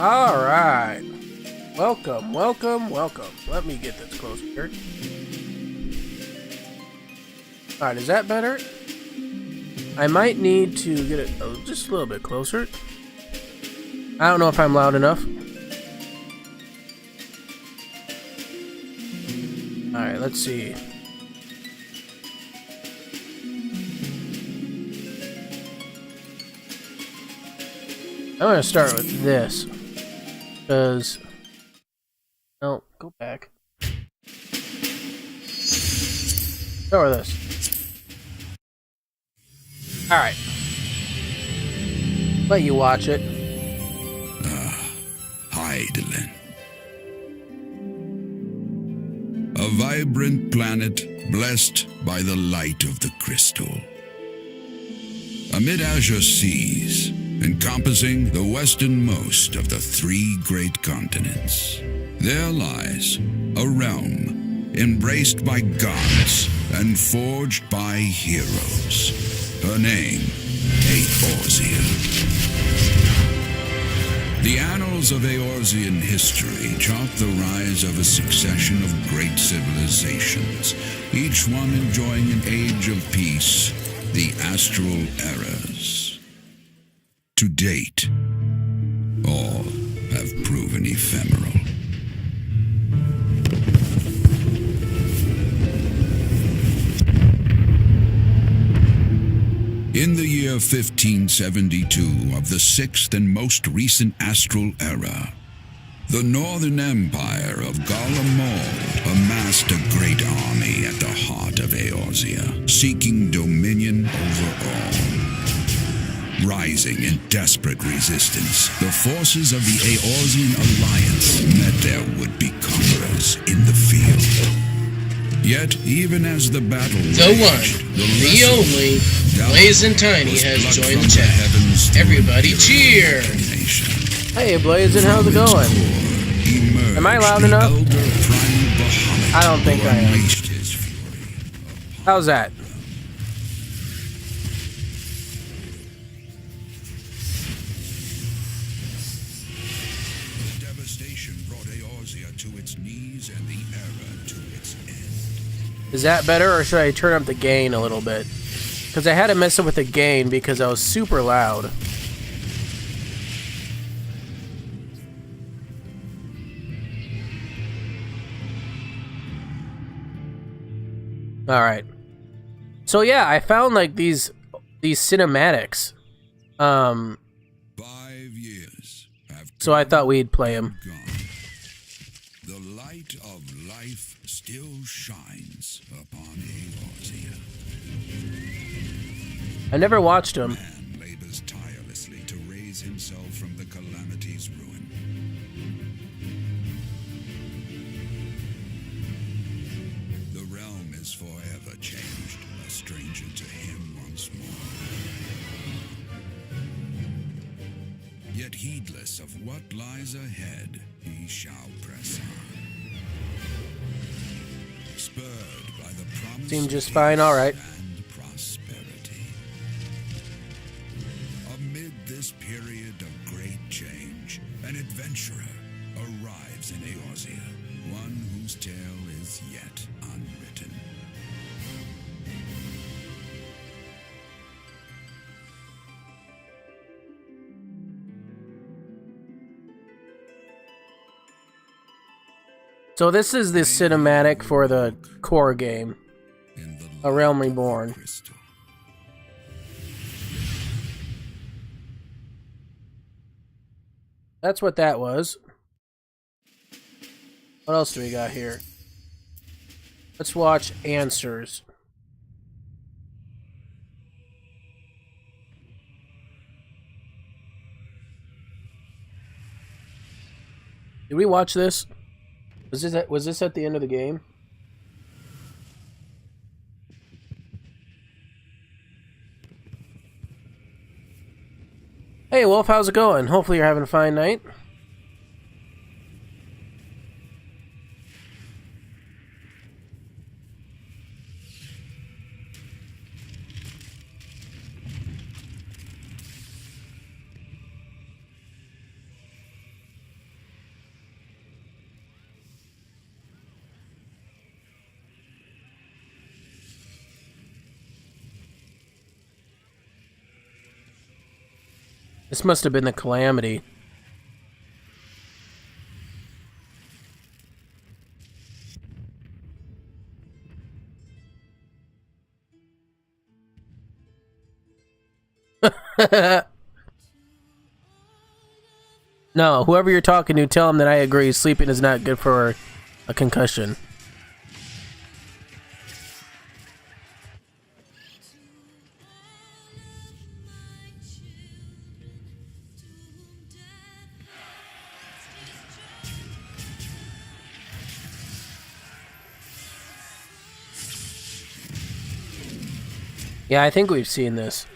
All right. Welcome, welcome, welcome. Let me get this closer here. All right, is that better? I might need to get it just a little bit closer. I don't know if I'm loud enough. All right, let's see. I'm going to start with this. Because... No, go back. Start with this. Alright. Let you watch it. Hydaelyn. A vibrant planet blessed by the light of the crystal. Amid azure seas, encompassing the westernmost of the three great continents, there lies a realm embraced by gods and forged by heroes. Her name, Eorzea. The annals of Eorzean history chart the rise of a succession of great civilizations, each one enjoying an age of peace, the Astral Eras. To date, all have proven ephemeral. In the year 1572 of the sixth and most recent Astral Era, the Northern Empire of Garlemald amassed a great army at the heart of Eorzea, seeking dominion over all. Rising in desperate resistance, the forces of the Eorzean Alliance met their would-be conquerors in the field. Yet, even as the battle raged, the only, Blazing Tiny has joined the chat. Everybody cheer! Hey Blazing, how's it going? Am I loud enough? I don't think I am. How's that? The devastation brought Eorzea to its knees and the era to its end. Is that better, or should I turn up the gain a little bit? Because I had to mess with the gain because I was super loud. Alright. So yeah, I found like these cinematics. 5 years have So I thought we'd play them. gone. The light of life still shines upon Eorzea. I never watched them. Man labors tirelessly to raise himself from the calamity's ruin. The realm is forever changed, a stranger to him once more. Yet heedless of what lies ahead, he shall press on. Spurred by the promise Seemed of just fine, peace alright. and prosperity. Amid this period of great change, an adventurer arrives in Eorzea, one whose tale is yet unwritten. So this is the cinematic for the core game, In the A Realm light of the Reborn. crystal. That's what that was. What else do we got here? Let's watch Answers. Did we watch this? Was this at the end of the game? Hey Wolf, how's it going? Hopefully you're having a fine night. This must have been the Calamity. No, whoever you're talking to, tell him that I agree. Sleeping is not good for a concussion. Yeah, I think we've seen this.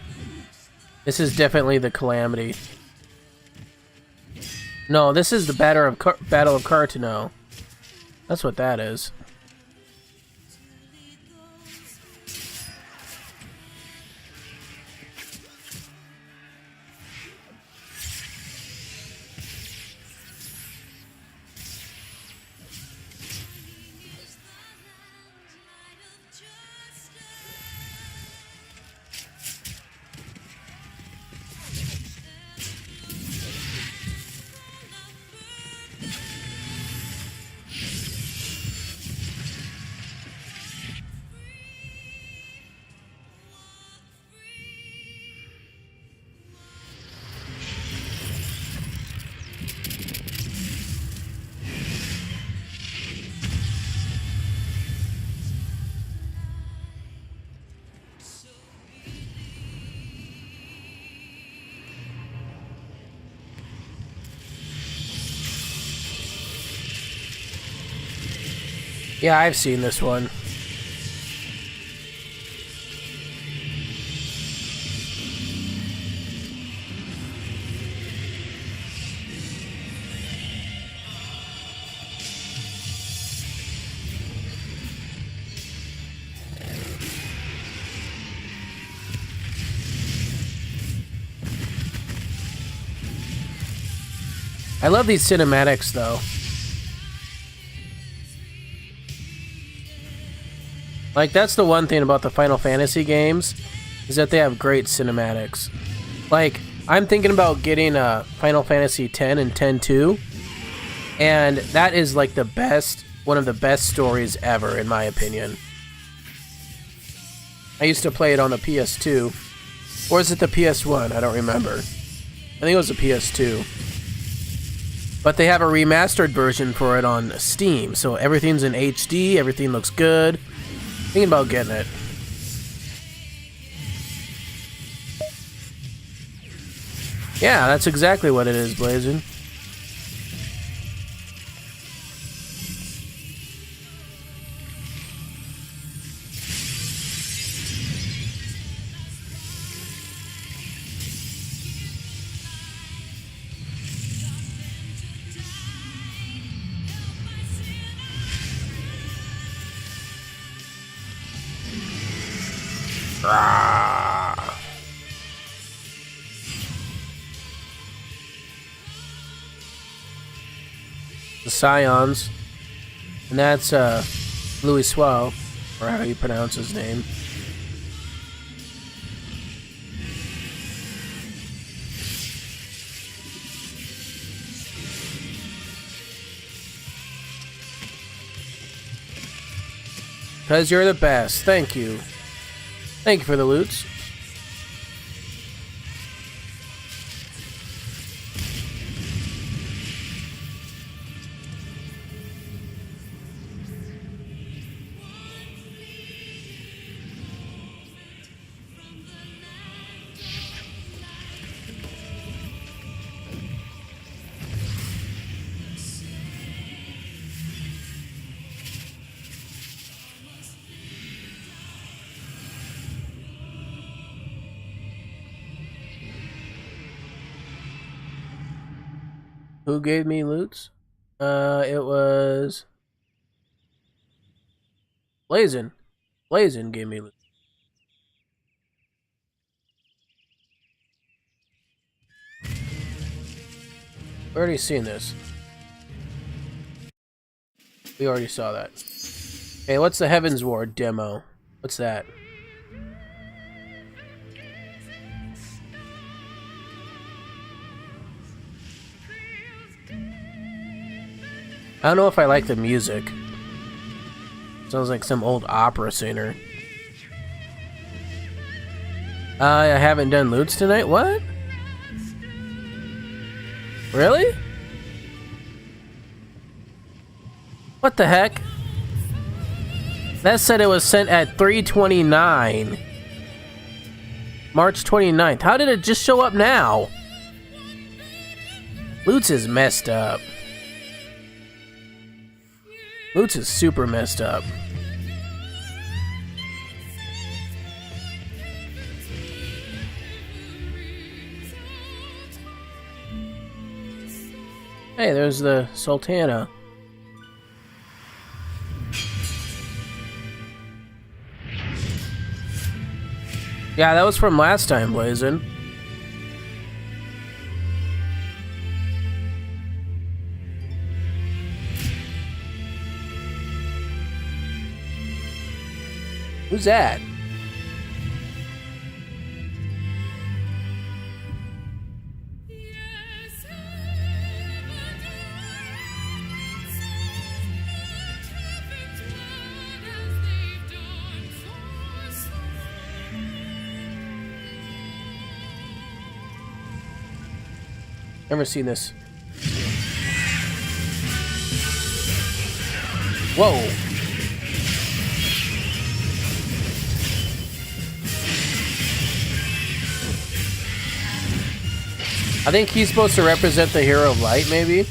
This is definitely the Calamity. No, this is the Battle of Carteneau. That's what that is. Yeah, I've seen this one. I love these cinematics, though. Like, that's the one thing about the Final Fantasy games, is that they have great cinematics. Like, I'm thinking about getting Final Fantasy X and X-2, and that is like the best, one of the best stories ever, in my opinion. I used to play it on the PS2, or is it the PS1? I don't remember. I think it was the PS2. But they have a remastered version for it on Steam, so everything's in HD, everything looks good. Thinking about getting it. Yeah, that's exactly what it is, Blazin'. The Scions, and that's Louis Swell, or how you pronounce his name. Because you're the best. Thank you. Thank you for the loots. Who gave me loots? It was Blazin'. Blazin' gave me loot. We already seen this. We already saw that. Hey, what's the Heaven's Ward demo? What's that? I don't know if I like the music. Sounds like some old opera singer. I haven't done loots tonight? What? Really? What the heck? That said it was sent at 3:29. March 29th. How did it just show up now? Loots is messed up. Loots is super messed up. Hey, there's the Sultana. Yeah, that was from last time, Blazin'. Who's that? Never seen this. Whoa. I think he's supposed to represent the Hero of Light, maybe?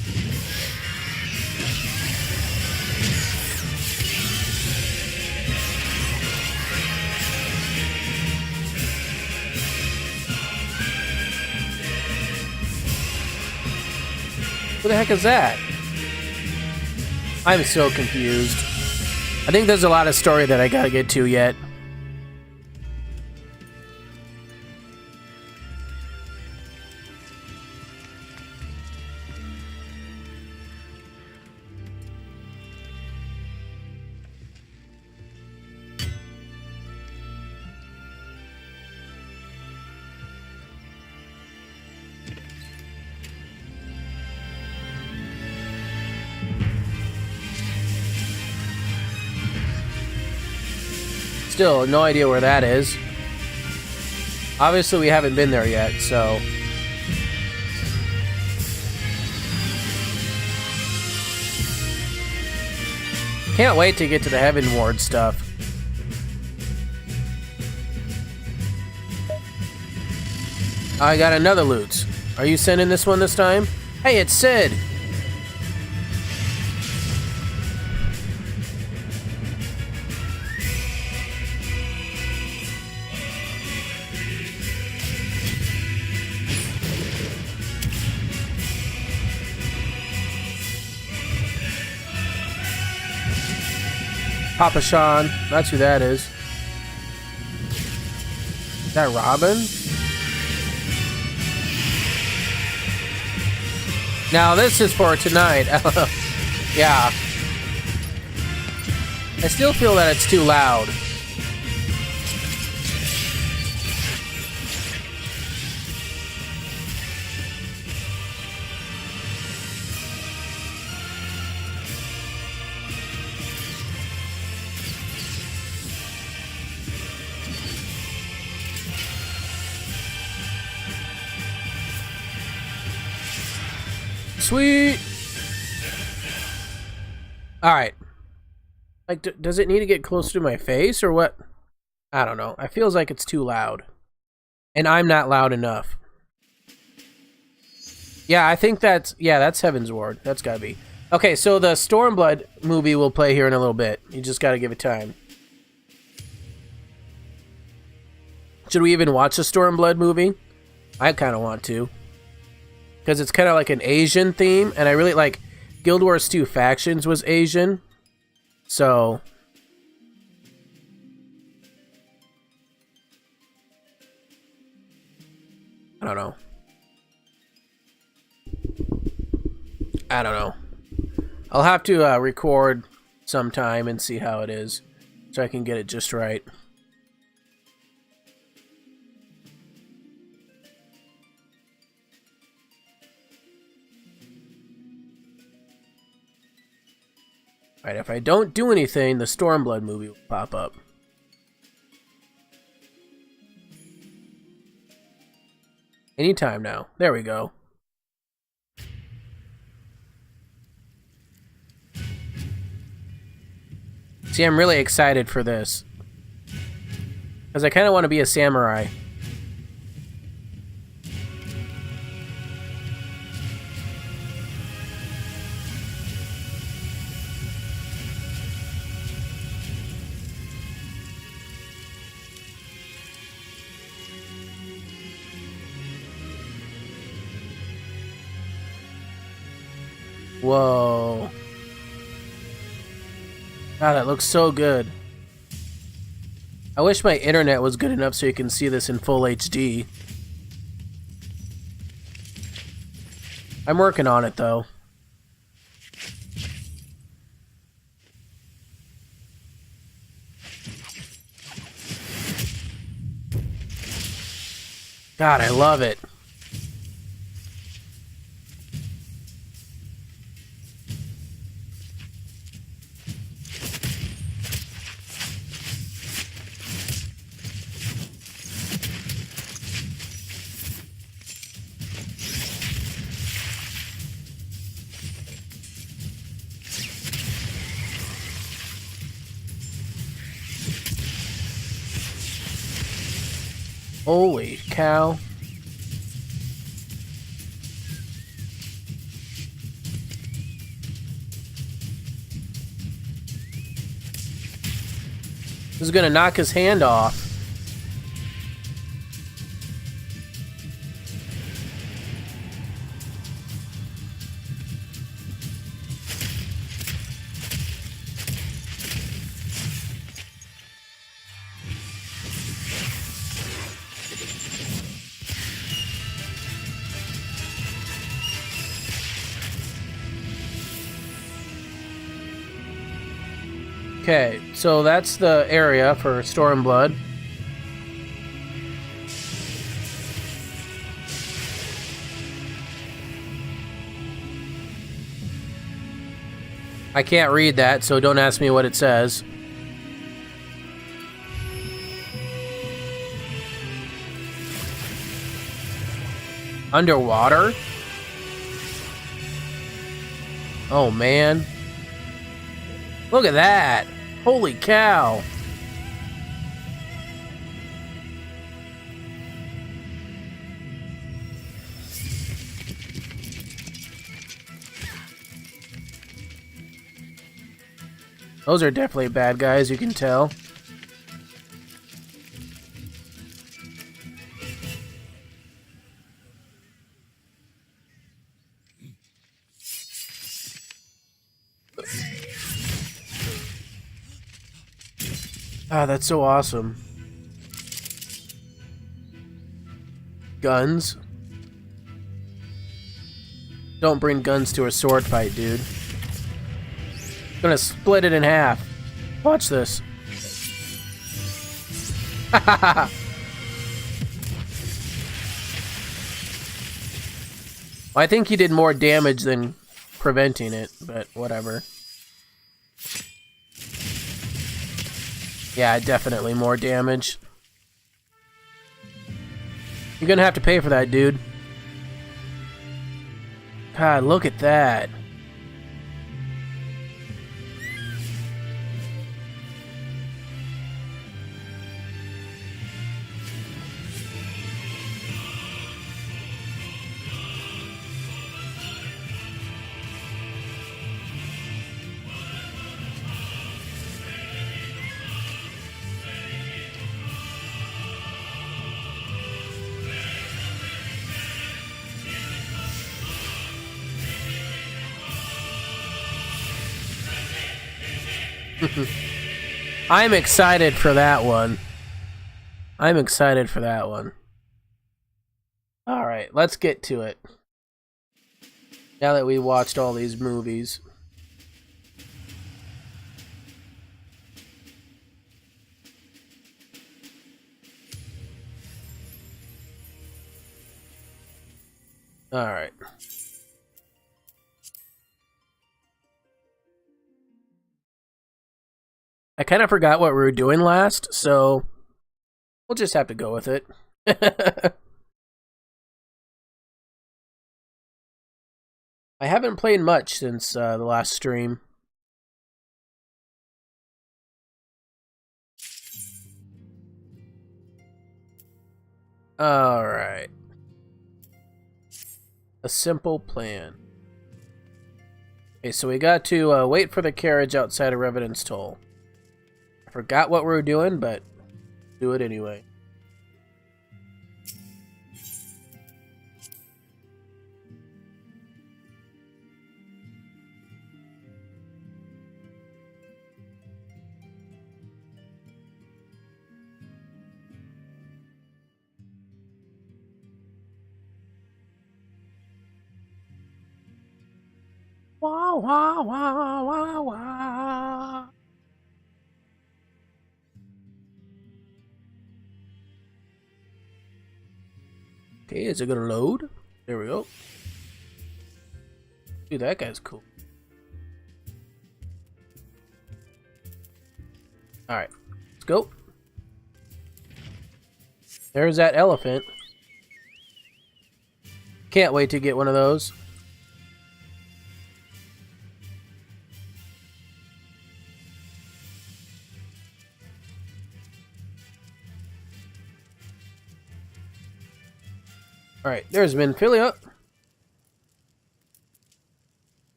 Who the heck is that? I'm so confused. I think there's a lot of story that I gotta get to yet. Still, no idea where that is. Obviously, we haven't been there yet, so... Can't wait to get to the Heaven Ward stuff. I got another loot. Are you sending this one this time? Hey, it's Sid! Papa Sean, that's who that is. Is that Robin? Now this is for tonight. Yeah. I still feel that it's too loud. Sweet. All right. Like, does it need to get closer to my face or what? I don't know. It feels like it's too loud, and I'm not loud enough. Yeah, I think that's Heaven's Ward. That's gotta be. Okay, so the Stormblood movie will play here in a little bit. You just gotta give it time. Should we even watch the Stormblood movie? I kind of want to. Because it's kind of like an Asian theme, and I really like Guild Wars 2 Factions was Asian. So... I don't know. I'll have to record sometime and see how it is, so I can get it just right. Alright, if I don't do anything, the Stormblood movie will pop up. Anytime now. There we go. See, I'm really excited for this. Because I kind of want to be a samurai. Whoa. God, that looks so good. I wish my internet was good enough so you can see this in full HD. I'm working on it, though. God, I love it. Holy cow. This is gonna knock his hand off. Okay, so that's the area for Stormblood. I can't read that, so don't ask me what it says. Underwater? Oh, man. Look at that! Holy cow! Those are definitely bad guys, you can tell. Ah, that's so awesome. Guns? Don't bring guns to a sword fight, dude. I'm gonna split it in half. Watch this. I think he did more damage than preventing it, but whatever. Yeah, definitely more damage. You're gonna have to pay for that, dude. God, look at that. I'm excited for that one. I'm excited for that one. Alright, let's get to it. Now that we watched all these movies. Alright. I kind of forgot what we were doing last, so we'll just have to go with it. I haven't played much since the last stream. Alright. A simple plan. Okay, so we got to wait for the carriage outside of Revenant's Toll. I forgot what we were doing, but do it anyway. Wah, wah, wah, wah, wah. Okay, is it gonna load? There we go. Dude, that guy's cool. Alright, let's go. There's that elephant. Can't wait to get one of those. Alright, there's Minfilia.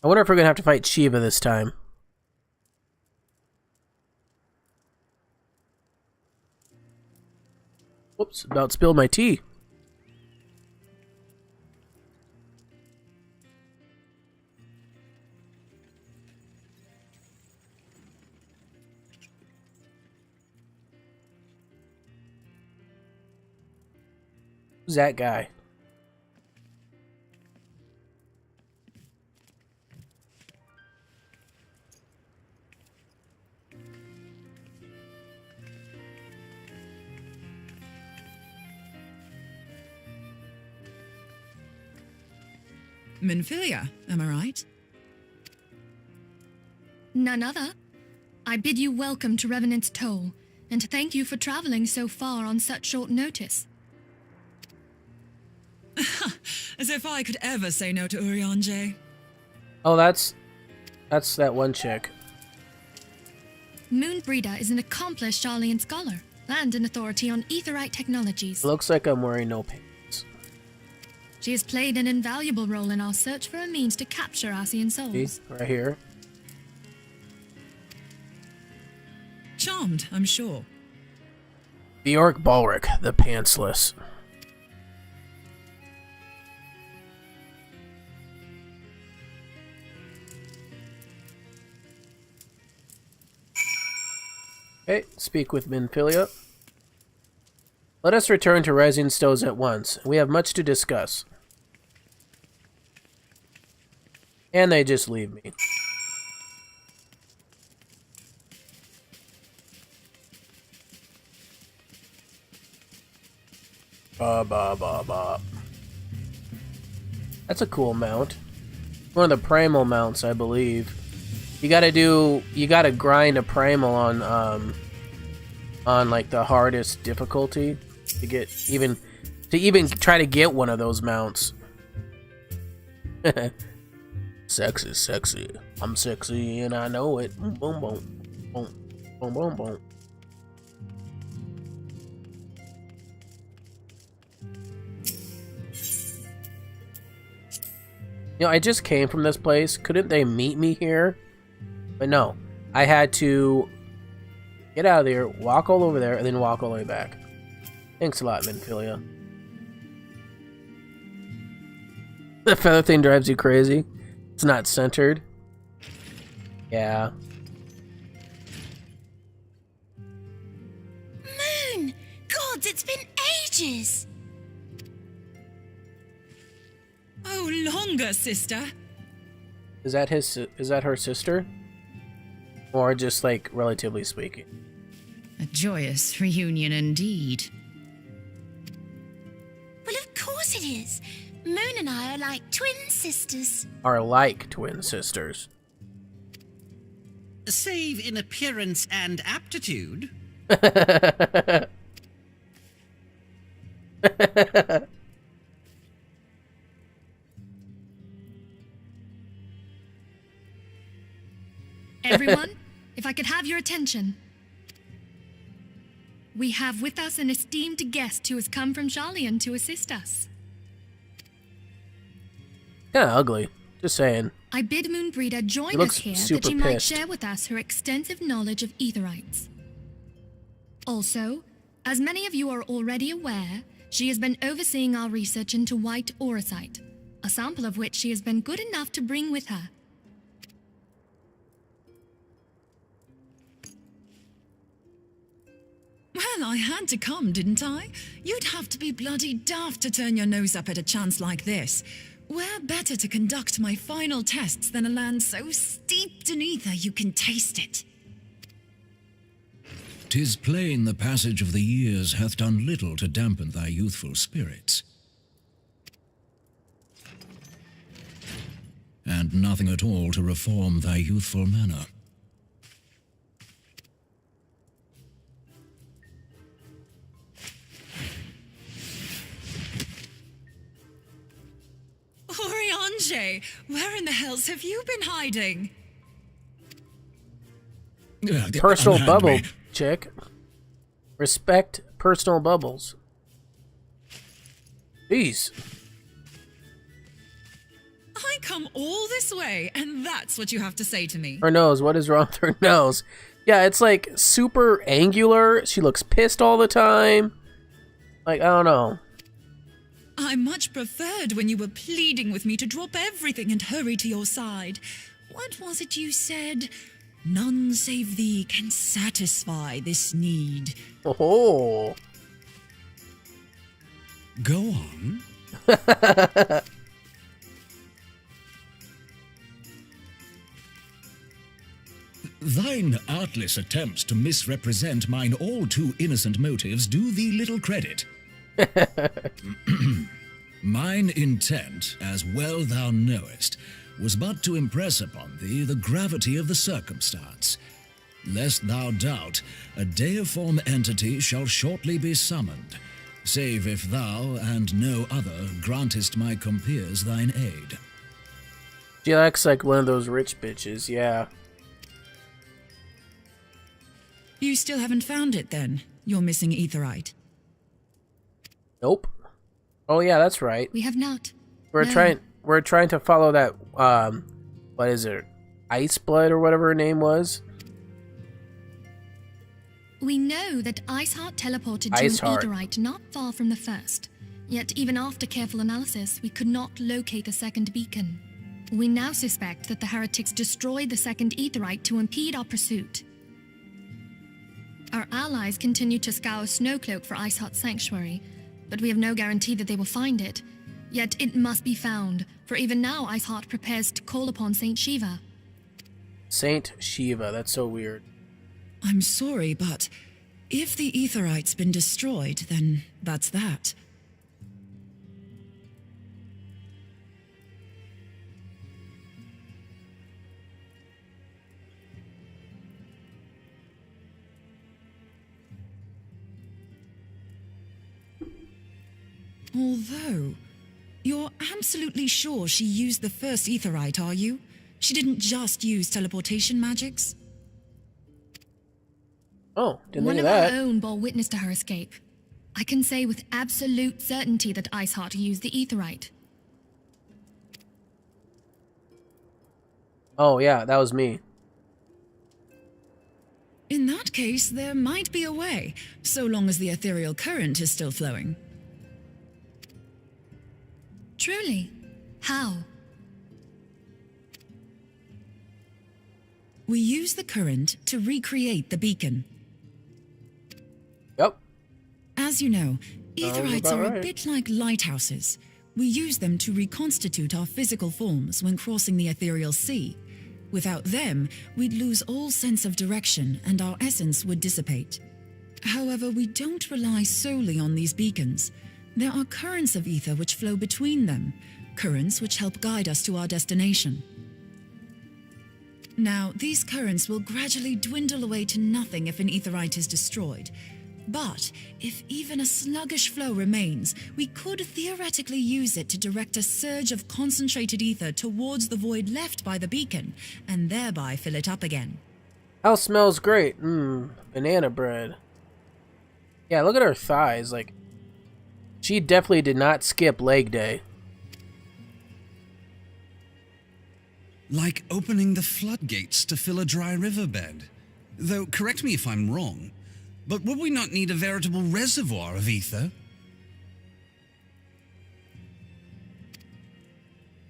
I wonder if we're gonna have to fight Shiva this time. Whoops, about spilled my tea. Who's that guy? Minfilia, am I right? None other. I bid you welcome to Revenant's Toll, and to thank you for traveling so far on such short notice. As if I could ever say no to Urianger. Oh, that's that one chick. Moonbreeder is an accomplished Sharlayan scholar and an authority on aetherite technologies. Looks like I'm wearing no pants. She has played an invaluable role in our search for a means to capture Ascian souls. See, right here. Charmed, I'm sure. Bjork Balric, the Pantsless. Okay, speak with Minfilia. Let us return to Rising Stones at once. We have much to discuss. And they just leave me. Ba ba ba ba. That's a cool mount. One of the primal mounts, I believe. You gotta grind a primal on like the hardest difficulty to get even try to get one of those mounts. Sexy, sexy. I'm sexy and I know it. Boom, boom, boom, boom, boom, boom, boom. You know, I just came from this place. Couldn't they meet me here? But no, I had to get out of there, walk all over there, and then walk all the way back. Thanks a lot, Minfilia. The feather thing drives you crazy. It's not centered. Yeah. Moon! Gods, it's been ages! Oh, longer, sister. Is that her sister? Or just, like, relatively speaking? A joyous reunion indeed. Well, of course it is. Moon and I are like twin sisters. Are like twin sisters. Save in appearance and aptitude. Everyone, if I could have your attention. We have with us an esteemed guest who has come from Sharlayan to assist us. Kinda ugly. Just saying. I bid Moonbreeder join He us looks here super that she might pissed. share with us her extensive knowledge of Aetherites. Also, as many of you are already aware, she has been overseeing our research into white auracite, a sample of which she has been good enough to bring with her. Well, I had to come, didn't I? You'd have to be bloody daft to turn your nose up at a chance like this. Where better to conduct my final tests than a land so steeped in ether you can taste it? 'Tis plain the passage of the years hath done little to dampen thy youthful spirits. And nothing at all to reform thy youthful manner. Oriange, where in the hells have you been hiding? Personal Unhand bubble, me. chick. Respect personal bubbles. Jeez. I come all this way, and that's what you have to say to me. Her nose. What is wrong with her nose? Yeah, it's like super angular. She looks pissed all the time. Like, I don't know. I much preferred when you were pleading with me to drop everything and hurry to your side. What was it you said? None save thee can satisfy this need. Oh. Go on. Thine artless attempts to misrepresent mine all too innocent motives do thee little credit. Mine intent, as well thou knowest, was but to impress upon thee the gravity of the circumstance. Lest thou doubt, a deiform entity shall shortly be summoned, save if thou and no other grantest my compeers thine aid. She acts like one of those rich bitches, yeah. You still haven't found it then, your missing Aetherite. Nope. Oh yeah, that's right. We have not. We're No. trying to follow that what is it? Ice Blood or whatever her name was. We know that Iceheart teleported to Iceheart. an Aetherite not far from the first. Yet even after careful analysis, we could not locate the second beacon. We now suspect that the heretics destroyed the second Aetherite to impede our pursuit. Our allies continue to scour Snowcloak for Iceheart's sanctuary, but we have no guarantee that they will find it. Yet it must be found, for even now Iceheart prepares to call upon Saint Shiva. Saint Shiva, that's so weird. I'm sorry, but if the Aetherite's been destroyed, then that's that. Although, you're absolutely sure she used the first Aetherite, are you? She didn't just use teleportation magics? Oh, didn't One think of of our that. own bore witness to her escape. I can say with absolute certainty that Iceheart used the Aetherite. Oh yeah, that was me. In that case, there might be a way, so long as the ethereal current is still flowing. Truly? How? We use the current to recreate the beacon. Yep. As you know, Aetherites about are right. a bit like lighthouses. We use them to reconstitute our physical forms when crossing the ethereal sea. Without them, we'd lose all sense of direction and our essence would dissipate. However, we don't rely solely on these beacons. There are currents of ether which flow between them, currents which help guide us to our destination. Now, these currents will gradually dwindle away to nothing if an aetheryte is destroyed. But if even a sluggish flow remains, we could theoretically use it to direct a surge of concentrated ether towards the void left by the beacon, and thereby fill it up again. House smells great. Banana bread. Yeah, look at her thighs. Like, she definitely did not skip leg day. Like opening the floodgates to fill a dry riverbed. Though, correct me if I'm wrong, but would we not need a veritable reservoir of ether?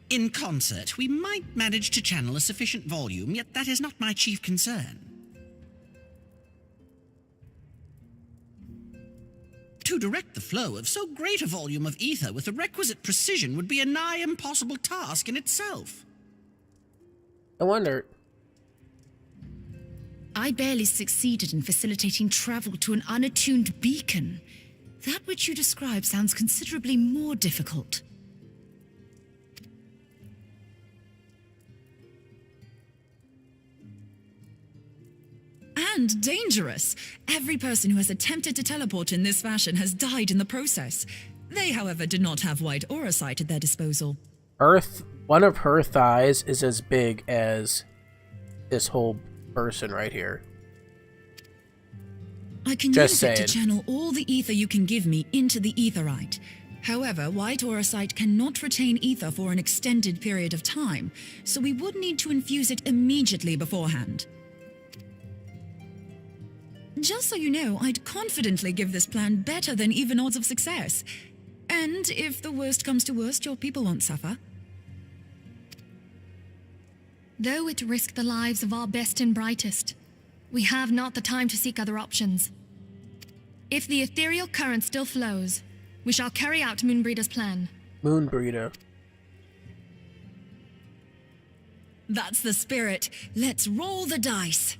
In concert, we might manage to channel a sufficient volume, yet that is not my chief concern. To direct the flow of so great a volume of ether with the requisite precision would be a nigh impossible task in itself. I wonder. I barely succeeded in facilitating travel to an unattuned beacon. That which you describe sounds considerably more difficult. And dangerous. Every person who has attempted to teleport in this fashion has died in the process. They, however, did not have white aura sight at their disposal. One of her thighs is as big as this whole person right here. I can Just use it saying. to channel all the ether you can give me into the aetheryte. However, white aura sight cannot retain ether for an extended period of time, so we would need to infuse it immediately beforehand. Just so you know, I'd confidently give this plan better than even odds of success. And if the worst comes to worst, your people won't suffer. Though it risk the lives of our best and brightest, we have not the time to seek other options. If the ethereal current still flows, we shall carry out Moonbreeder's plan. Moonbreeder. That's the spirit. Let's roll the dice.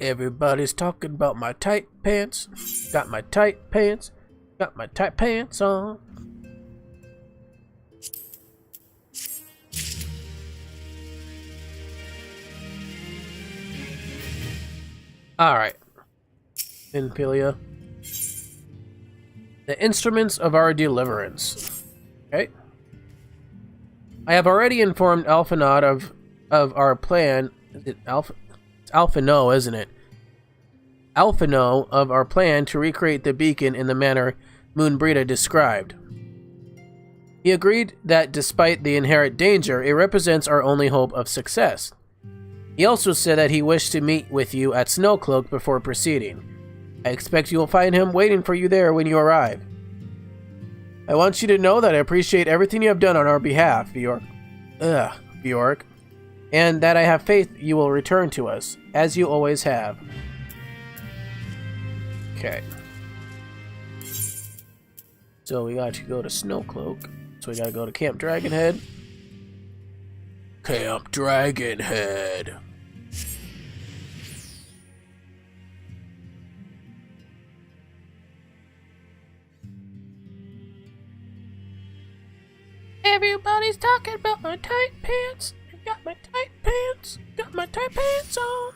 Everybody's talking about my tight pants. Got my tight pants. Got my tight pants on. Alright. Impelia. The instruments of our deliverance. Okay. I have already informed Alphanod of our plan. Is it Alpha? Alphino, isn't it? Alphino of our plan to recreate the beacon in the manner Moonbreeder described. He agreed that despite the inherent danger, it represents our only hope of success. He also said that he wished to meet with you at Snowcloak before proceeding. I expect you will find him waiting for you there when you arrive. I want you to know that I appreciate everything you have done on our behalf, Bjork. Bjork. And that I have faith you will return to us, as you always have. Okay. So we got to go to Snowcloak. So we gotta go to Camp Dragonhead. Camp Dragonhead. Everybody's talking about my tight pants. Got my tight pants. Got my tight pants on.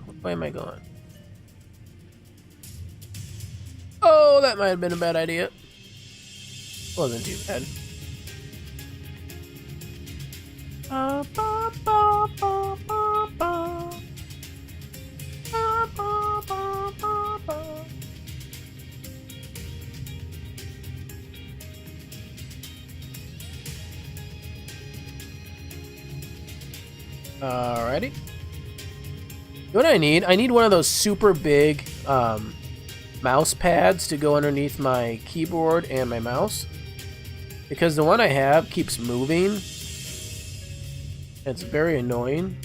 What way am I going? Oh, that might have been a bad idea. Wasn't too bad. Ba, ba, ba, ba, ba, ba. Ba, ba, ba, ba, ba. Alrighty. You know what I need? I need one of those super big mouse pads to go underneath my keyboard and my mouse. Because the one I have keeps moving. It's very annoying.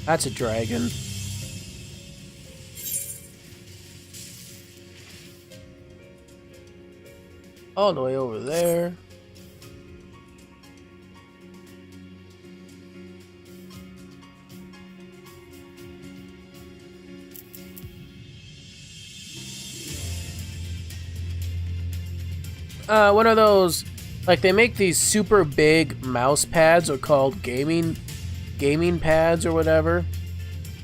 That's a dragon. All the way over there. One of those, like they make these super big mouse pads, are called gaming pads or whatever,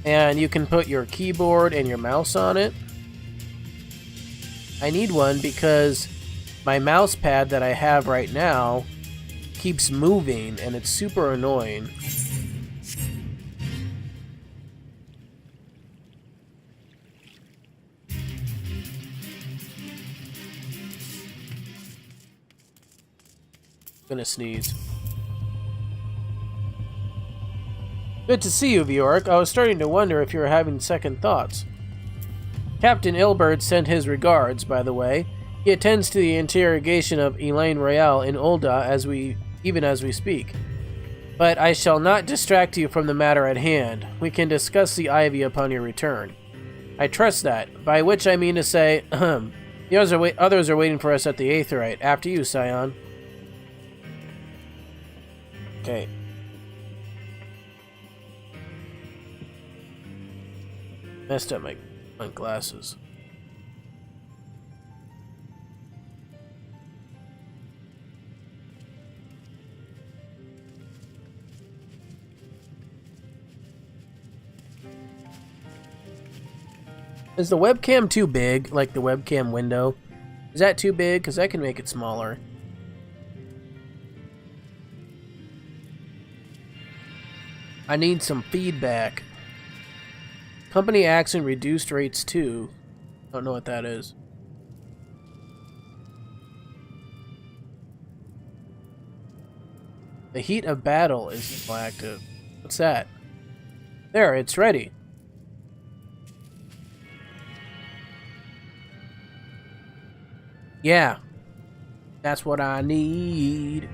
and you can put your keyboard and your mouse on it. I need one because my mouse pad that I have right now keeps moving and it's super annoying. Gonna sneeze. Good to see you, Bjork. I was starting to wonder if you were having second thoughts. Captain Ilbert sent his regards, by the way. He attends to the interrogation of Elaine Royale in Ul'dah even as we speak. But I shall not distract you from the matter at hand. We can discuss the Ivy upon your return. I trust that, by which I mean to say, the others are waiting for us at the Aetheryte. After you, Scion. Okay. Messed up my glasses. Is the webcam too big? Like the webcam window? Is that too big? Because I can make it smaller. I need some feedback. Company action reduced rates too. Don't know what that is. The heat of battle is still active. What's that? There, it's ready. Yeah. That's what I need.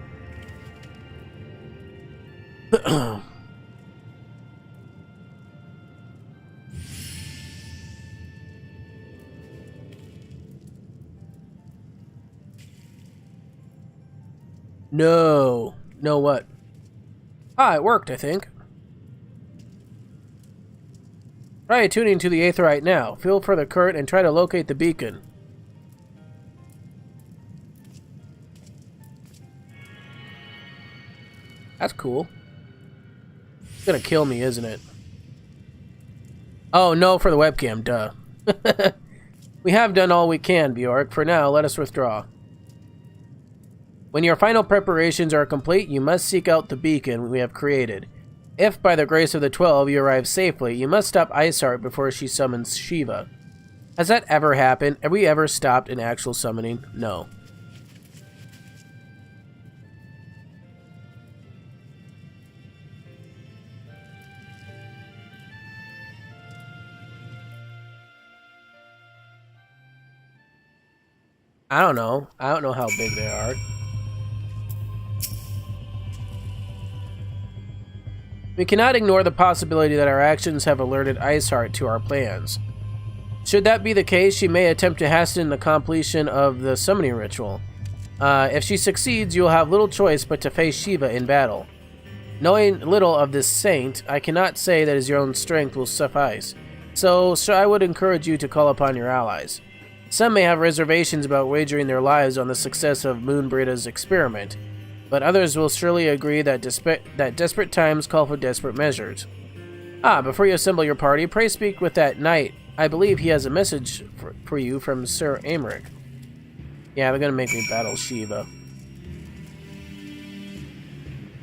No. No what? Ah, it worked, I think. Try tuning to the Aetheryte now. Feel for the current and try to locate the beacon. That's cool. It's gonna kill me, isn't it? Oh, no, for the webcam, duh. We have done all we can, Bjork. For now, let us withdraw. When your final preparations are complete, you must seek out the beacon we have created. If, by the grace of the 12, you arrive safely, you must stop Iceheart before she summons Shiva. Has that ever happened? Have we ever stopped an actual summoning? No. I don't know. I don't know how big they are. We cannot ignore the possibility that our actions have alerted Iceheart to our plans. Should that be the case, she may attempt to hasten the completion of the summoning ritual. If she succeeds, you will have little choice but to face Shiva in battle. Knowing little of this saint, I cannot say that his own strength will suffice, so I would encourage you to call upon your allies. Some may have reservations about wagering their lives on the success of Moonbritta's experiment, but others will surely agree that desperate times call for desperate measures. Ah, before you assemble your party, pray speak with that knight. I believe he has a message for you from Sir Aymeric. Yeah, they're gonna make me battle Shiva.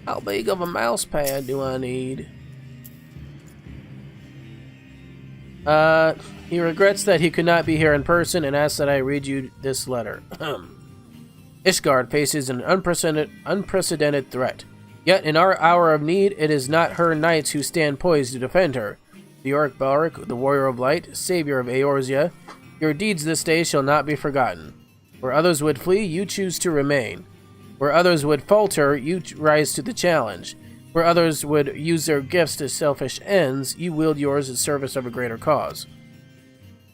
How big of a mouse pad do I need? He regrets that he could not be here in person and asks that I read you this letter. Ishgard faces an unprecedented threat. Yet in our hour of need, it is not her knights who stand poised to defend her. Bjork Balric, the warrior of light, savior of Eorzea, your deeds this day shall not be forgotten. Where others would flee, you choose to remain. Where others would falter, you rise to the challenge. Where others would use their gifts to selfish ends, you wield yours in service of a greater cause.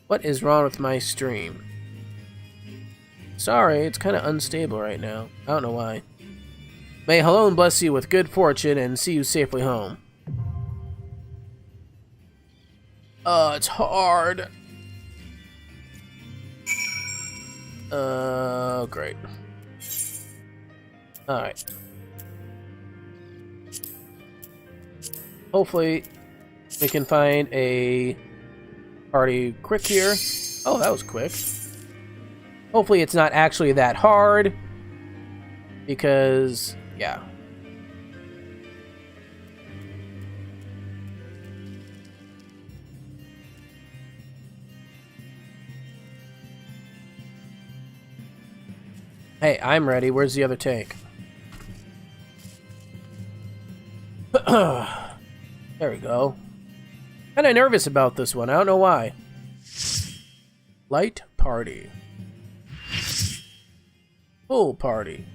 What is wrong with my stream? Sorry, it's kind of unstable right now. I don't know why. May Halone bless you with good fortune and see you safely home. It's hard. Great. Alright. Hopefully, we can find a party quick here. Oh, that was quick. Hopefully it's not actually that hard. Because, yeah. Hey, I'm ready. Where's the other tank? There we go. Kinda nervous about this one. I don't know why. Light party. Full party.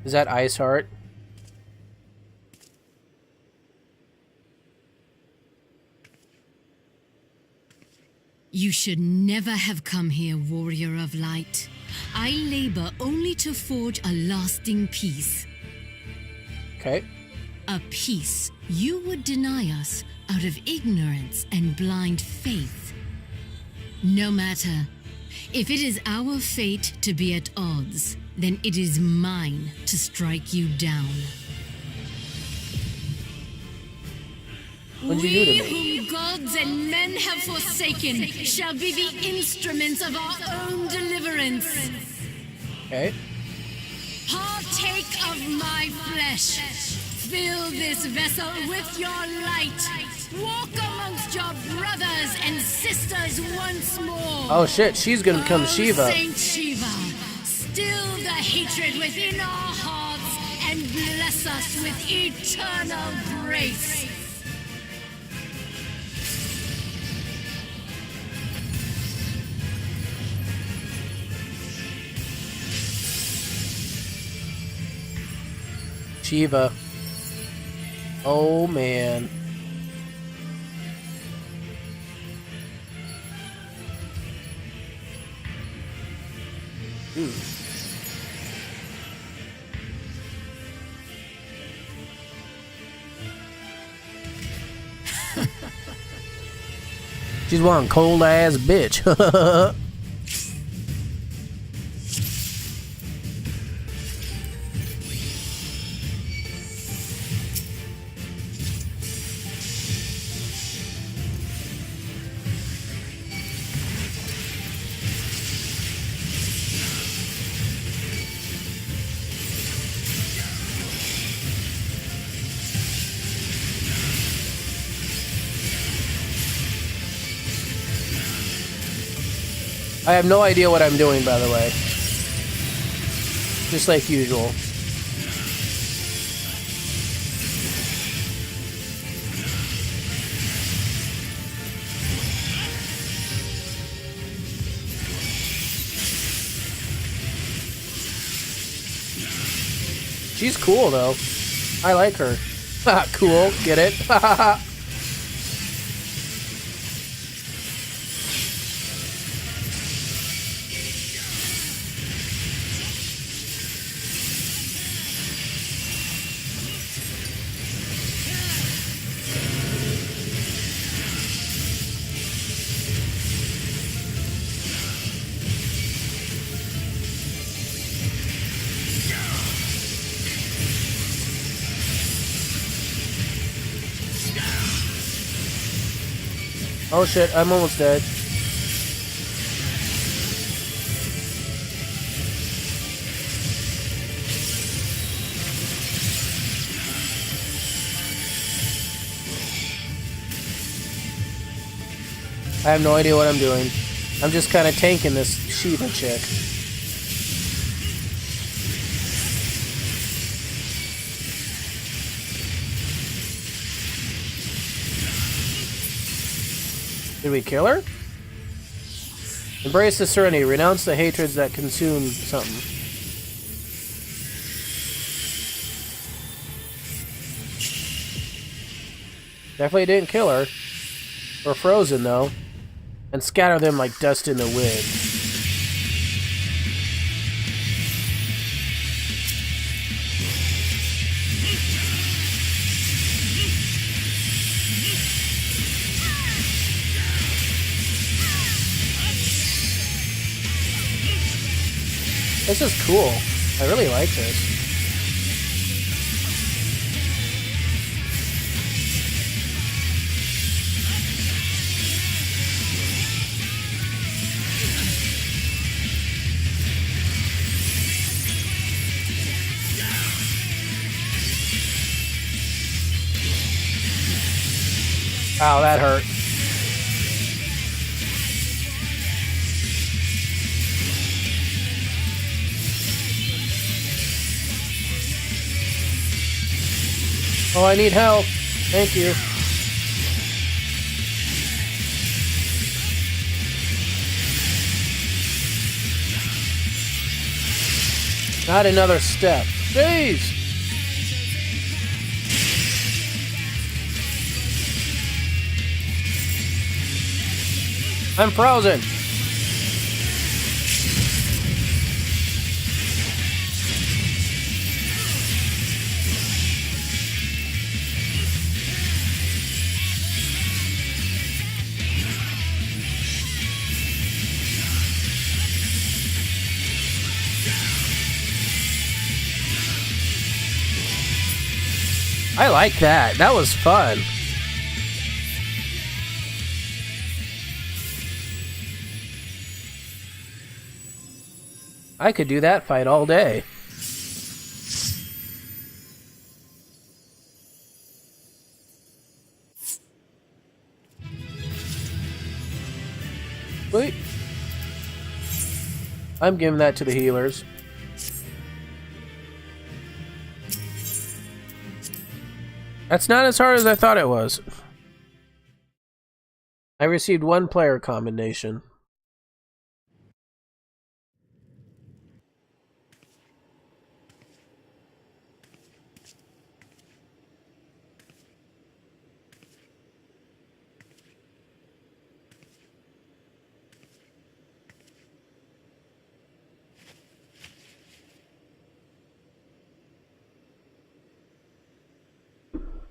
Is that Ice Heart? You should never have come here, warrior of light. I labor only to forge a lasting peace. Okay. A peace you would deny us out of ignorance and blind faith. No matter. If it is our fate to be at odds, then it is mine to strike you down. What'd you do to me? We whom gods and men have forsaken shall be the instruments of our own deliverance. Okay. Partake of my flesh. Fill this vessel with your light. Walk amongst your brothers and sisters once more. Oh shit, she's gonna become Shiva. Saint Shiva, still the hatred within our hearts and bless us with eternal grace. Shiva. Oh man. Ooh. She's one cold ass bitch. I have no idea what I'm doing, by the way. Just like usual. She's cool, though. I like her. Cool, get it? Oh shit, I'm almost dead. I have no idea what I'm doing. I'm just kind of tanking this Shiva chick. Did we kill her? Embrace the serenity. Renounce the hatreds that consume something. Definitely didn't kill her. We're frozen, though. And scatter them like dust in the wind. This is cool. I really like this. Ow, that hurt. Oh, I need help. Thank you. Not another step. Jeez! I'm frozen. I like that. That was fun. I could do that fight all day. Wait. I'm giving that to the healers. That's not as hard as I thought it was. I received 1 player commendation.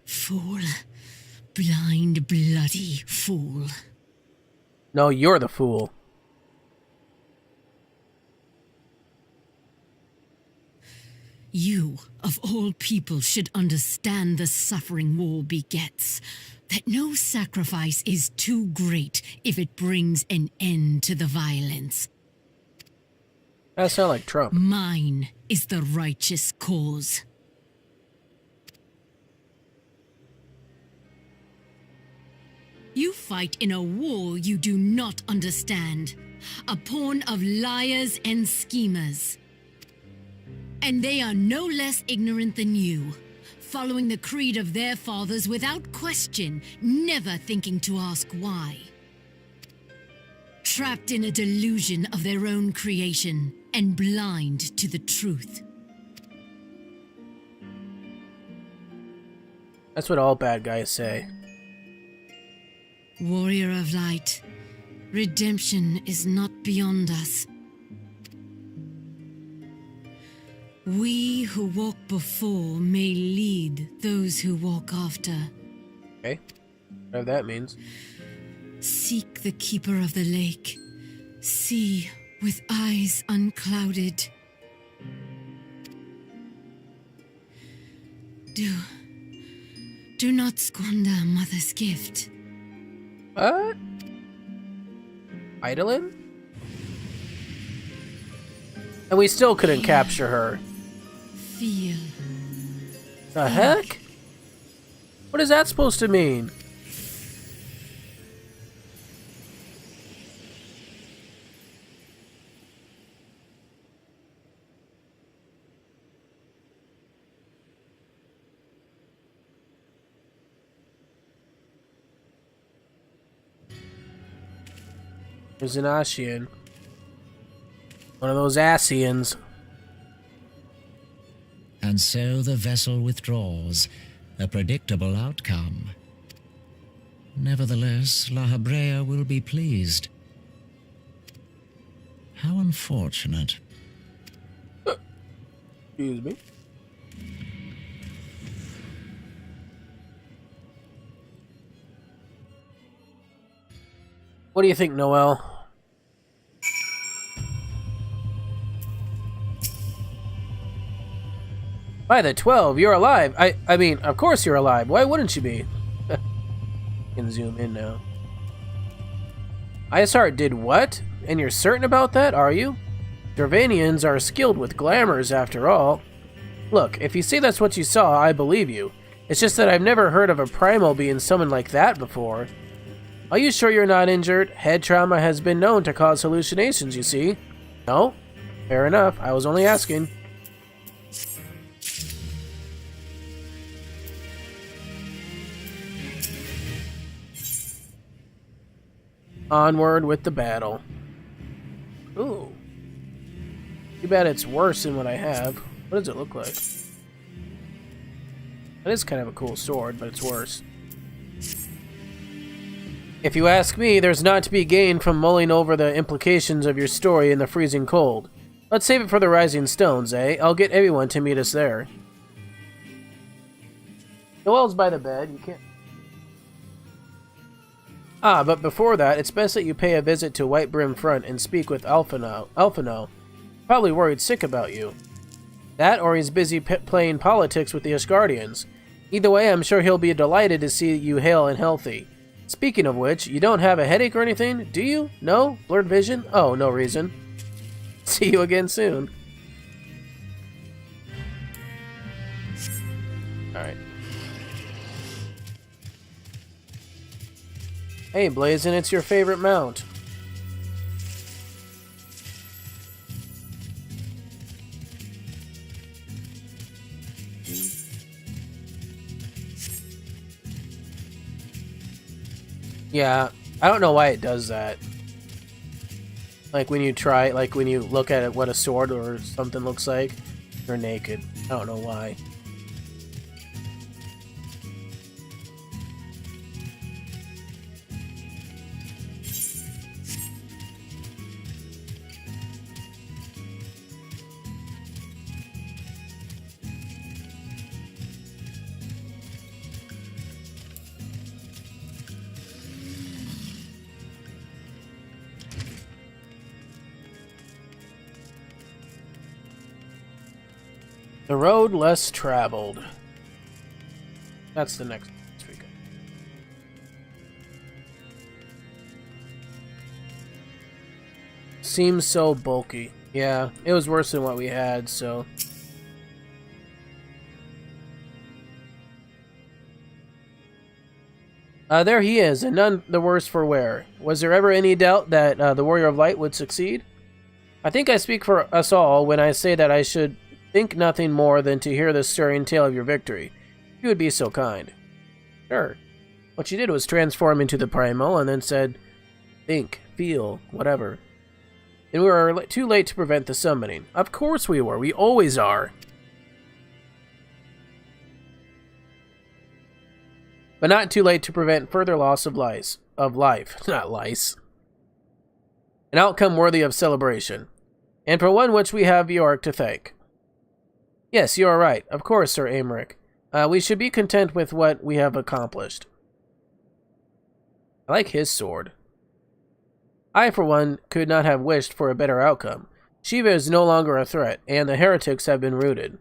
Fool. Blind, bloody fool. No, you're the fool. You, of all people, should understand the suffering war begets. That no sacrifice is too great if it brings an end to the violence. That sounds like Trump. Mine is the righteous cause. You fight in a war you do not understand. A pawn of liars and schemers. And they are no less ignorant than you, following the creed of their fathers without question, never thinking to ask why. Trapped in a delusion of their own creation, and blind to the truth. That's what all bad guys say. Warrior of light, redemption is not beyond us. We who walk before may lead those who walk after. Okay, whatever that means. Seek the keeper of the lake. See with eyes unclouded. Do not squander a mother's gift. What? Idolin? And we still couldn't capture her. Feel. The heck? What is that supposed to mean? There's an Ascian. One of those Ascians. And so the vessel withdraws, a predictable outcome. Nevertheless, La Habrea will be pleased. How unfortunate. Excuse me. What do you think, Noel? By the 12, you're alive. I mean, of course you're alive. Why wouldn't you be? Can zoom in now. Isart did what? And you're certain about that, are you? Dervanians are skilled with glamours, after all. Look, if you say that's what you saw, I believe you. It's just that I've never heard of a primal being summoned like that before. Are you sure you're not injured? Head trauma has been known to cause hallucinations, you see. No? Fair enough. I was only asking. Onward with the battle. Ooh. Too bad it's worse than what I have. What does it look like? That is kind of a cool sword, but it's worse. If you ask me, there's not to be gained from mulling over the implications of your story in the freezing cold. Let's save it for the Rising Stones, eh? I'll get everyone to meet us there. Noel's by the bed. You can't... Ah, but before that, it's best that you pay a visit to White Brim Front and speak with Alphino. Probably worried sick about you. That, or he's busy playing politics with the Asgardians. Either way, I'm sure he'll be delighted to see you hale and healthy. Speaking of which, you don't have a headache or anything, do you? No? Blurred vision? Oh, no reason. See you again soon. Alright. Hey, Blazin', it's your favorite mount. Yeah, I don't know why it does that. Like when you try, like when you look at it, what a sword or something looks like, you're naked. I don't know why. The road less traveled. That's the next week. Seems so bulky. Yeah, it was worse than what we had, so... there he is, and none the worse for wear. Was there ever any doubt that the Warrior of Light would succeed? I think I speak for us all when I say that I should think nothing more than to hear the stirring tale of your victory. If you would be so kind. Sure. What you did was transform into the primal and then said, think, feel, whatever. And we were too late to prevent the summoning. Of course we were. We always are. But not too late to prevent further loss of life. Not lice. An outcome worthy of celebration. And for one which we have Yorick to thank. Yes, you are right. Of course, Sir Aymeric. We should be content with what we have accomplished. I like his sword. I, for one, could not have wished for a better outcome. Shiva is no longer a threat, and the heretics have been routed.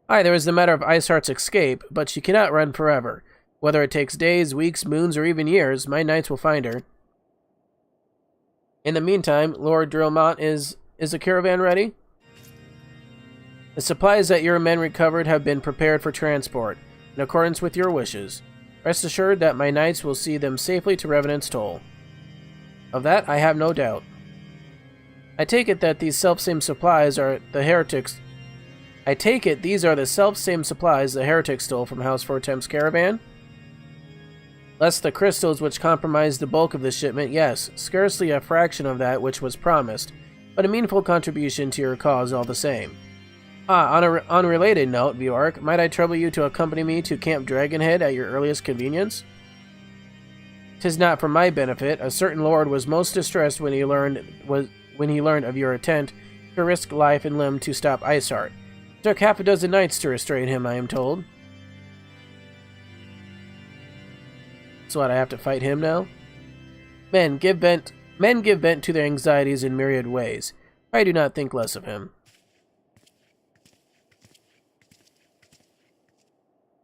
Aye, there is the matter of Isart's escape, but she cannot run forever. Whether it takes days, weeks, moons, or even years, my knights will find her. In the meantime, Lord Drillmont, is the caravan ready? The supplies that your men recovered have been prepared for transport, in accordance with your wishes. Rest assured that my knights will see them safely to Revenant's Toll. Of that, I have no doubt. I take it that these selfsame supplies are the heretics... I take it these are the selfsame supplies the heretics stole from House Fortem's caravan? Less the crystals which comprised the bulk of the shipment, yes, scarcely a fraction of that which was promised, but a meaningful contribution to your cause all the same. On a unrelated note, Bjork, might I trouble you to accompany me to Camp Dragonhead at your earliest convenience? 'Tis not for my benefit. A certain lord was most distressed when he learned of your intent to risk life and limb to stop Iceheart. It took half a dozen knights to restrain him, I am told. So what, I have to fight him now? Men give vent to their anxieties in myriad ways. I do not think less of him.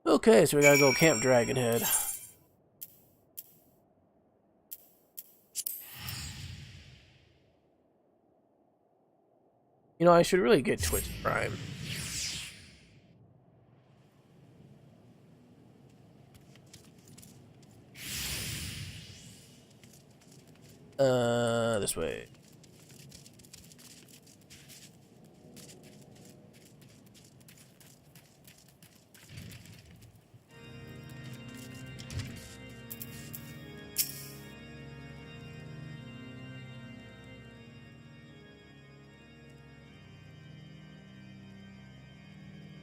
Okay, so we gotta go Camp Dragonhead. You know, I should really get Twitch Prime. This way.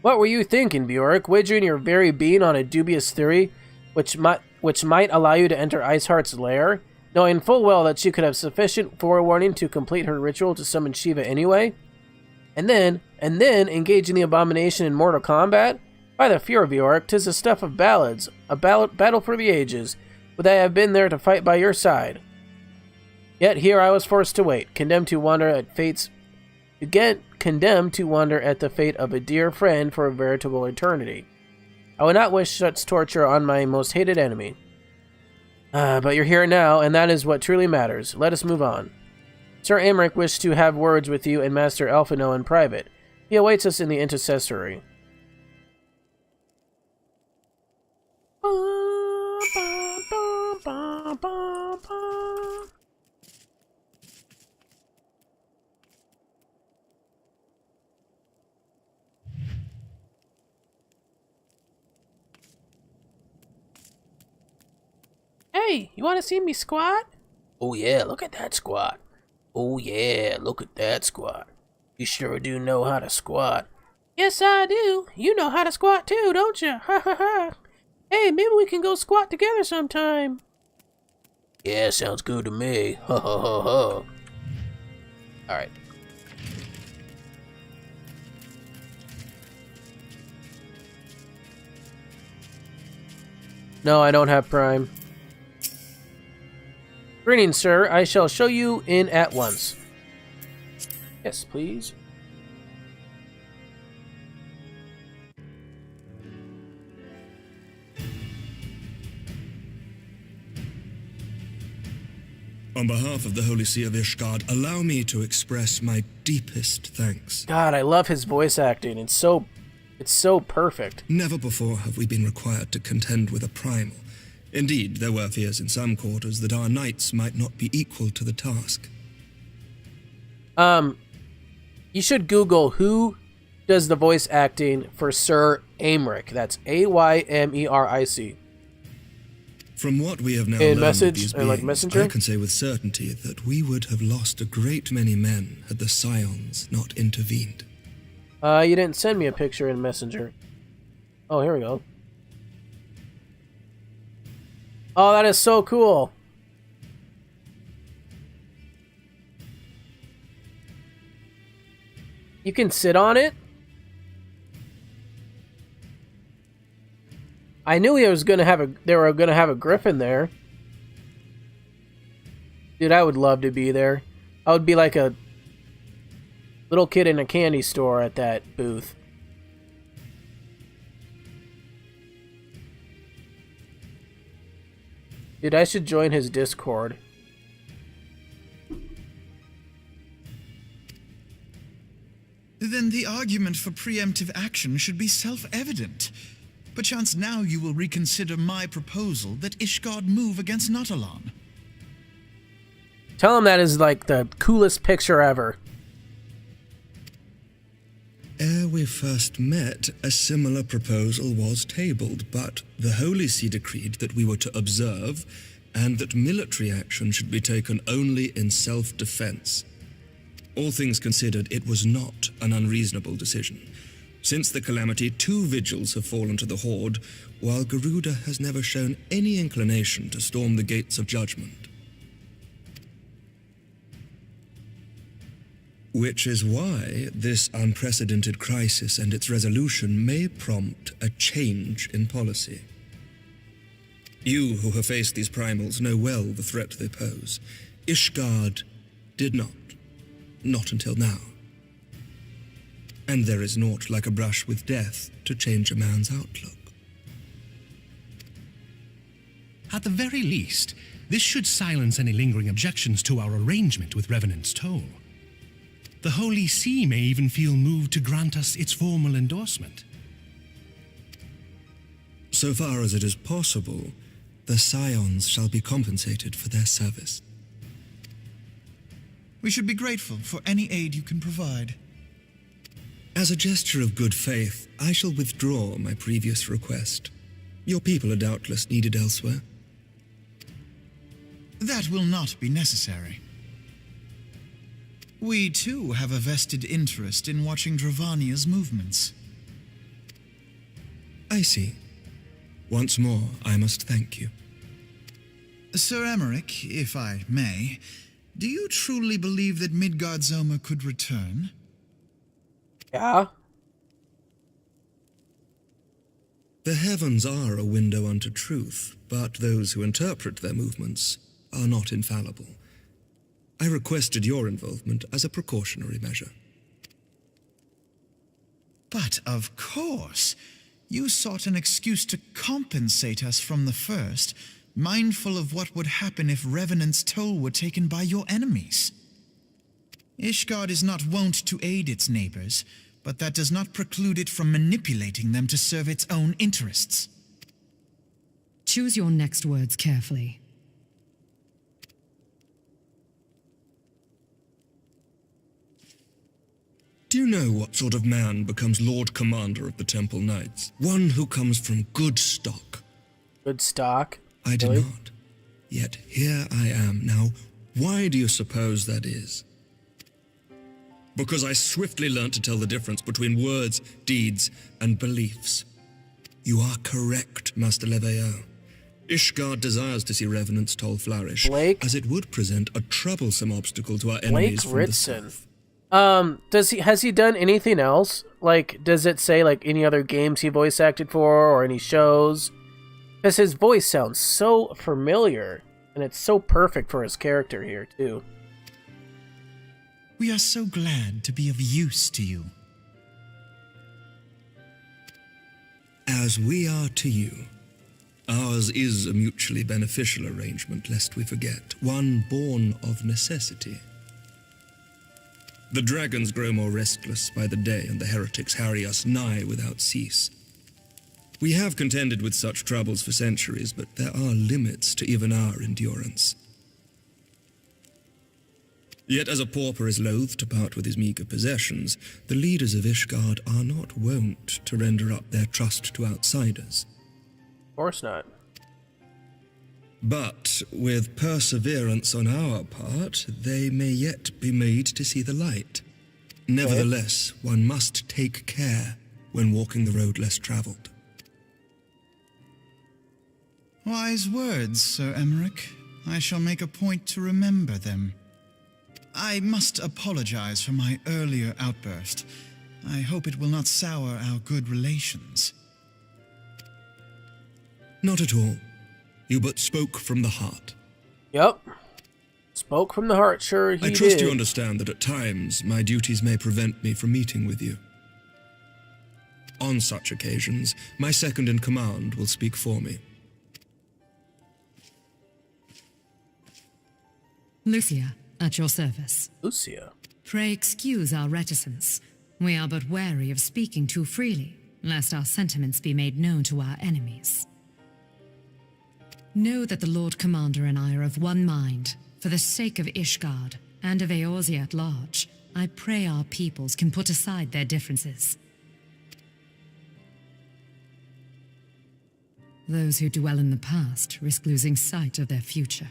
What were you thinking, Bjork? Wagering your very being on a dubious theory, which might allow you to enter Iceheart's lair, knowing full well that she could have sufficient forewarning to complete her ritual to summon Shiva anyway? And then engage in the abomination in mortal combat? By the fear of Bjork, 'tis the stuff of ballads, a battle for the ages, would I have been there to fight by your side. Yet here I was forced to wait, condemned to wander at the fate of a dear friend for a veritable eternity. I would not wish such torture on my most hated enemy. But you're here now, and that is what truly matters. Let us move on. Sir Aymeric wished to have words with you and Master Elfino in private. He awaits us in the intercessory. Hey, you want to see me squat? Oh yeah, look at that squat. Oh yeah, look at that squat. You sure do know how to squat. Yes, I do. You know how to squat too, don't you? Ha ha ha. Hey, maybe we can go squat together sometime. Yeah, sounds good to me. Ha ha ha ha. Alright. No, I don't have Prime. Greetings, sir. I shall show you in at once. Yes, please. On behalf of the Holy See of Ishgard, allow me to express my deepest thanks. God, I love his voice acting. It's so perfect. Never before have we been required to contend with a primal. Indeed, there were fears in some quarters that our knights might not be equal to the task. You should Google who does the voice acting for Sir Aymeric. That's Aymeric. From what we have now in learned message, of these like beings, Messenger? I can say with certainty that we would have lost a great many men had the Scions not intervened. You didn't send me a picture in Messenger. Oh, here we go. Oh, that is so cool. You can sit on it? I knew they were gonna have a griffin there. Dude, I would love to be there. I would be like a little kid in a candy store at that booth. Dude, I should join his Discord. Then the argument for preemptive action should be self-evident. Perchance now you will reconsider my proposal that Ishgard move against Natalan. Tell him that is like the coolest picture ever. Ere we first met, a similar proposal was tabled, but the Holy See decreed that we were to observe, and that military action should be taken only in self-defense. All things considered, it was not an unreasonable decision. Since the calamity, 2 vigils have fallen to the Horde, while Garuda has never shown any inclination to storm the gates of judgment. Which is why this unprecedented crisis and its resolution may prompt a change in policy. You who have faced these primals know well the threat they pose. Ishgard did not. Not until now. And there is naught like a brush with death to change a man's outlook. At the very least, this should silence any lingering objections to our arrangement with Revenant's Toll. The Holy See may even feel moved to grant us its formal endorsement. So far as it is possible, the Scions shall be compensated for their service. We should be grateful for any aid you can provide. As a gesture of good faith, I shall withdraw my previous request. Your people are doubtless needed elsewhere. That will not be necessary. We, too, have a vested interest in watching Dravania's movements. I see. Once more, I must thank you. Sir Emmerich, if I may, do you truly believe that Midgard-Zoma could return? Yeah. The heavens are a window unto truth, but those who interpret their movements are not infallible. I requested your involvement as a precautionary measure. But of course, you sought an excuse to compensate us from the first, mindful of what would happen if Revenant's Toll were taken by your enemies. Ishgard is not wont to aid its neighbors, but that does not preclude it from manipulating them to serve its own interests. Choose your next words carefully. Do you know what sort of man becomes Lord Commander of the Temple Knights? One who comes from good stock. Good stock? I did not. Yet here I am. Now, why do you suppose that is? Because I swiftly learnt to tell the difference between words, deeds, and beliefs. You are correct, Master Leveilleur. Ishgard desires to see Revenant's Toll flourish, as it would present a troublesome obstacle to our enemies from the south. Has he done anything else? Like, does it say, like, any other games he voice acted for, or any shows? Because his voice sounds so familiar, and it's so perfect for his character here, too. We are so glad to be of use to you. As we are to you. Ours is a mutually beneficial arrangement, lest we forget, one born of necessity. The dragons grow more restless by the day, and the heretics harry us nigh without cease. We have contended with such troubles for centuries, but there are limits to even our endurance. Yet as a pauper is loath to part with his meager possessions, the leaders of Ishgard are not wont to render up their trust to outsiders. Of course not. But with perseverance on our part, they may yet be made to see the light. Nevertheless, one must take care when walking the road less traveled. Wise words, Sir Emmerich. I shall make a point to remember them. I must apologize for my earlier outburst. I hope it will not sour our good relations. Not at all. You but spoke from the heart. Yep. Spoke from the heart, sure he did. I trust you understand that at times my duties may prevent me from meeting with you. On such occasions, my second in command will speak for me. Lucia, at your service. Lucia? Pray excuse our reticence. We are but wary of speaking too freely, lest our sentiments be made known to our enemies. Know that the Lord Commander and I are of one mind. For the sake of Ishgard, and of Eorzea at large, I pray our peoples can put aside their differences. Those who dwell in the past risk losing sight of their future.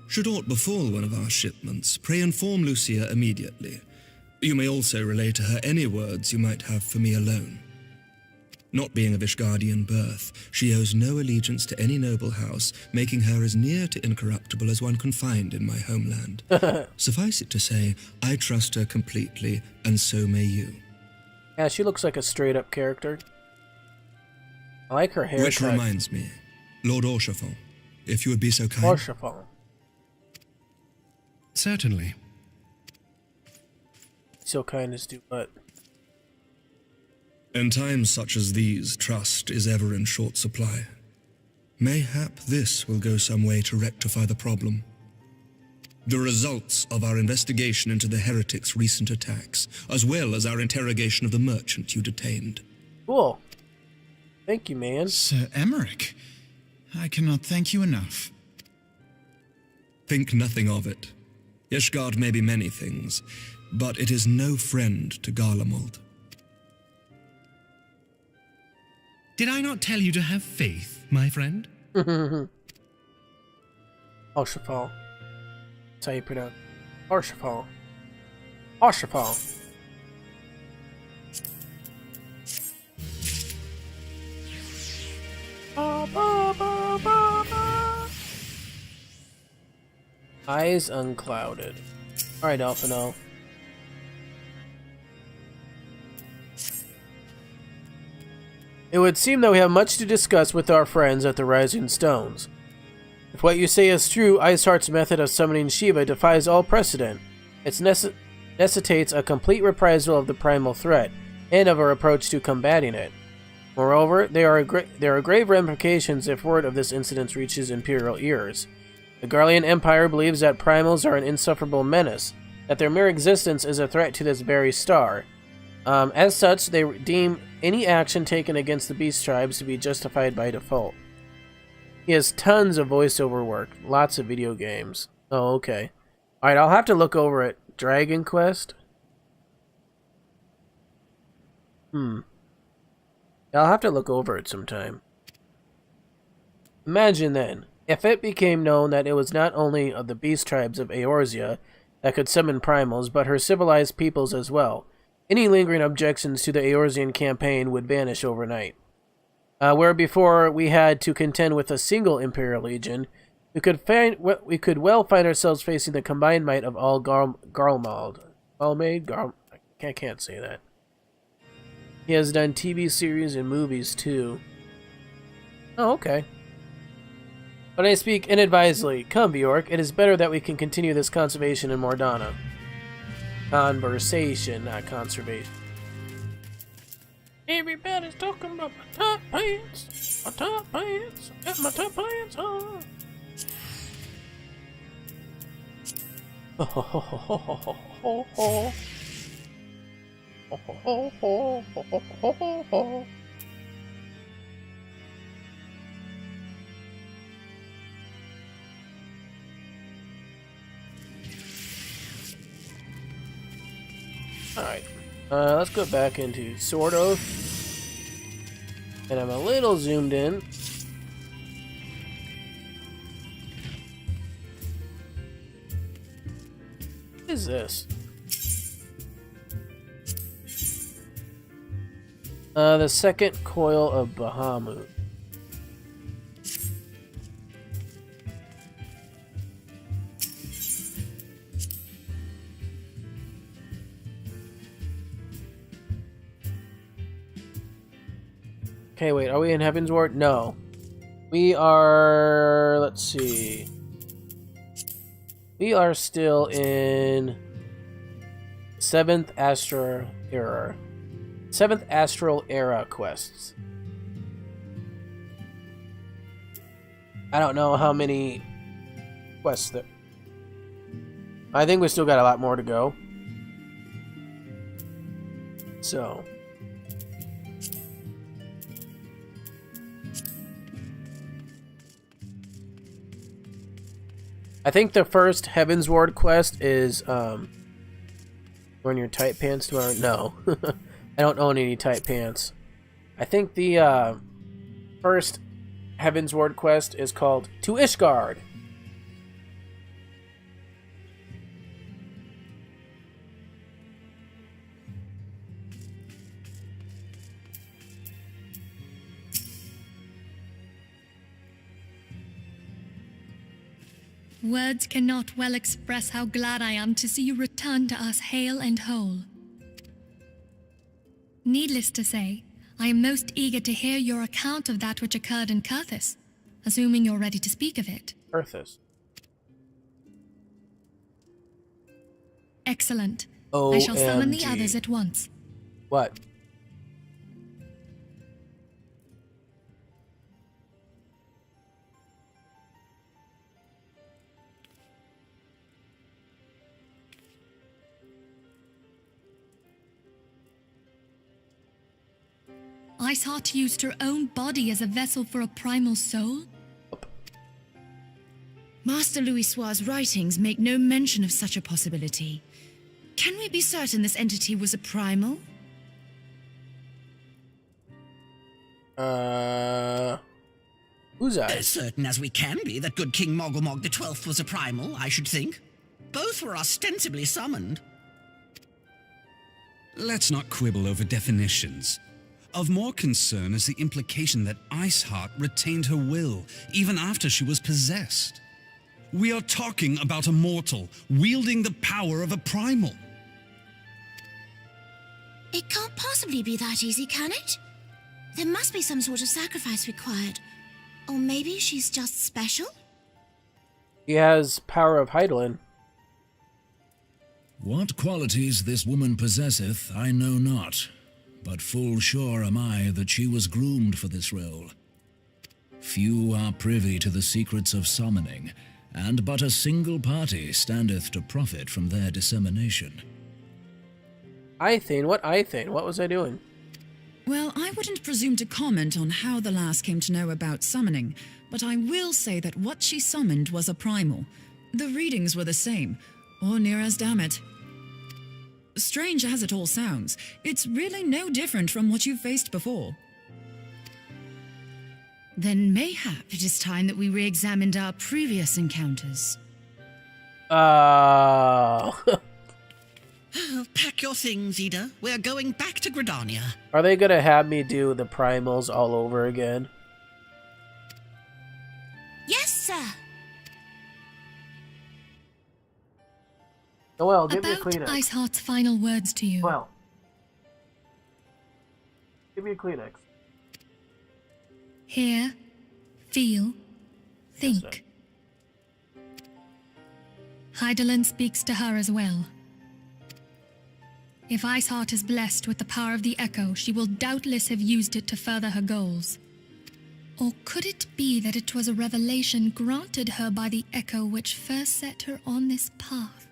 Should aught befall one of our shipments, pray inform Lucia immediately. You may also relay to her any words you might have for me alone. Not being of Ishgardian birth, she owes no allegiance to any noble house, making her as near to incorruptible as one can find in my homeland. Suffice it to say, I trust her completely, and so may you. Yeah, she looks like a straight-up character. I like her haircut. Which reminds me, Lord Orchafon, if you would be so kind. Orchafon. Certainly. So kind as do what? In times such as these, trust is ever in short supply. Mayhap this will go some way to rectify the problem. The results of our investigation into the heretics' recent attacks, as well as our interrogation of the merchant you detained. Cool. Thank you, man. Sir Emmerich, I cannot thank you enough. Think nothing of it. Ishgard may be many things, but it is no friend to Garlemald. Did I not tell you to have faith, my friend? Orchafon. That's how you pronounce it. Orchafon. Orchafon. Eyes unclouded. Alright, Alphino. It would seem that we have much to discuss with our friends at the Rising Stones. If what you say is true, Iceheart's method of summoning Shiva defies all precedent. It necessitates a complete reprisal of the primal threat, and of our approach to combating it. Moreover, there are grave ramifications if word of this incident reaches Imperial ears. The Garlean Empire believes that primals are an insufferable menace, that their mere existence is a threat to this very star. As such, they deem any action taken against the Beast Tribes to be justified by default. He has tons of voiceover work, lots of video games. Oh, okay. Alright, I'll have to look over at Dragon Quest. I'll have to look over it sometime. Imagine then, if it became known that it was not only of the Beast Tribes of Eorzea that could summon primals, but her civilized peoples as well. Any lingering objections to the Eorzean campaign would vanish overnight. Where before we had to contend with a single Imperial Legion, we could well find ourselves facing the combined might of all Garlemald. I can't say that. He has done TV series and movies too. Oh, okay. But I speak inadvisedly. Come, Bjork, it is better that we can continue this conservation in Mordana. Conversation, not conservation. Everybody's talking about my top pants. My top pants. Got my top pants on. Ho ho ho ho ho ho ho ho. Ho ho ho ho ho ho ho ho. Alright, let's go back into Sword Oath. And I'm a little zoomed in. What is this? The second coil of Bahamut. Okay, wait, are we in Heavensward? No. We are... let's see. We are still in 7th Astral Era. 7th Astral Era quests. I don't know how many quests there... I think we still got a lot more to go. So... I think the first Heavensward quest is, wearing your tight pants tomorrow? No. I don't own any tight pants. I think the First Heavensward quest is called To Ishgard. Words cannot well express how glad I am to see you return to us hale and whole. Needless to say, I am most eager to hear your account of that which occurred in Kurthis, assuming you're ready to speak of it. Kurthis. Excellent. OMG. I shall summon the others at once. What? Iceheart used her own body as a vessel for a primal soul? Master Louisoix's writings make no mention of such a possibility. Can we be certain this entity was a primal? Who's that? As certain as we can be that good King Mogglmog the 12th was a primal, I should think. Both were ostensibly summoned. Let's not quibble over definitions. Of more concern is the implication that Iceheart retained her will even after she was possessed. We are talking about a mortal wielding the power of a primal. It can't possibly be that easy, can it? There must be some sort of sacrifice required. Or maybe she's just special? He has power of Hydaelyn. What qualities this woman possesseth, I know not. But full sure am I that she was groomed for this role. Few are privy to the secrets of summoning, and but a single party standeth to profit from their dissemination. Aithane? What Aithane? What was I doing? Well, I wouldn't presume to comment on how the lass came to know about summoning, but I will say that what she summoned was a primal. The readings were the same, or near as damn it. Strange as it all sounds, it's really no different from what you've faced before. Then mayhap it is time that we re-examined our previous encounters. Pack your things, Ida. We're going back to Gridania. Are they gonna have me do the primals all over again? Yes, sir. Noelle, give me a About Kleenex. Iceheart's final words to you. Well, give me a Kleenex. Hear, feel, think. Hydaelyn speaks to her as well. If Iceheart is blessed with the power of the Echo, she will doubtless have used it to further her goals. Or could it be that it was a revelation granted her by the Echo which first set her on this path?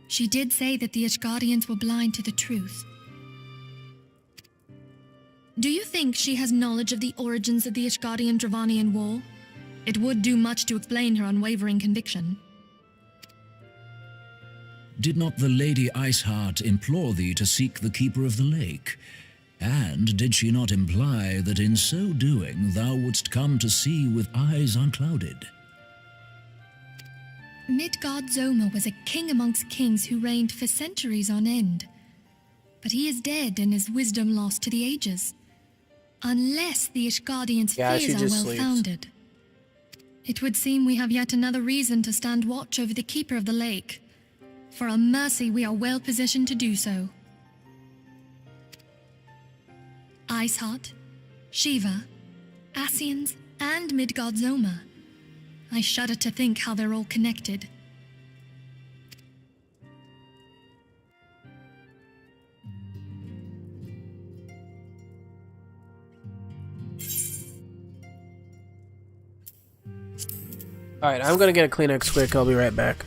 She did say that the Ishgardians were blind to the truth. Do you think she has knowledge of the origins of the Ishgardian-Dravanian War? It would do much to explain her unwavering conviction. Did not the Lady Iceheart implore thee to seek the Keeper of the Lake? And did she not imply that in so doing thou wouldst come to see with eyes unclouded? Midgard-Zoma was a king amongst kings who reigned for centuries on end. But he is dead and his wisdom lost to the ages. Unless the Ishgardians' fears are well-founded. It would seem we have yet another reason to stand watch over the Keeper of the Lake. For a mercy, we are well positioned to do so. Iceheart, Shiva, Ascians, and Midgard-Zoma. I shudder to think how they're all connected. Alright, I'm gonna get a Kleenex quick. I'll be right back.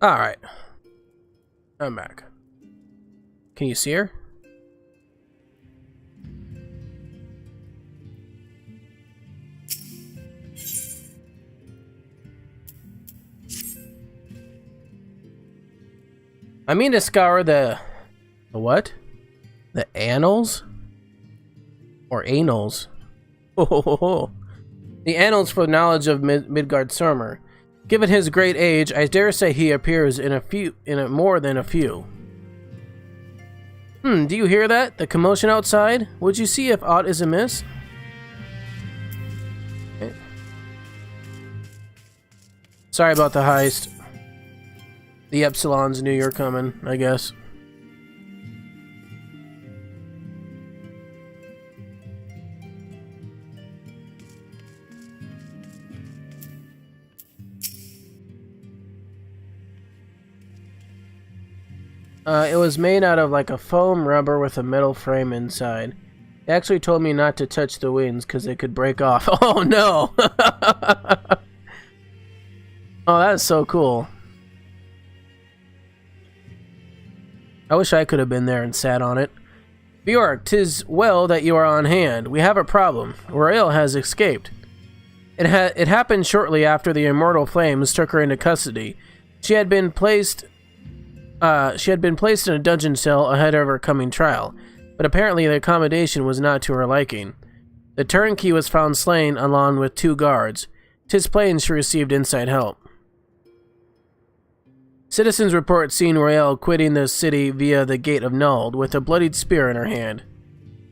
Alright. I'm back. Can you see her? I mean to scour the what? The annals? Or anals? Oh. The annals for knowledge of Midgard Surmer. Given his great age, I dare say he appears in more than a few. Do you hear that? The commotion outside? Would you see if aught is amiss? Okay. Sorry about the heist. The Epsilons knew you were coming, I guess. It was made out of like a foam rubber with a metal frame inside. They actually told me not to touch the wings because they could break off. Oh no! Oh, that's so cool. I wish I could have been there and sat on it. Bjork, 'tis well that you are on hand. We have a problem. Rael has escaped. It happened shortly after the Immortal Flames took her into custody. She had been placed in a dungeon cell ahead of her coming trial, but apparently the accommodation was not to her liking. The turnkey was found slain along with 2 guards. 'Tis plain she received inside help. Citizens report seeing Rael quitting the city via the Gate of Nuld with a bloodied spear in her hand.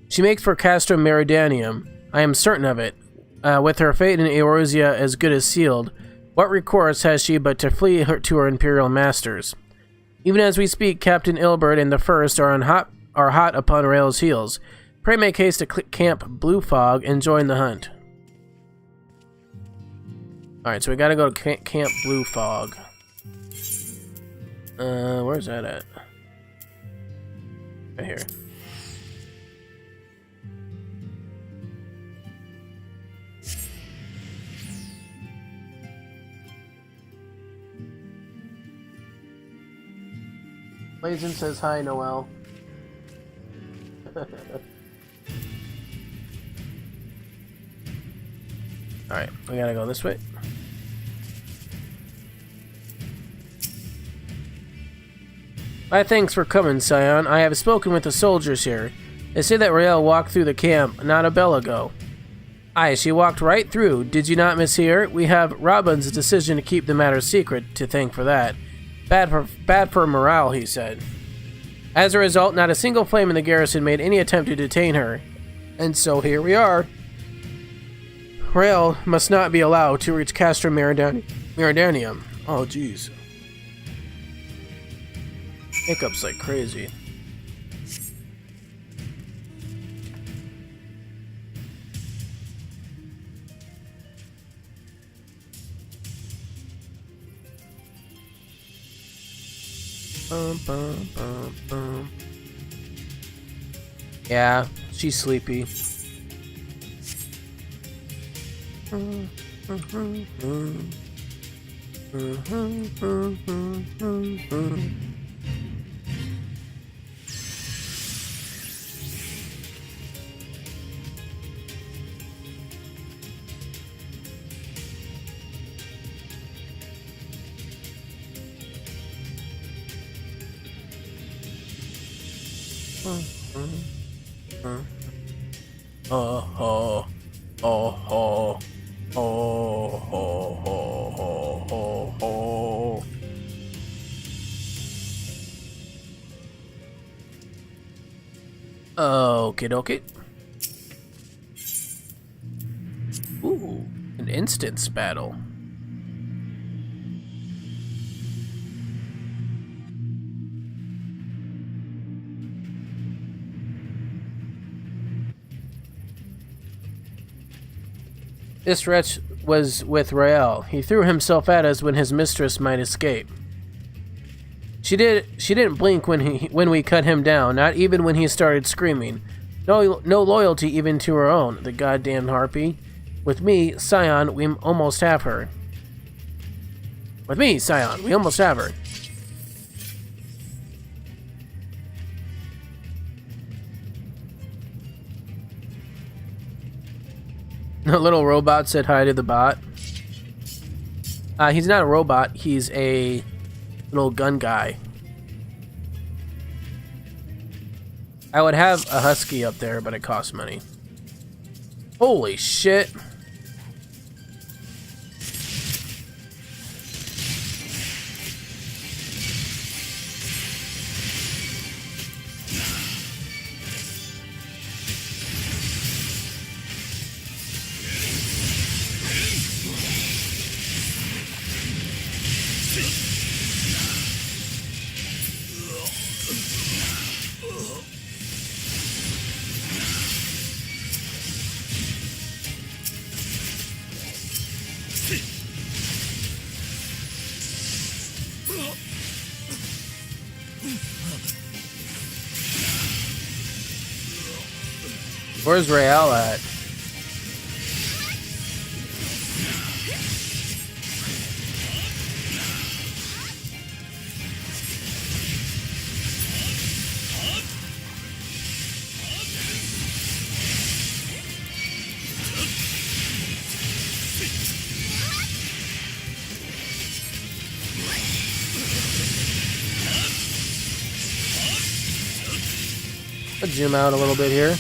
She makes for Castrum Meridianum, I am certain of it. With her fate in Eorzea as good as sealed, what recourse has she but to flee to her imperial masters? Even as we speak, Captain Ilbert and the First are hot upon Rael's heels. Pray make haste to Camp Blue Fog and join the hunt. Alright, so we gotta go to Camp Blue Fog. Where's that at? Right here. Blazin says hi, Noel. Alright, we gotta go this way. My thanks for coming, Scion. I have spoken with the soldiers here. They say that Rael walked through the camp not a bell ago. Aye, she walked right through. Did you not mishear? We have Robin's decision to keep the matter secret to thank for that. Bad for morale, he said. As a result, not a single flame in the garrison made any attempt to detain her. And so here we are. Rael must not be allowed to reach Castrum Meridianum. Oh, jeez. Hiccups like crazy. Yeah, she's sleepy. Okie dokie. Ooh, an instance battle. This wretch was with Rael. He threw himself at us when his mistress might escape. She didn't blink when we cut him down, not even when he started screaming. No loyalty even to her own, the goddamn harpy. With me, Scion, we almost have her. The little robot said hi to the bot. He's not a robot. He's a little gun guy. I would have a husky up there, but it costs money. Holy shit. Where's Rael at? Let's zoom out a little bit here.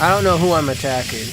I don't know who I'm attacking.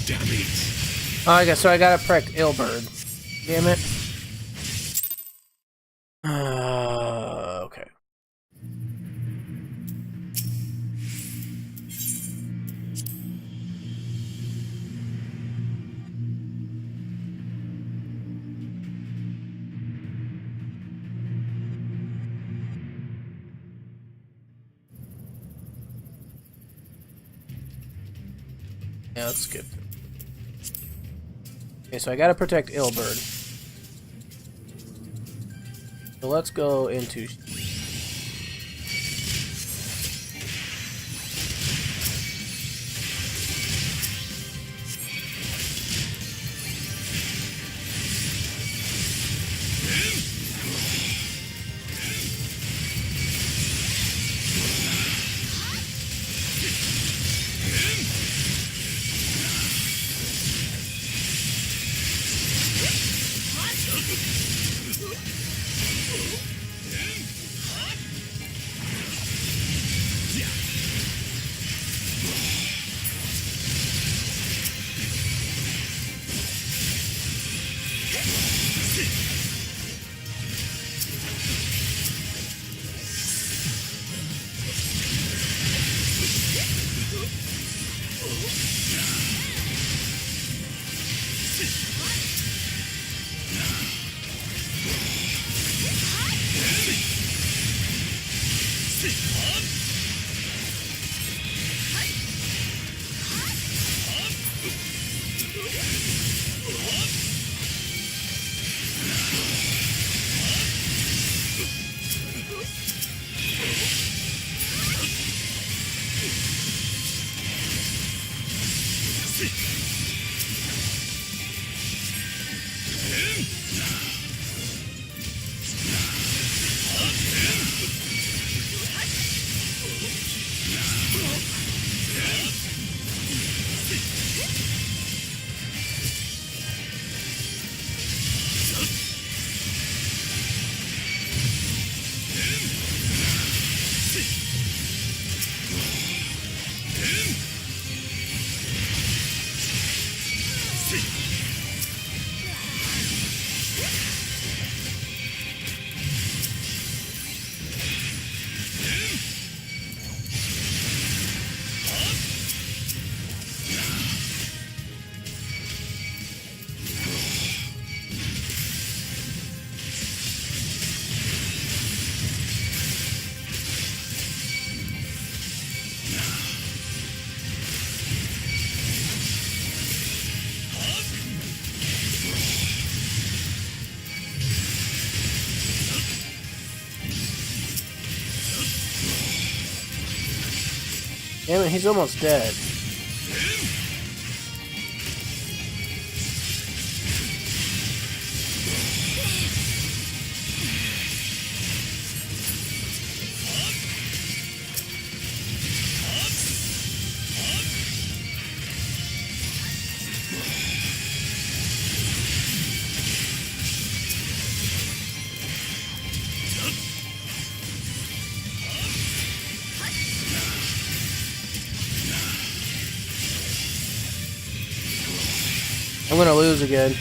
Damn it. Oh, I guess so. I gotta protect Ilberd. Damn it. Okay. Yeah, let's skip. Okay, so I gotta protect Ilberd. So let's go into... Damn it, he's almost dead. I'm gonna lose again.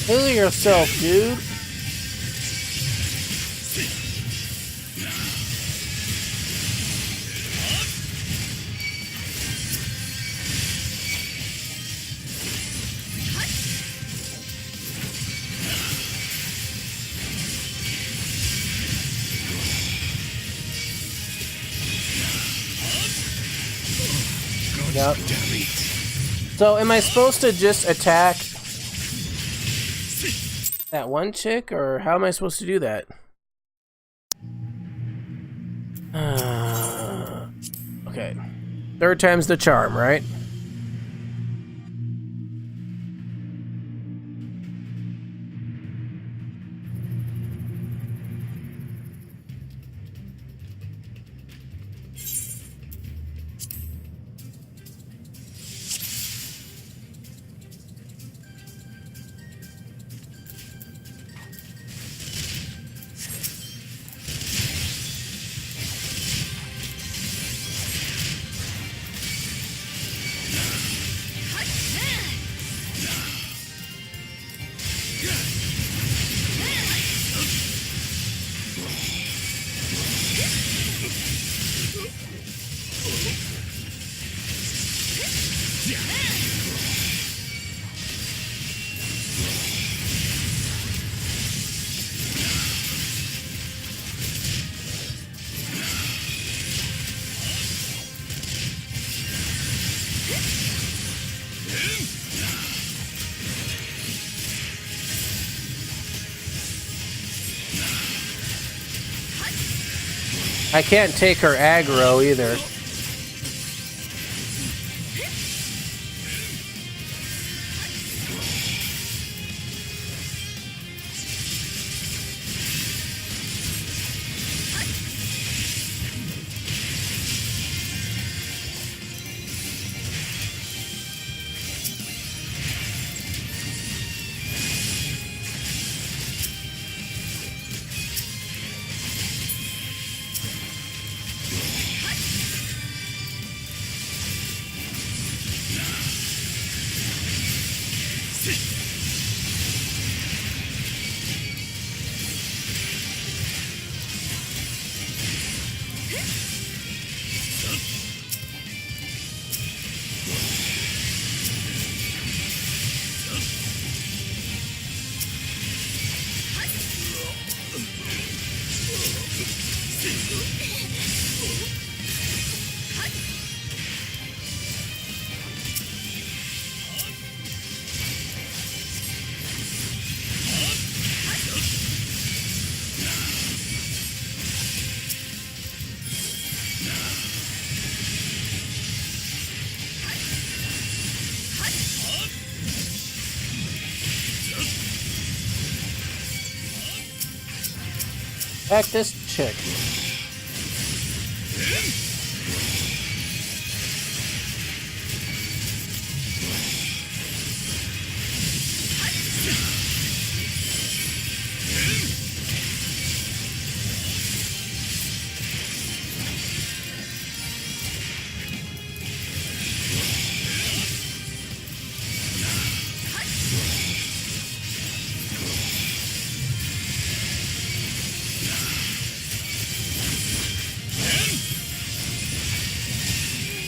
Heal yourself, dude. Yep. So am I supposed to just attack that one chick, or how am I supposed to do that? Okay. Third time's the charm, right? I can't take her aggro either. Back this chick.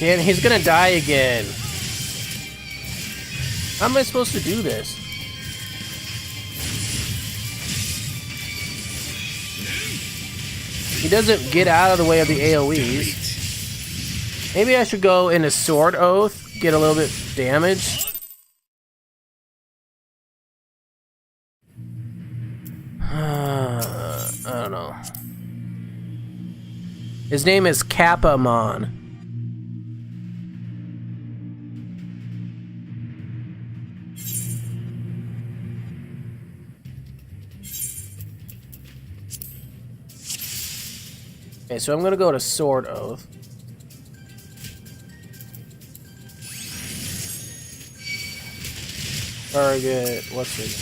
Man, he's gonna die again. How am I supposed to do this? He doesn't get out of the way of the AoEs. Maybe I should go into Sword Oath, get a little bit damaged. I don't know. His name is Kapamon. Okay, so I'm gonna go to Sword Oath. Target, what's it?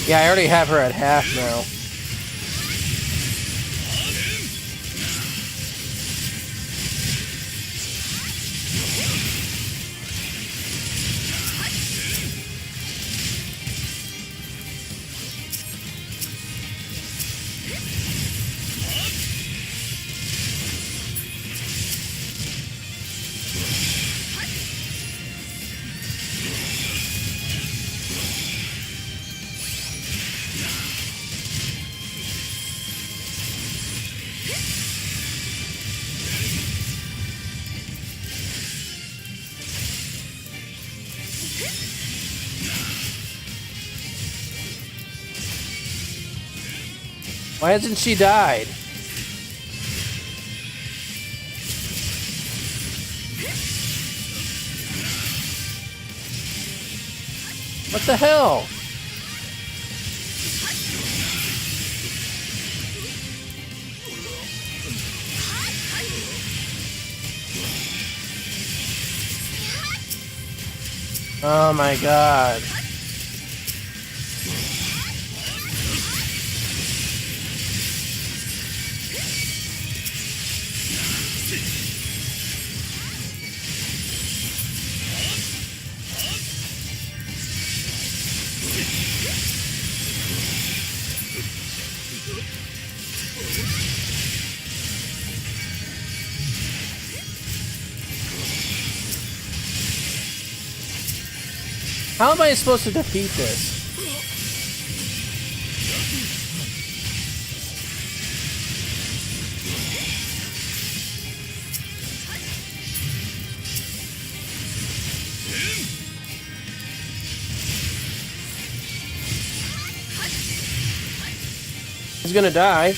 Yeah, I already have her at half now. Why hasn't she died? What the hell? Oh my god. How am I supposed to defeat this? He's gonna die.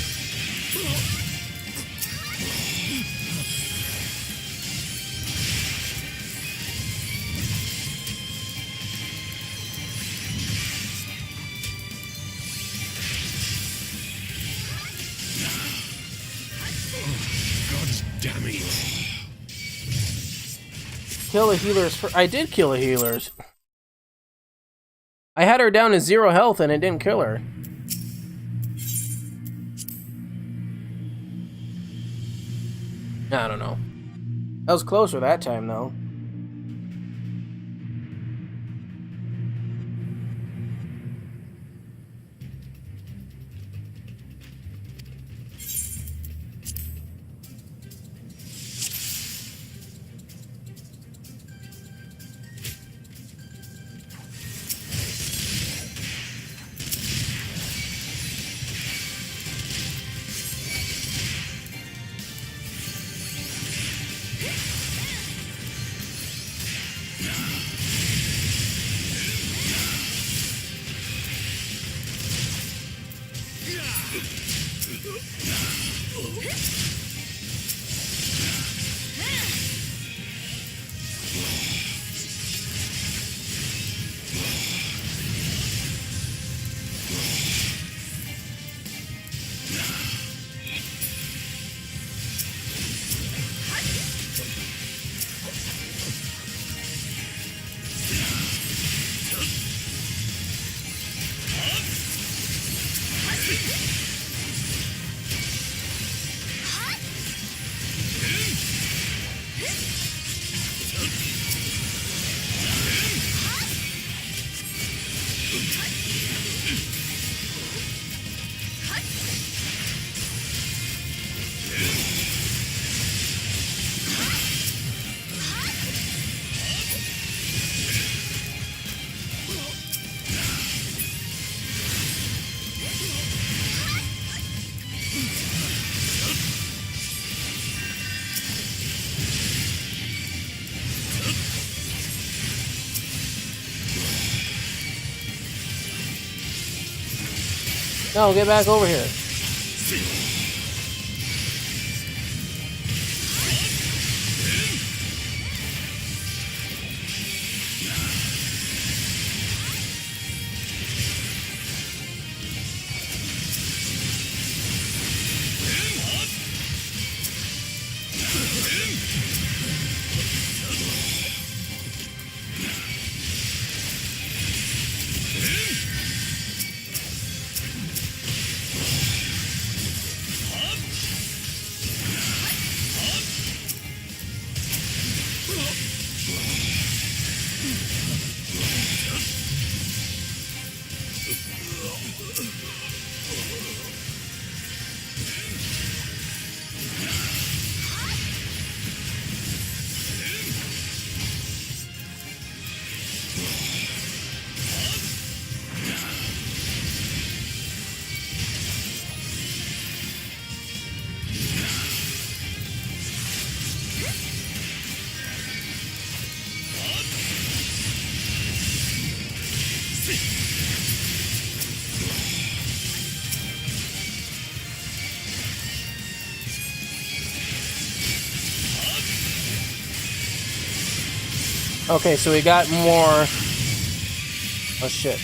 Kill the healers for— I did kill the healers. I had her down to 0 health and it didn't kill her. I don't know. That was closer that time though. No, get back over here. Okay, so we got more. Oh shit.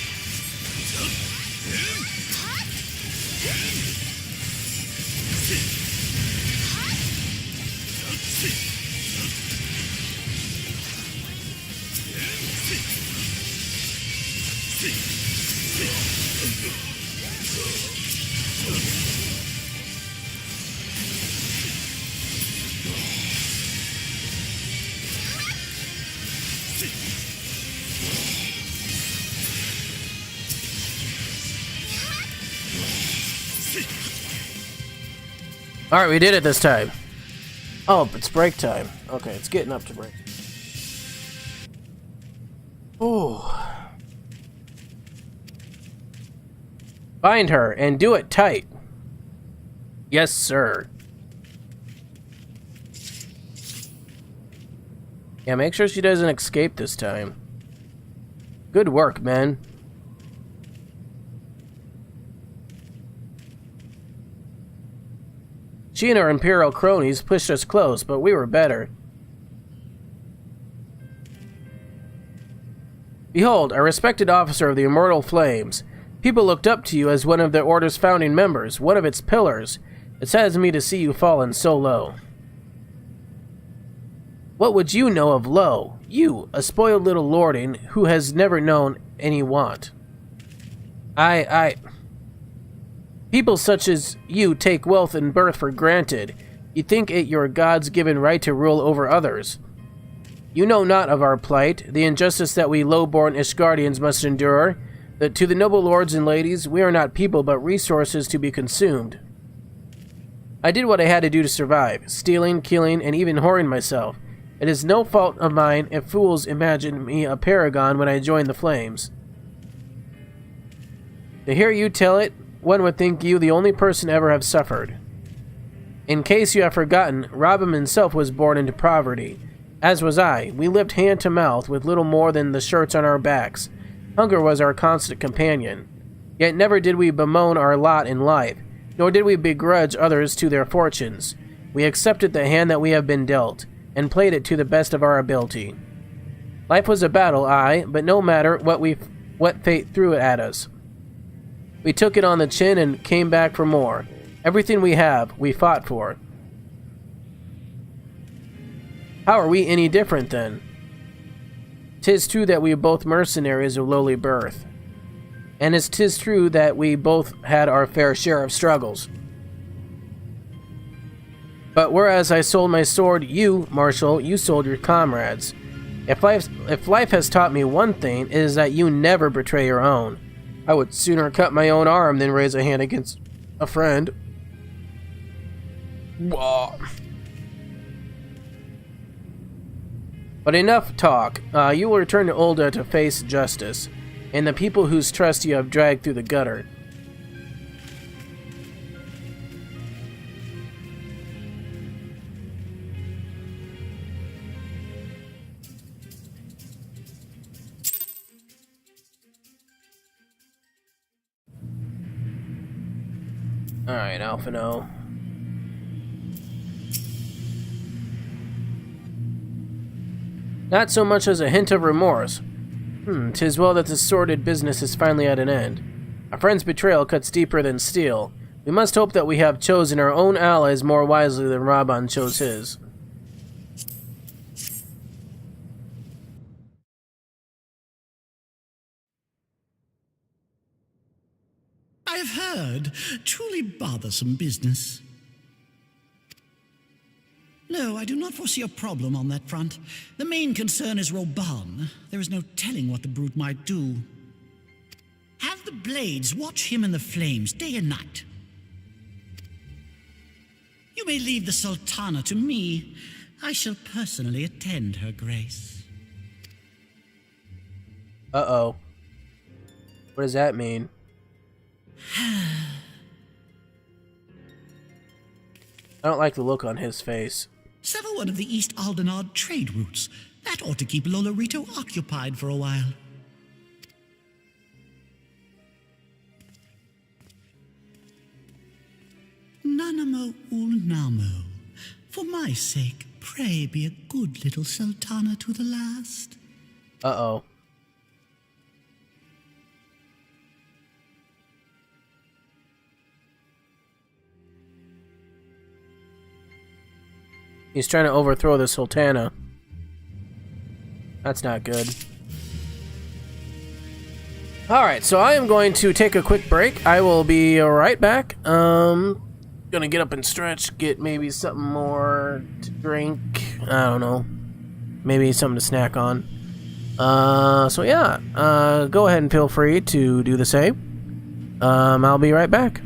Alright, we did it this time. Oh, it's break time. Okay, it's getting up to break. Ooh. Find her and do it tight. Yes, sir. Yeah, make sure she doesn't escape this time. Good work, men. She and her Imperial cronies pushed us close, but we were better. Behold, a respected officer of the Immortal Flames. People looked up to you as one of the Order's founding members, one of its pillars. It saddens me to see you fallen so low. What would you know of low? You, a spoiled little lording who has never known any want. People such as you take wealth and birth for granted. You think it your God's-given right to rule over others. You know not of our plight, the injustice that we low-born Ishgardians must endure, that to the noble lords and ladies, we are not people but resources to be consumed. I did what I had to do to survive, stealing, killing, and even whoring myself. It is no fault of mine if fools imagined me a paragon when I joined the Flames. To hear you tell it, one would think you the only person ever have suffered. In case you have forgotten, Robin himself was born into poverty. As was I. We lived hand to mouth with little more than the shirts on our backs. Hunger was our constant companion. Yet never did we bemoan our lot in life, nor did we begrudge others to their fortunes. We accepted the hand that we have been dealt, and played it to the best of our ability. Life was a battle, aye, but no matter what fate threw it at us. We took it on the chin and came back for more. Everything we have, we fought for. How are we any different, then? 'Tis true that we are both mercenaries of lowly birth. And 'tis true that we both had our fair share of struggles. But whereas I sold my sword, you, Marshal, you sold your comrades. If life has taught me one thing, it is that you never betray your own. I would sooner cut my own arm than raise a hand against a friend. Whoa. But enough talk. You will return to Ul'dah to face justice, and the people whose trust you have dragged through the gutter. Alright, Alphinaud. Not so much as a hint of remorse. 'Tis well that this sordid business is finally at an end. A friend's betrayal cuts deeper than steel. We must hope that we have chosen our own allies more wisely than Raban chose his. I've heard. Truly bothersome business. No, I do not foresee a problem on that front. The main concern is Roban. There is no telling what the brute might do. Have the Blades watch him in the flames day and night. You may leave the Sultana to me. I shall personally attend her grace. Uh-oh. What does that mean? I don't like the look on his face. Sever one of the East Aldenard trade routes. That ought to keep Lolorito occupied for a while. Nanamo Ulnamo. For my sake, pray be a good little Sultana to the last. Uh-oh. He's trying to overthrow the Sultana. That's not good. Alright, so I am going to take a quick break. I will be right back. Gonna get up and stretch, get maybe something more to drink. I don't know. Maybe something to snack on. So yeah, go ahead and feel free to do the same. I'll be right back.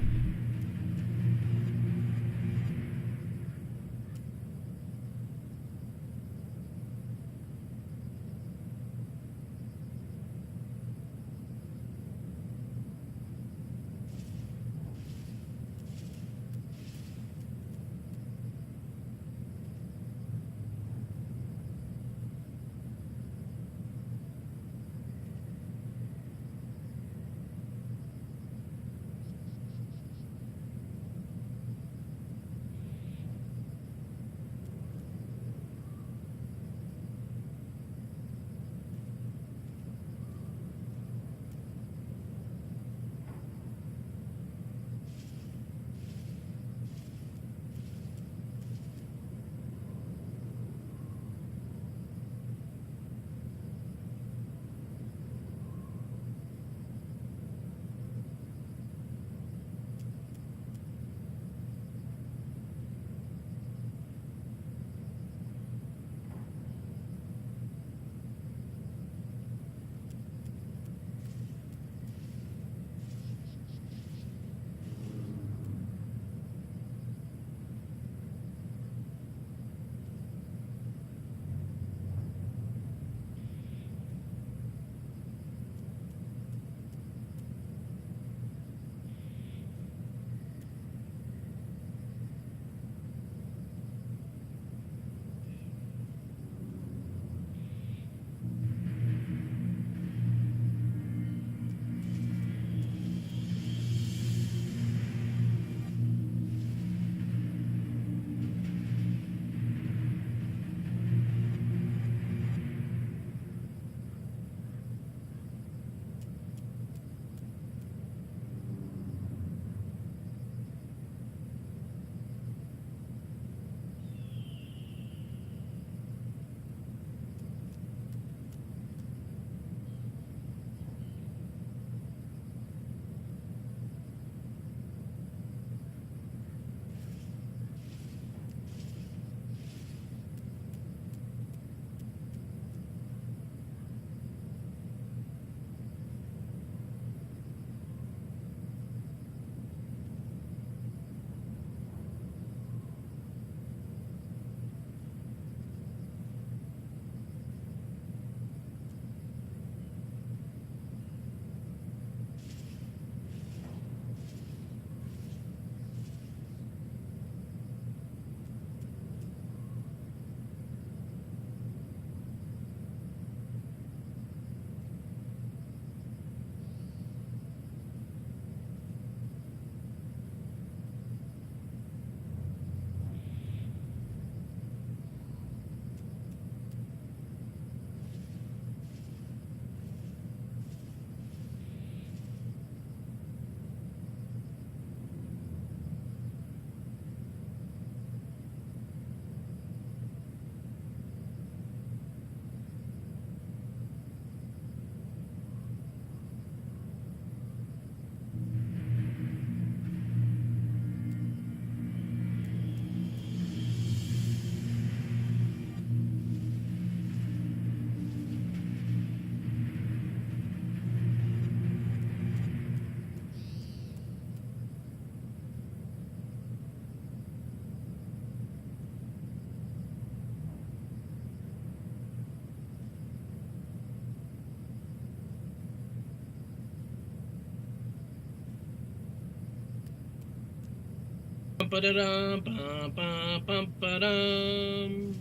ba-da-dum, bum, bum, bum, ba-dum.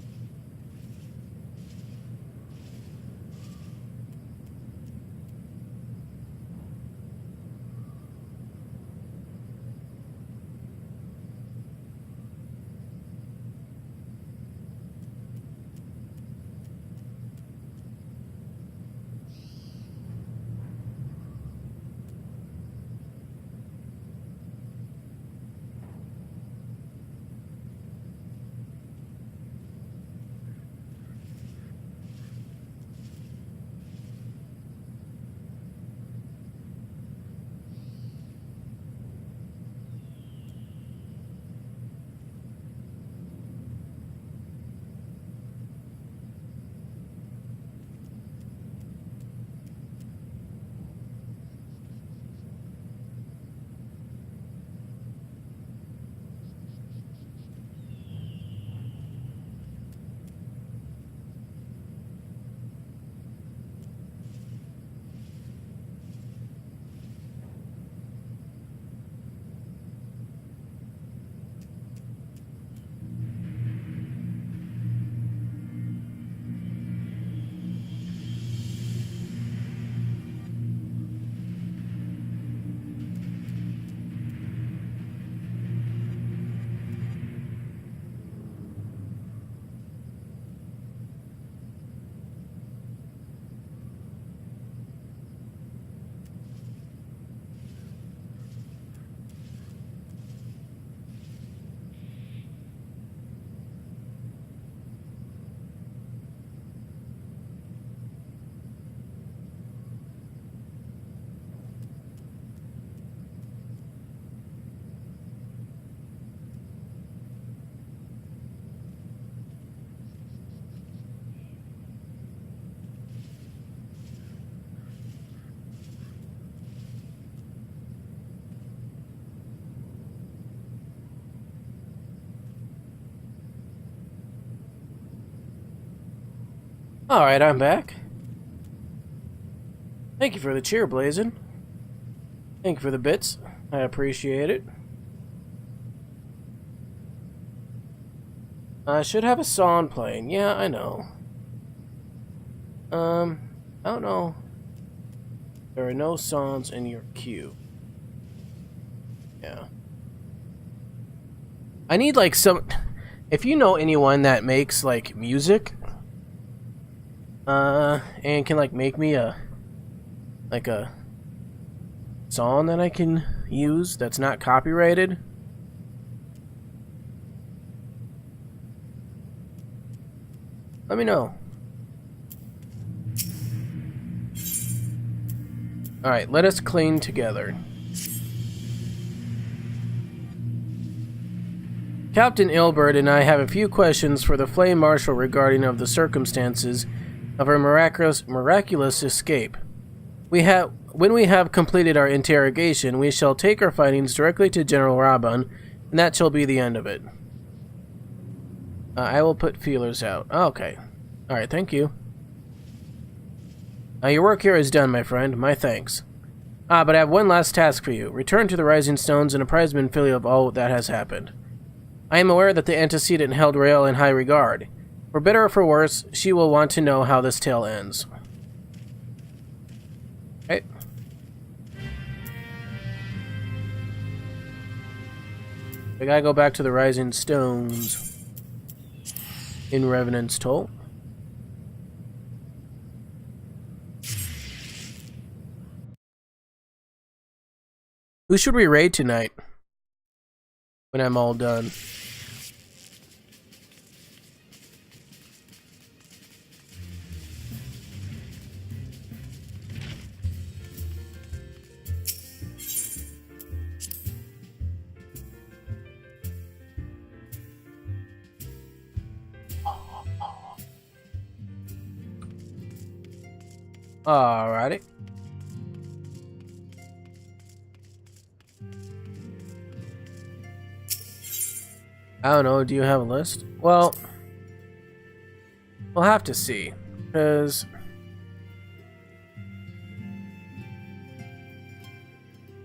Alright, I'm back. Thank you for the cheer, Blazin. Thank you for the bits. I appreciate it. I should have a song playing. Yeah, I know. I don't know. There are no songs in your queue. Yeah. I need like some... If you know anyone that makes like music, and can like make me a song that I can use that's not copyrighted, let me know. Alright, let us clean together. Captain Ilbert and I have a few questions for the Flame Marshal regarding of the circumstances of her miraculous escape. When we have completed our interrogation, we shall take our findings directly to General Raban, and that shall be the end of it. I will put feelers out. Okay. Alright, thank you. Your work here is done, my friend. My thanks. But I have one last task for you. Return to the Rising Stones and apprise Minfilia of all that has happened. I am aware that the antecedent held Rael in high regard. For better or for worse, she will want to know how this tale ends. Okay. I gotta go back to the Rising Stones in Revenant's Toll. Who should we raid tonight? When I'm all done. Alrighty. I don't know, do you have a list? Well, we'll have to see, because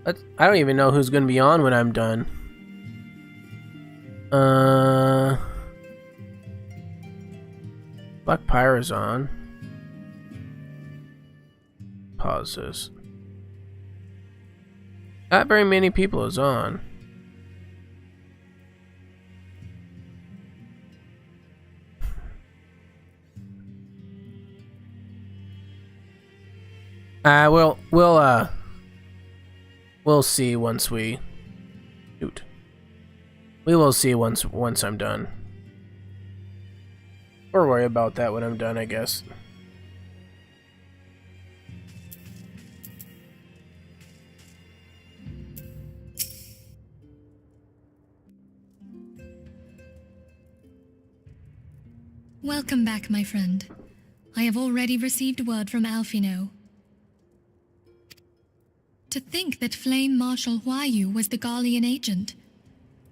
I don't even know who's going to be on when I'm done. Black Pyre is on. Pause this. Not very many people is on. We'll see once we shoot. We will see once I'm done. Or worry about that when I'm done, I guess. Welcome back, my friend. I have already received word from Alphino. To think that Flame Marshal Huayu was the Garlean agent.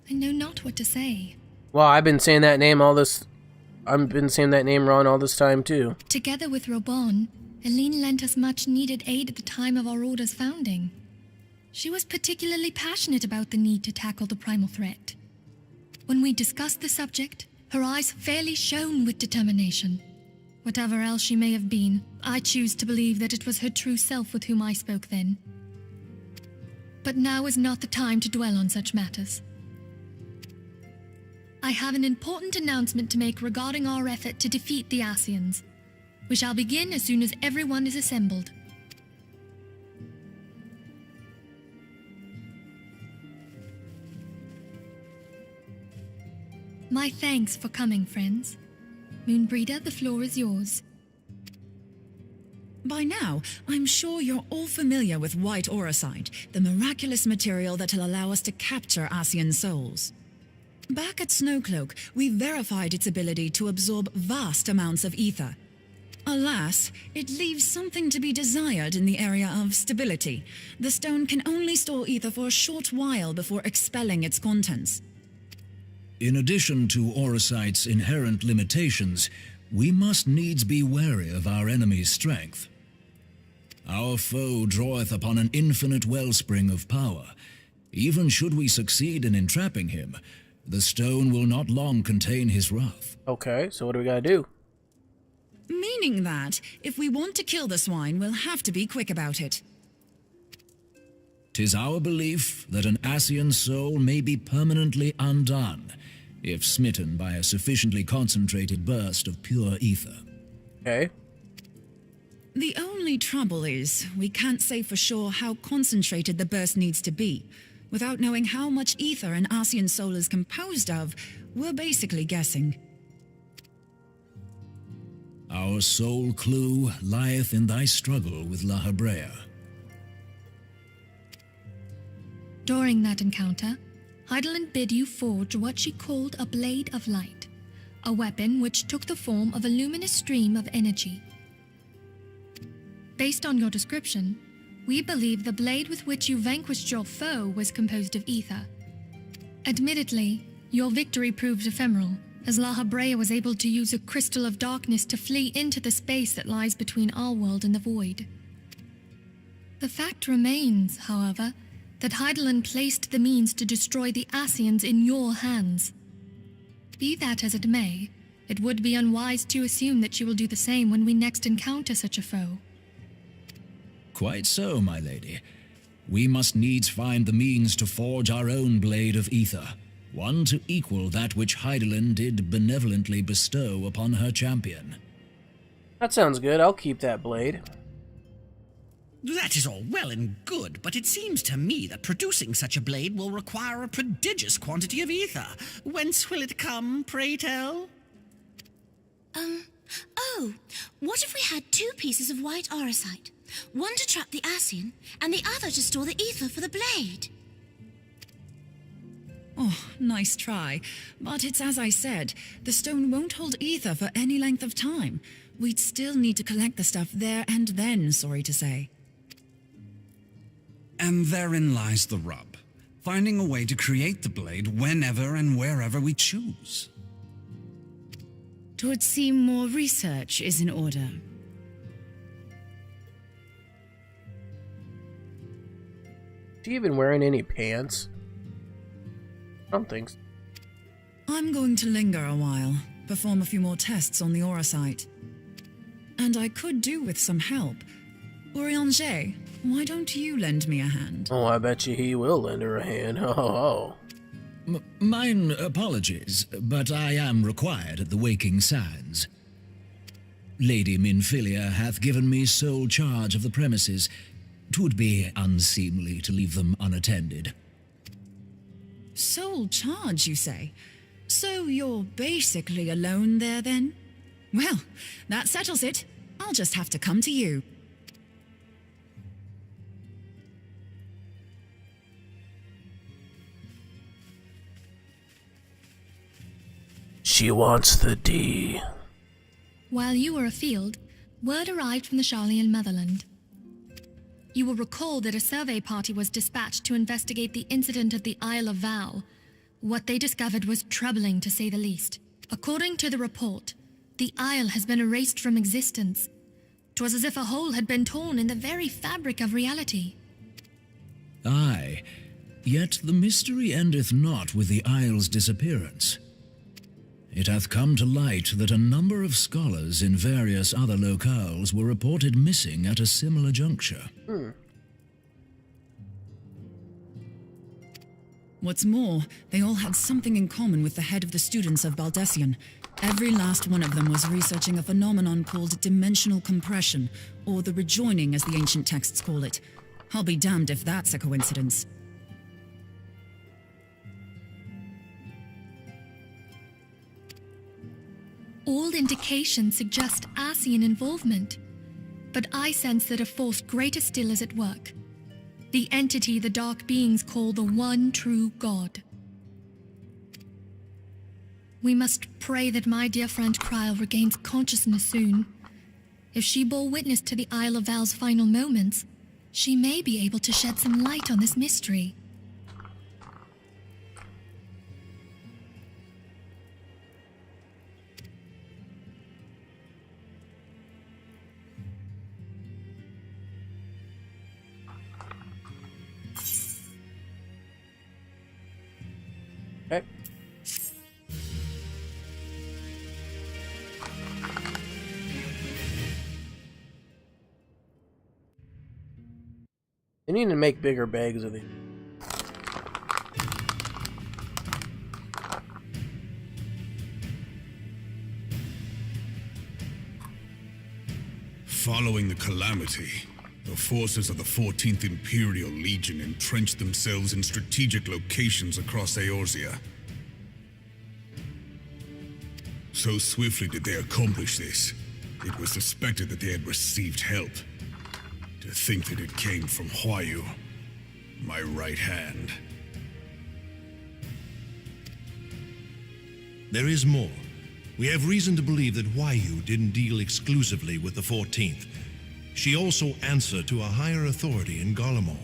I know not what to say. Well, I've been saying that name wrong all this time, too. Together with Robon, Eileen lent us much needed aid at the time of our order's founding. She was particularly passionate about the need to tackle the primal threat. When we discussed the subject, her eyes fairly shone with determination. Whatever else she may have been, I choose to believe that it was her true self with whom I spoke then. But now is not the time to dwell on such matters. I have an important announcement to make regarding our effort to defeat the Ascians. We shall begin as soon as everyone is assembled. My thanks for coming, friends. Moonbreeder, the floor is yours. By now, I'm sure you're all familiar with white auracite, the miraculous material that'll allow us to capture Ascian souls. Back at Snowcloak, we verified its ability to absorb vast amounts of ether. Alas, it leaves something to be desired in the area of stability. The stone can only store ether for a short while before expelling its contents. In addition to auracite's inherent limitations, we must needs be wary of our enemy's strength. Our foe draweth upon an infinite wellspring of power. Even should we succeed in entrapping him, the stone will not long contain his wrath. Okay, so what do we gotta do? Meaning that, if we want to kill the swine, we'll have to be quick about it. 'Tis our belief that an Ascian soul may be permanently undone, if smitten by a sufficiently concentrated burst of pure ether. Okay. The only trouble is, we can't say for sure how concentrated the burst needs to be. Without knowing how much ether an Ascian soul is composed of, we're basically guessing. Our sole clue lieth in thy struggle with La Habrea. During that encounter, Heidelin bid you forge what she called a Blade of Light, a weapon which took the form of a luminous stream of energy. Based on your description, we believe the blade with which you vanquished your foe was composed of ether. Admittedly, your victory proved ephemeral, as La Habrea was able to use a crystal of darkness to flee into the space that lies between our world and the void. The fact remains, however, that Heidelin placed the means to destroy the Ascians in your hands. Be that as it may, it would be unwise to assume that you will do the same when we next encounter such a foe. Quite so, my lady. We must needs find the means to forge our own blade of ether, one to equal that which Heidelin did benevolently bestow upon her champion. That sounds good. I'll keep that blade. That is all well and good, but it seems to me that producing such a blade will require a prodigious quantity of ether. Whence will it come, pray tell? What if we had 2 pieces of white auracite? One to trap the Ascian, and the other to store the ether for the blade. Oh, nice try. But it's as I said, the stone won't hold ether for any length of time. We'd still need to collect the stuff there and then, sorry to say. And therein lies the rub. Finding a way to create the blade whenever and wherever we choose. 'Twould seem more research is in order. Is she even wearing any pants? I don't think so. I'm going to linger a while, perform a few more tests on the Aurosite. And I could do with some help. Urianger, why don't you lend me a hand? Oh, I bet you he will lend her a hand. Ho ho ho. Mine apologies, but I am required at the Waking Sands. Lady Minfilia hath given me sole charge of the premises. 'Twould be unseemly to leave them unattended. Sole charge, you say? So you're basically alone there, then? Well, that settles it. I'll just have to come to you. She wants the D. While you were afield, word arrived from the Sharlayan motherland. You will recall that a survey party was dispatched to investigate the incident at the Isle of Val. What they discovered was troubling, to say the least. According to the report, the isle has been erased from existence. 'Twas as if a hole had been torn in the very fabric of reality. Aye, yet the mystery endeth not with the isle's disappearance. It hath come to light that a number of scholars in various other locales were reported missing at a similar juncture. What's more, they all had something in common with the head of the students of Baldessian. Every last one of them was researching a phenomenon called dimensional compression, or the rejoining as the ancient texts call it. I'll be damned if that's a coincidence. All indications suggest Ascian involvement, but I sense that a force greater still is at work. The entity the Dark Beings call the One True God. We must pray that my dear friend Kryl regains consciousness soon. If she bore witness to the Isle of Val's final moments, she may be able to shed some light on this mystery. Okay. They need to make bigger bags of these. Following the calamity, the forces of the 14th Imperial Legion entrenched themselves in strategic locations across Eorzea. So swiftly did they accomplish this, it was suspected that they had received help. To think that it came from Huayu, my right hand. There is more. We have reason to believe that Huayu didn't deal exclusively with the 14th. She also answered to a higher authority in Garlemald.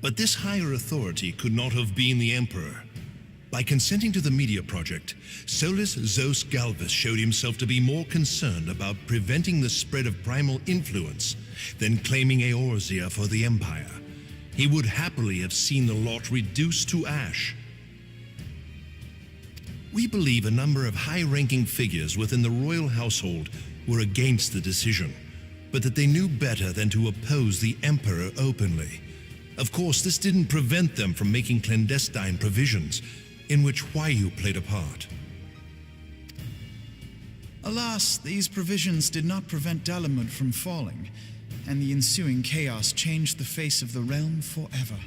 But this higher authority could not have been the Emperor. By consenting to the Media Project, Solus Zos Galvus showed himself to be more concerned about preventing the spread of primal influence than claiming Eorzea for the Empire. He would happily have seen the lot reduced to ash. We believe a number of high-ranking figures within the royal household were against the decision, but that they knew better than to oppose the Emperor openly. Of course, this didn't prevent them from making clandestine provisions, in which Huayu played a part. Alas, these provisions did not prevent Dalamud from falling, and the ensuing chaos changed the face of the realm forever.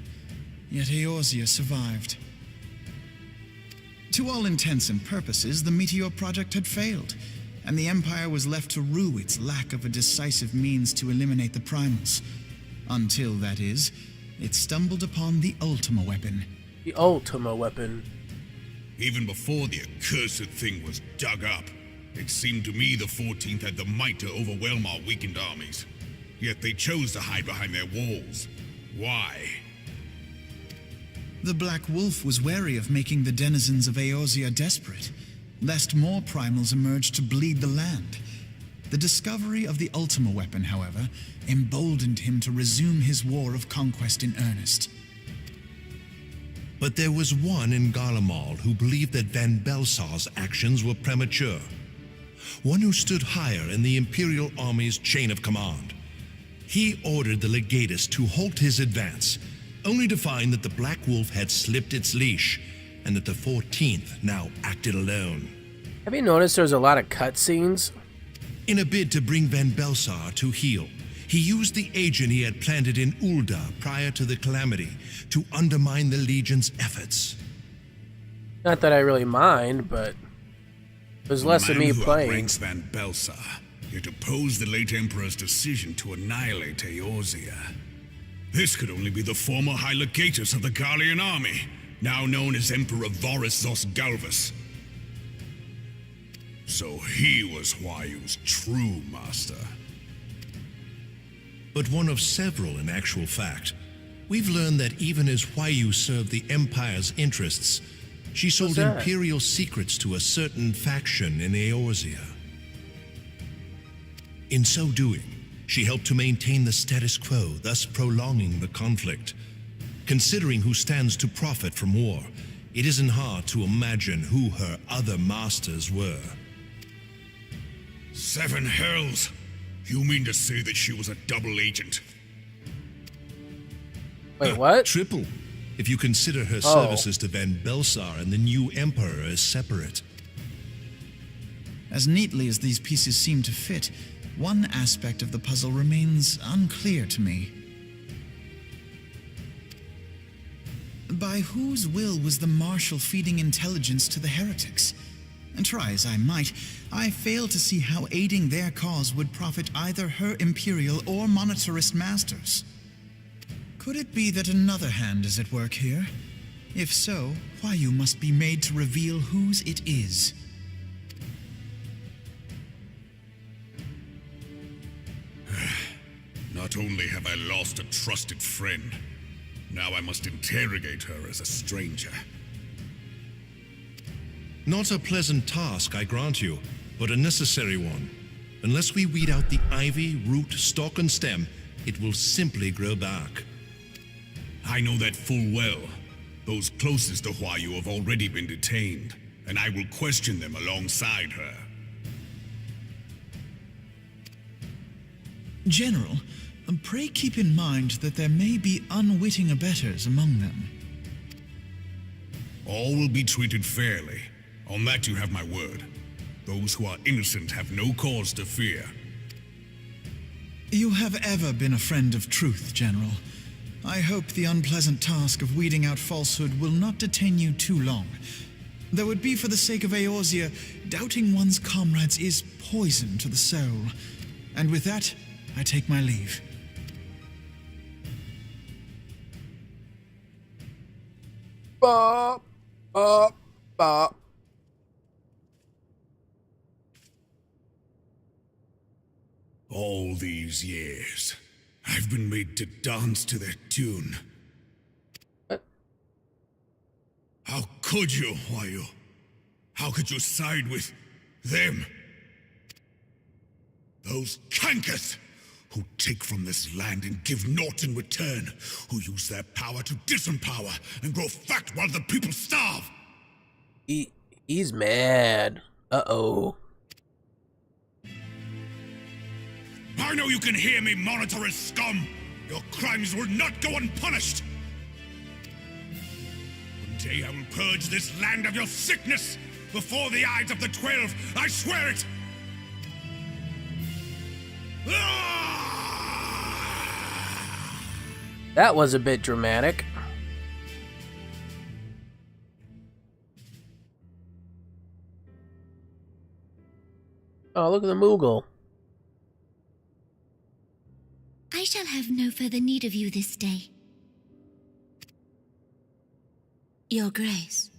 Yet Eorzea survived. To all intents and purposes, the Meteor Project had failed, and the Empire was left to rue its lack of a decisive means to eliminate the primals. Until, that is, it stumbled upon the Ultima Weapon. The Ultima Weapon. Even before the accursed thing was dug up, it seemed to me the 14th had the might to overwhelm our weakened armies. Yet they chose to hide behind their walls. Why? The Black Wolf was wary of making the denizens of Eorzea desperate, lest more primals emerge to bleed the land. The discovery of the Ultima Weapon, however, emboldened him to resume his war of conquest in earnest. But there was one in Garlemald who believed that Van Belsar's actions were premature. One who stood higher in the Imperial Army's chain of command. He ordered the legatus to halt his advance, only to find that the Black Wolf had slipped its leash, and that the 14th now acted alone. Have you noticed there's a lot of cutscenes? In a bid to bring Van Belsar to heel, he used the agent he had planted in Ul'dah prior to the Calamity to undermine the Legion's efforts. Not that I really mind, but there's less of me playing. Ranks Van Belsar, yet opposed the late Emperor's decision to annihilate Eorzea. This could only be the former High Legatus of the Garlean army, now known as Emperor Varys Zos Galvus. So he was Huayu's true master. But one of several in actual fact. We've learned that even as Huayu served the Empire's interests, she sold Imperial secrets to a certain faction in Eorzea. In so doing, she helped to maintain the status quo, thus prolonging the conflict. Considering who stands to profit from war, it isn't hard to imagine who her other masters were. Seven hells! You mean to say that she was a double agent? Wait, what? Triple, if you consider her services to Van Belsar and the new Emperor as separate. As neatly as these pieces seem to fit, one aspect of the puzzle remains unclear to me. By whose will was the Marshal feeding intelligence to the heretics? And try as I might, I fail to see how aiding their cause would profit either her Imperial or Monetarist masters. Could it be that another hand is at work here? If so, Huayu must be made to reveal whose it is. Not only have I lost a trusted friend, now I must interrogate her as a stranger. Not a pleasant task, I grant you, but a necessary one. Unless we weed out the ivy, root, stalk, and stem, it will simply grow back. I know that full well. Those closest to Huayu have already been detained, and I will question them alongside her. General, pray keep in mind that there may be unwitting abettors among them. All will be treated fairly. On that you have my word. Those who are innocent have no cause to fear. You have ever been a friend of truth, General. I hope the unpleasant task of weeding out falsehood will not detain you too long. Though it be for the sake of Eorzea, doubting one's comrades is poison to the soul. And with that, I take my leave. Bop, bop, bop. All these years, I've been made to dance to their tune. What? How could you, Huayu? How could you side with them? Those cankers who take from this land and give naught in return, who use their power to disempower and grow fat while the people starve. He's mad. Uh-oh. I know you can hear me, Monetarist scum! Your crimes will not go unpunished! One day I will purge this land of your sickness before the eyes of the 12, I swear it! That was a bit dramatic. Oh, look at the Moogle. I shall have no further need of you this day. Your Grace.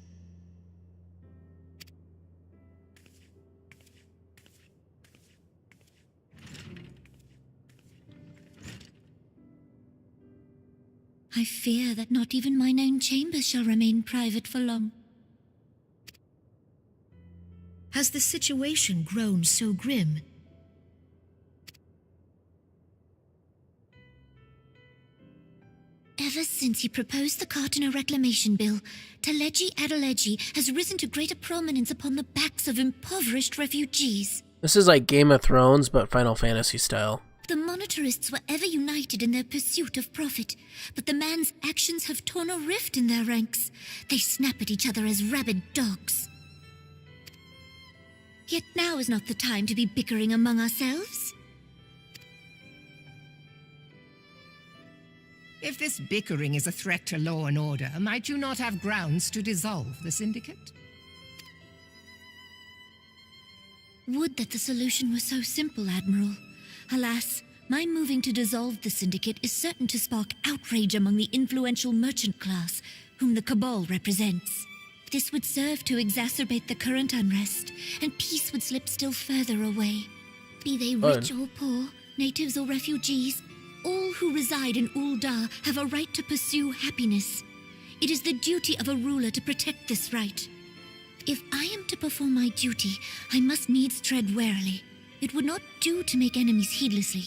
I fear that not even mine own chambers shall remain private for long. Has the situation grown so grim? Ever Ever since he proposed the Cartiner Reclamation Bill, Teleji Adeleji has risen to greater prominence upon the backs of impoverished refugees. This is like Game of Thrones, but Final Fantasy style. The monetarists were ever united in their pursuit of profit, but the man's actions have torn a rift in their ranks. They snap at each other as rabid dogs. Yet now is not the time to be bickering among ourselves. If this bickering is a threat to law and order, might you not have grounds to dissolve the syndicate? Would that the solution were so simple, Admiral. Alas, my moving to dissolve the syndicate is certain to spark outrage among the influential merchant class, whom the Cabal represents. This would serve to exacerbate the current unrest, and peace would slip still further away. Be they rich or poor, natives or refugees, all who reside in Ul'dah have a right to pursue happiness. It is the duty of a ruler to protect this right. If I am to perform my duty, I must needs tread warily. It would not do to make enemies heedlessly.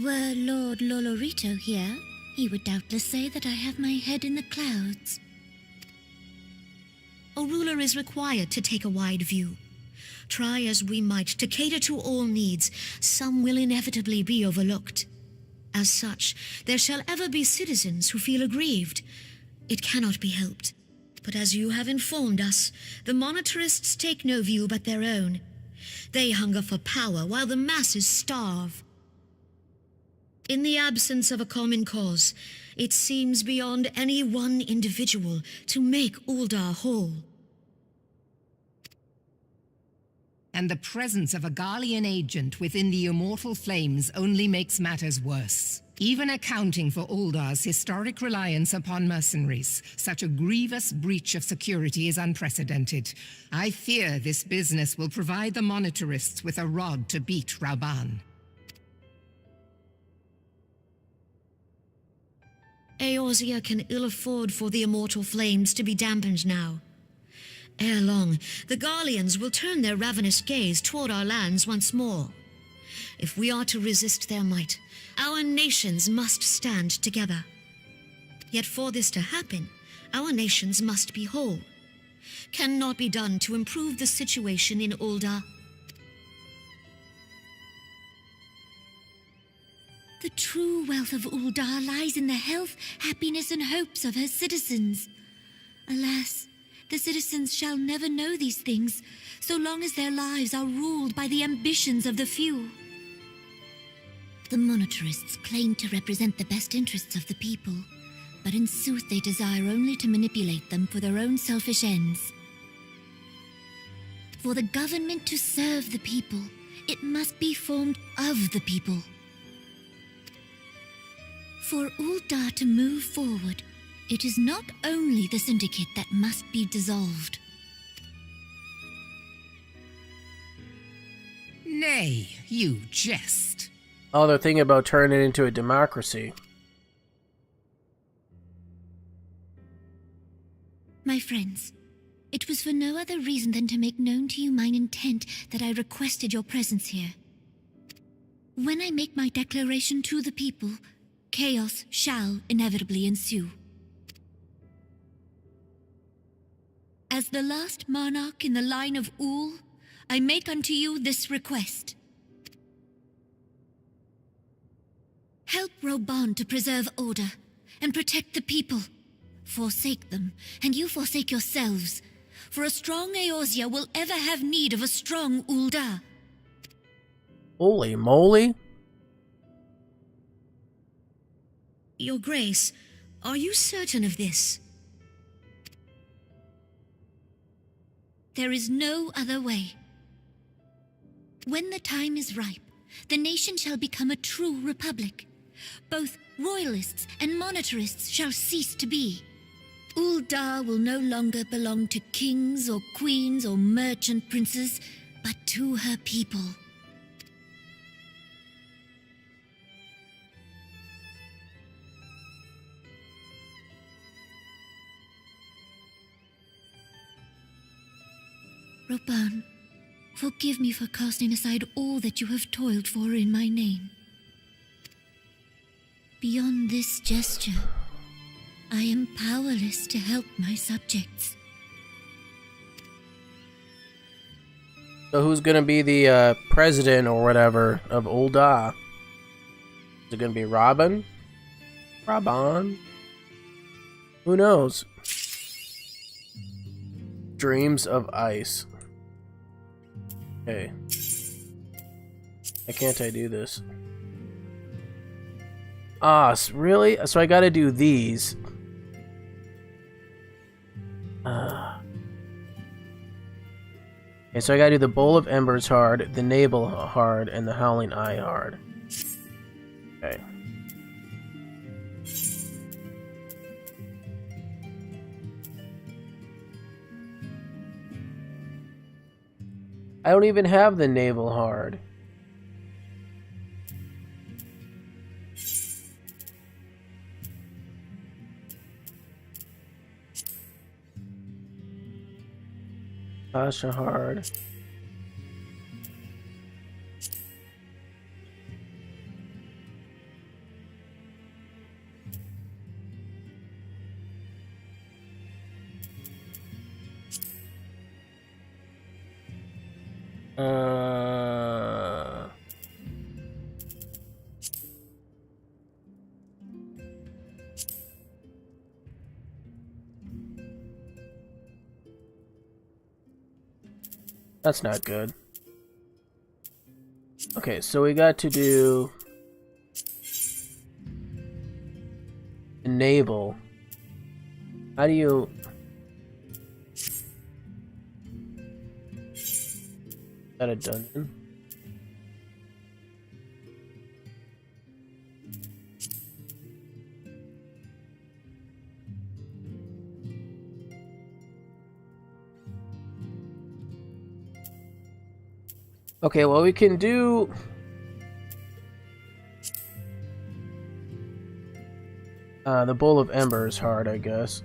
Were Lord Lolorito here, he would doubtless say that I have my head in the clouds. A ruler is required to take a wide view. Try as we might to cater to all needs, some will inevitably be overlooked. As such, there shall ever be citizens who feel aggrieved. It cannot be helped. But as you have informed us, the monetarists take no view but their own. They hunger for power while the masses starve. In the absence of a common cause, it seems beyond any one individual to make Ul'dah whole. And the presence of a Garlean agent within the Immortal Flames only makes matters worse. Even accounting for Ul'dah's historic reliance upon mercenaries, such a grievous breach of security is unprecedented. I fear this business will provide the monetarists with a rod to beat Rauban. Eorzea can ill afford for the Immortal Flames to be dampened now. Ere long, the Garleans will turn their ravenous gaze toward our lands once more. If we are to resist their might, our nations must stand together. Yet for this to happen, our nations must be whole. Cannot be done to improve the situation in Ul'dah. The true wealth of Ul'dah lies in the health, happiness, and hopes of her citizens. Alas, the citizens shall never know these things, so long as their lives are ruled by the ambitions of the few. The monetarists claim to represent the best interests of the people, but in sooth they desire only to manipulate them for their own selfish ends. For the government to serve the people, it must be formed of the people. For Ul'dah to move forward, it is not only the syndicate that must be dissolved. Nay, you jest. Oh, they're thinking about turning it into a democracy. My friends, it was for no other reason than to make known to you mine intent that I requested your presence here. When I make my declaration to the people, chaos shall inevitably ensue. As the last monarch in the line of Ul, I make unto you this request. Help Rauban to preserve order and protect the people. Forsake them, and you forsake yourselves, for a strong Eorzea will ever have need of a strong Ul'dah. Holy moly! Your Grace, are you certain of this? There is no other way. When the time is ripe, the nation shall become a true republic. Both royalists and monetarists shall cease to be. Ul'dah will no longer belong to kings or queens or merchant princes, but to her people. Rauban, forgive me for casting aside all that you have toiled for in my name. Beyond this gesture, I am powerless to help my subjects. So who's gonna be the president or whatever of Ul'dah? Is it gonna be Robin? Raban? Who knows? Dreams of Ice. Okay. Why can't I do this? Ah, really? So I gotta do these. Okay, so I gotta do the Bowl of Embers hard, the Navel hard, and the Howling Eye hard. Okay. I don't even have the Navel hard. Tasha hard. That's not good. Okay, so we got to do enable. How do you... Is that a dungeon? Okay, well, we can do... the Bowl of Embers hard, I guess.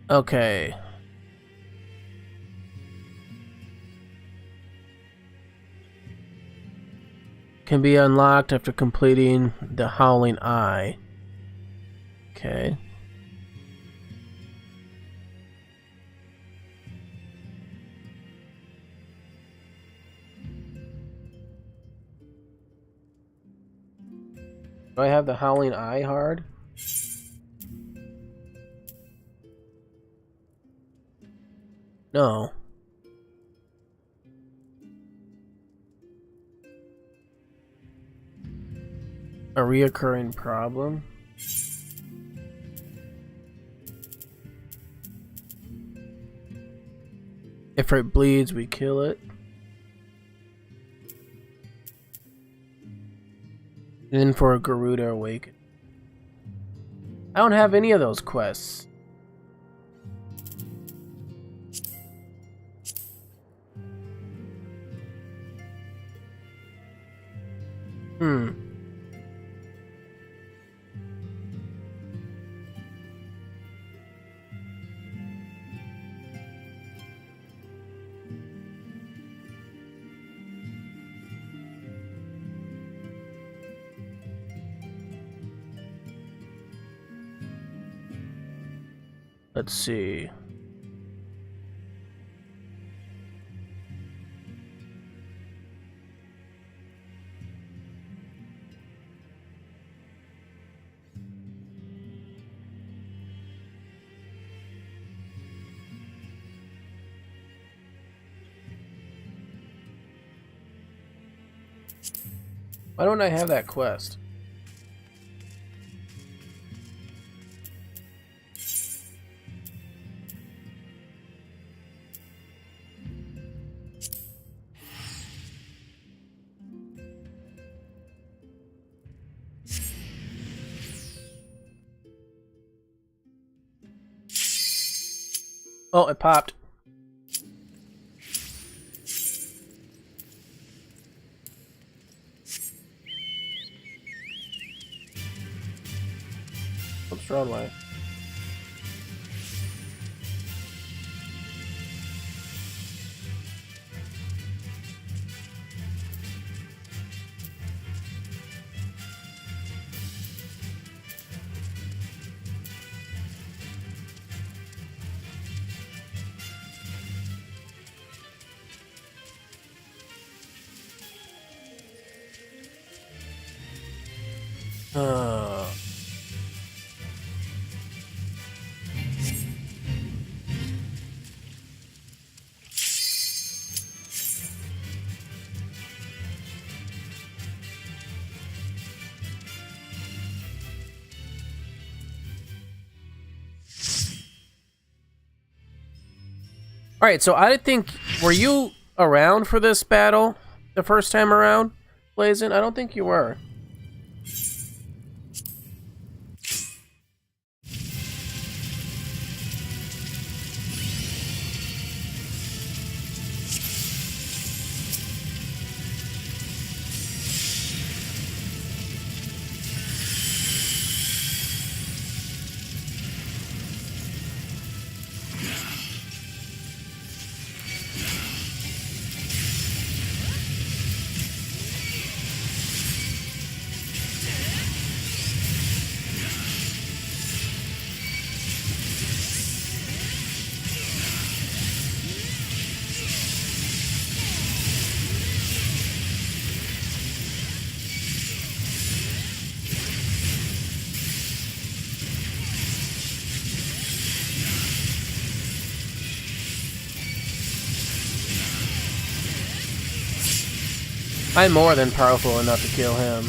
Okay. Can be unlocked after completing the Howling Eye. Okay. Do I have the Howling Eye hard? No. A reoccurring problem? If it bleeds, we kill it. And then for a Garuda Awaken. I don't have any of those quests. Let's see. Why don't I have that quest? Oh, it popped. What's thrown away? Alright, so I think... Were you around for this battle the first time around, Blazin? I don't think you were. I'm more than powerful enough to kill him.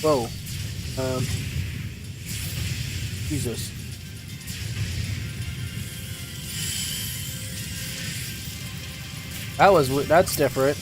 Whoa. Jesus. That's different.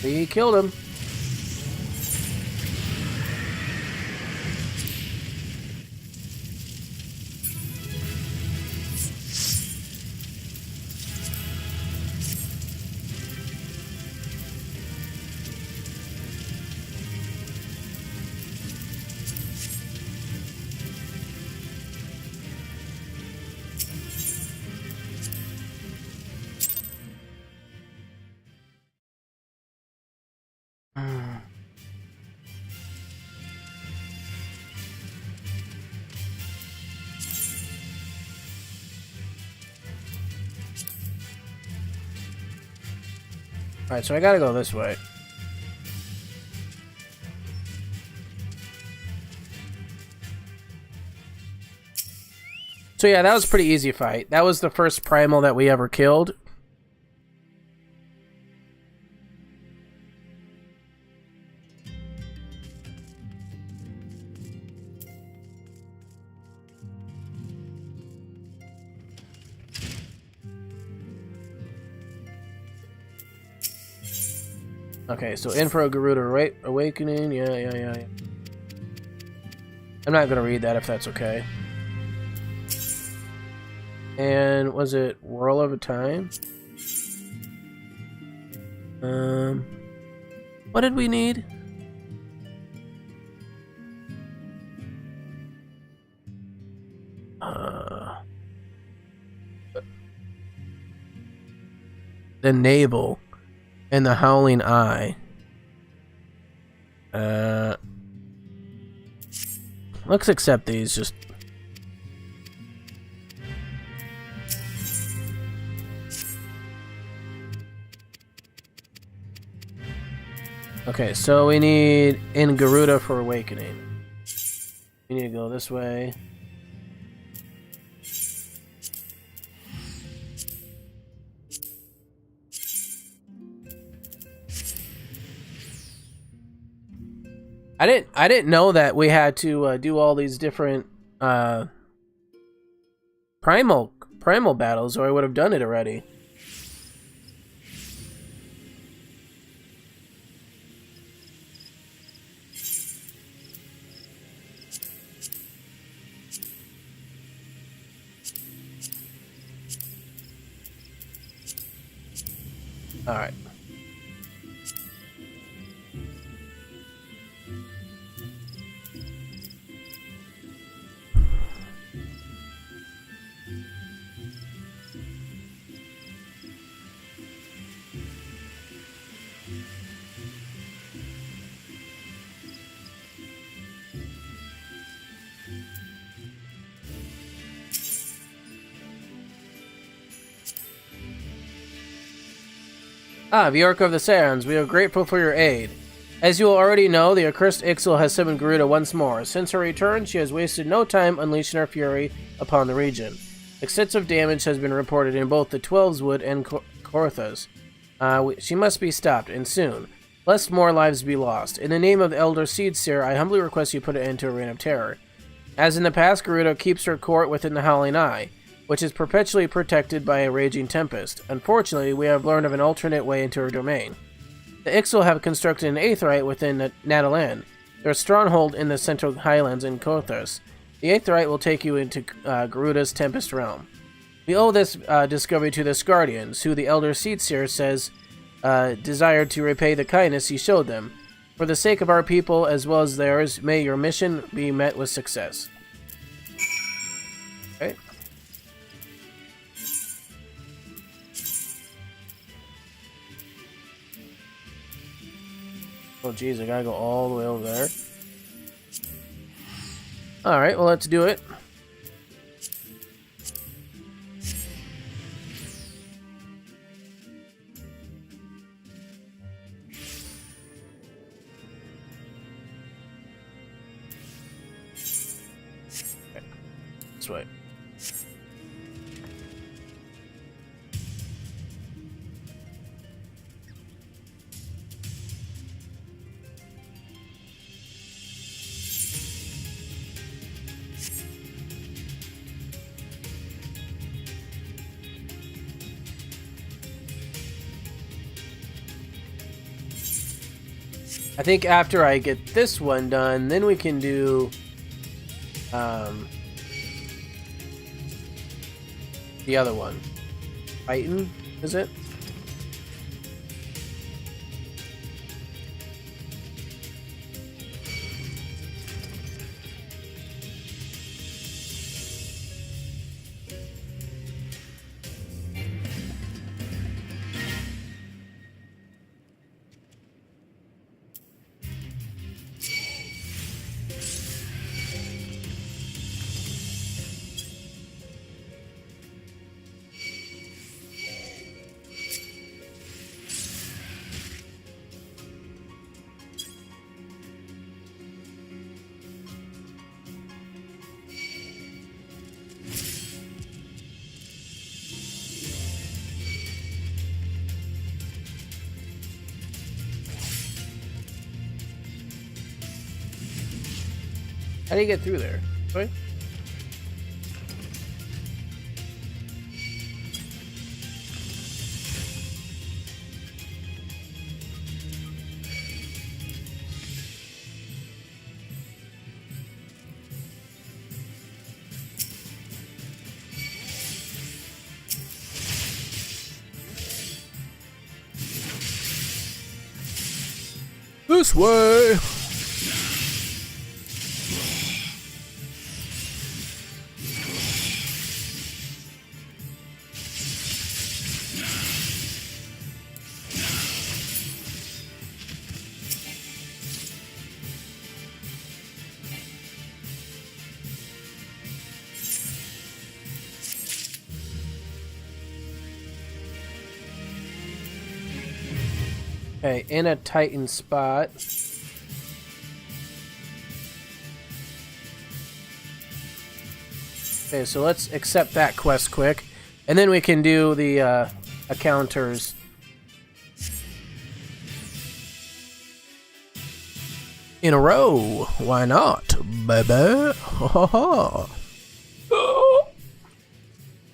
He killed him. Alright, so I gotta go this way. So yeah, that was a pretty easy fight. That was the first primal that we ever killed. Okay, so Infra Garuda Awakening, yeah. I'm not gonna read that if that's okay. And was it Whirl of a Time? What did we need? The Navel and the Howling Eye. Let's accept these. Just okay, so we need in Garuda for Awakening. We need to go this way. I didn't know that we had to do all these different primal battles, or I would have done it already. All right. Ah, Viorka of the Sarans, we are grateful for your aid. As you will already know, the accursed Ixal has summoned Garuda once more. Since her return, she has wasted no time unleashing her fury upon the region. Extensive damage has been reported in both the Twelveswood and Korthas. She must be stopped, and soon, lest more lives be lost. In the name of the Elder Seedseer, I humbly request you put an end to a reign of terror. As in the past, Garuda keeps her court within the Howling Eye, which is perpetually protected by a raging tempest. Unfortunately, we have learned of an alternate way into her domain. The Ixal have constructed an Aetheryte within Natalan, their stronghold in the Central Highlands in Korthas. The Aetheryte will take you into Garuda's Tempest realm. We owe this discovery to the Skardians, who the Elder Seedseer says desired to repay the kindness he showed them. For the sake of our people as well as theirs, may your mission be met with success. Okay. Oh geez, I gotta go all the way over there. Alright, well let's do it. Okay. This way. I think after I get this one done, then we can do the other one. Titan, is it? How do you get through there? Right? This way! Okay, in a Titan spot. Okay, so let's accept that quest quick, and then we can do the encounters. In a row, why not, baby? Ha ha.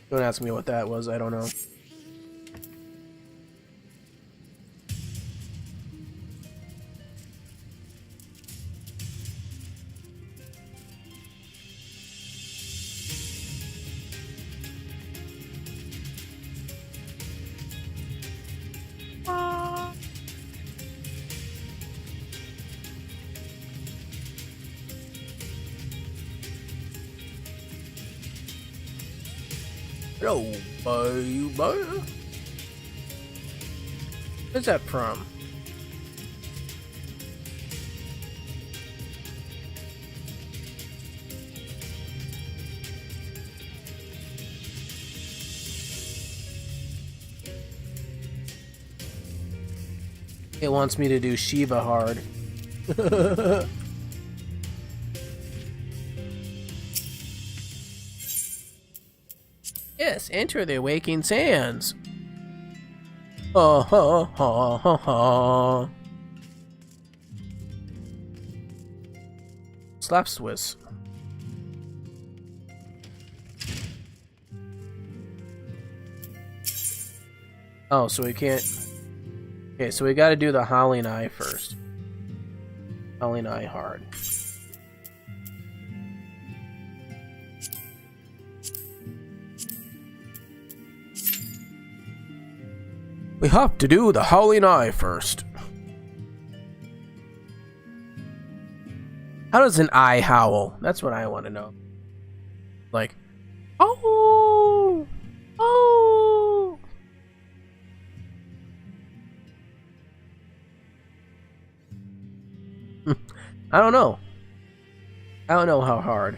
Don't ask me what that was, I don't know. Hello, boy. Where's that from? It wants me to do Shiva hard. Yes, enter the Waking Sands. Ha ha ha ha ha. Slap Swiss. Oh, so we can't. Okay, so we gotta do the Howling Eye first. Howling Eye hard. We have to do the Howling Eye first. How does an eye howl? That's what I want to know. Like, oh, oh. I don't know. I don't know how hard.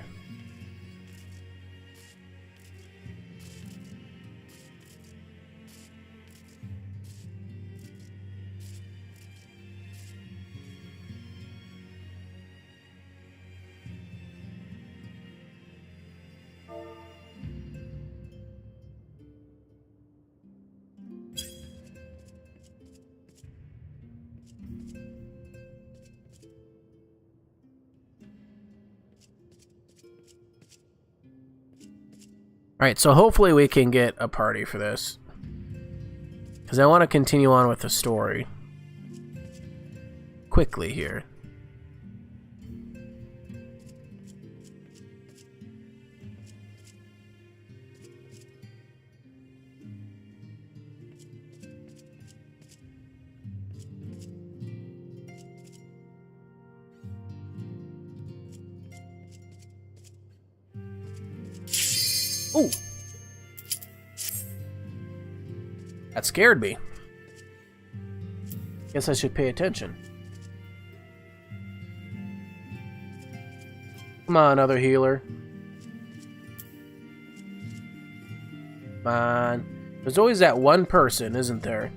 Alright, so hopefully we can get a party for this. Because I want to continue on with the story. Quickly here. Ooh. That scared me. Guess I should pay attention. Come on, other healer. Come on. There's always that one person, isn't there?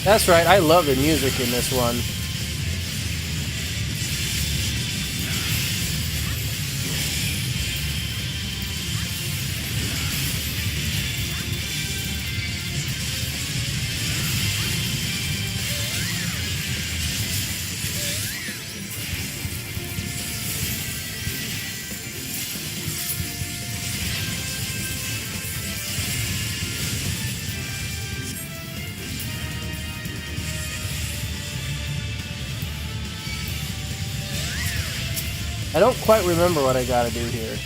That's right, I love the music in this one. I don't quite remember what I gotta do here.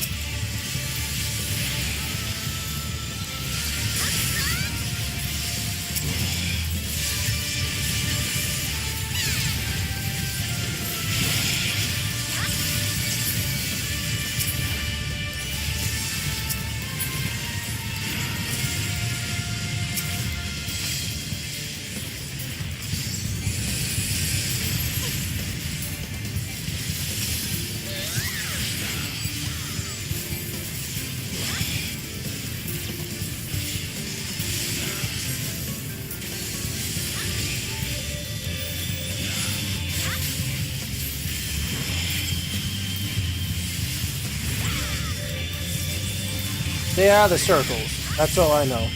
They are the circles. That's all I know.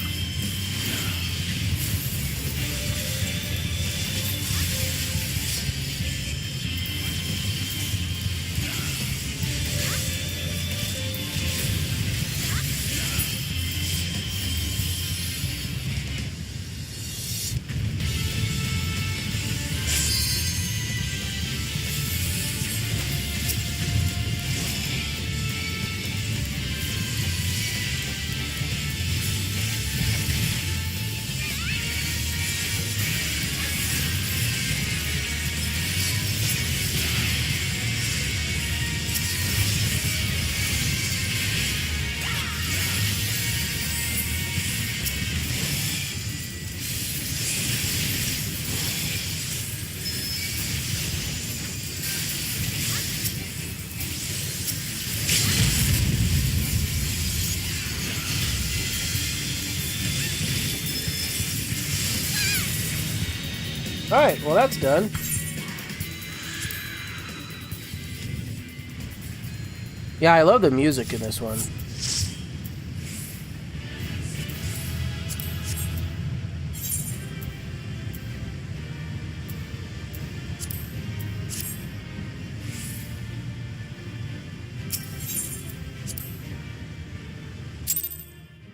Alright, well that's done. Yeah, I love the music in this one.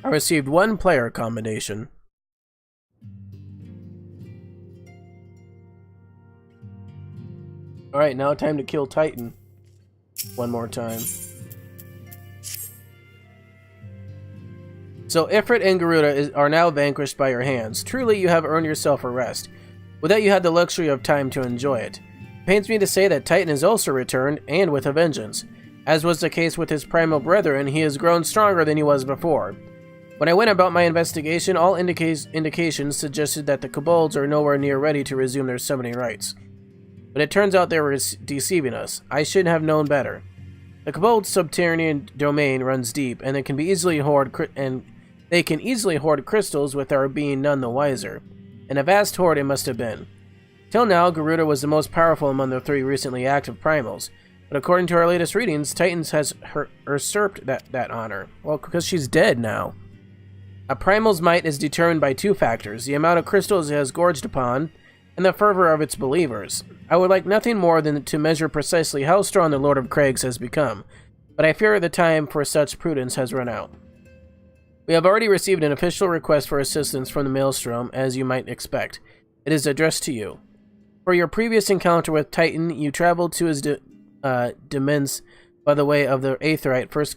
I received 1 player combination. Alright, now time to kill Titan. One more time. So Ifrit and Garuda are now vanquished by your hands. Truly, you have earned yourself a rest. With that, you had the luxury of time to enjoy it. It pains me to say that Titan has also returned, and with a vengeance. As was the case with his primal brethren, he has grown stronger than he was before. When I went about my investigation, all indications suggested that the kobolds are nowhere near ready to resume their summoning rites. But it turns out they were deceiving us. I should have known better. The kobold's subterranean domain runs deep, and they can easily hoard crystals with our being none the wiser. And a vast hoard it must have been. Till now, Garuda was the most powerful among the 3 recently active primals. But according to our latest readings, Titans has usurped that honor. Well, because she's dead now. A primal's might is determined by 2 factors: the amount of crystals it has gorged upon, and the fervor of its believers. I would like nothing more than to measure precisely how strong the Lord of Craigs has become, but I fear the time for such prudence has run out. We have already received an official request for assistance from the Maelstrom, as you might expect. It is addressed to you. For your previous encounter with Titan, you traveled to his demesne by the way of the Aetheryte first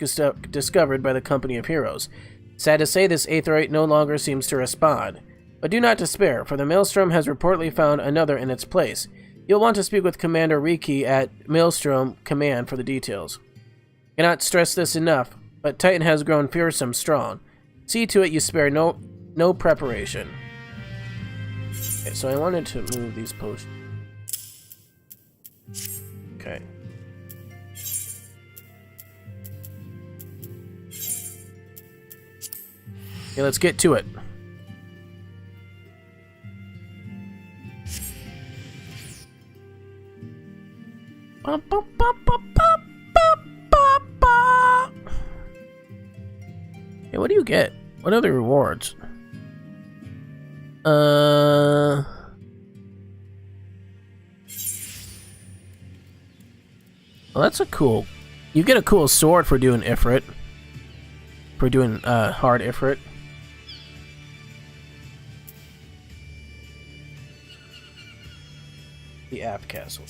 discovered by the Company of Heroes. Sad to say, this Aetheryte no longer seems to respond. But do not despair, for the Maelstrom has reportedly found another in its place. You'll want to speak with Commander Riki at Maelstrom Command for the details. Cannot stress this enough, but Titan has grown fearsome strong. See to it you spare no preparation. Okay, so I wanted to move these posts. Okay. Okay, let's get to it. Hey, what do you get? What are the rewards? Well, that's a cool... You get a cool sword for doing Ifrit. For doing, hard Ifrit. The App Castle.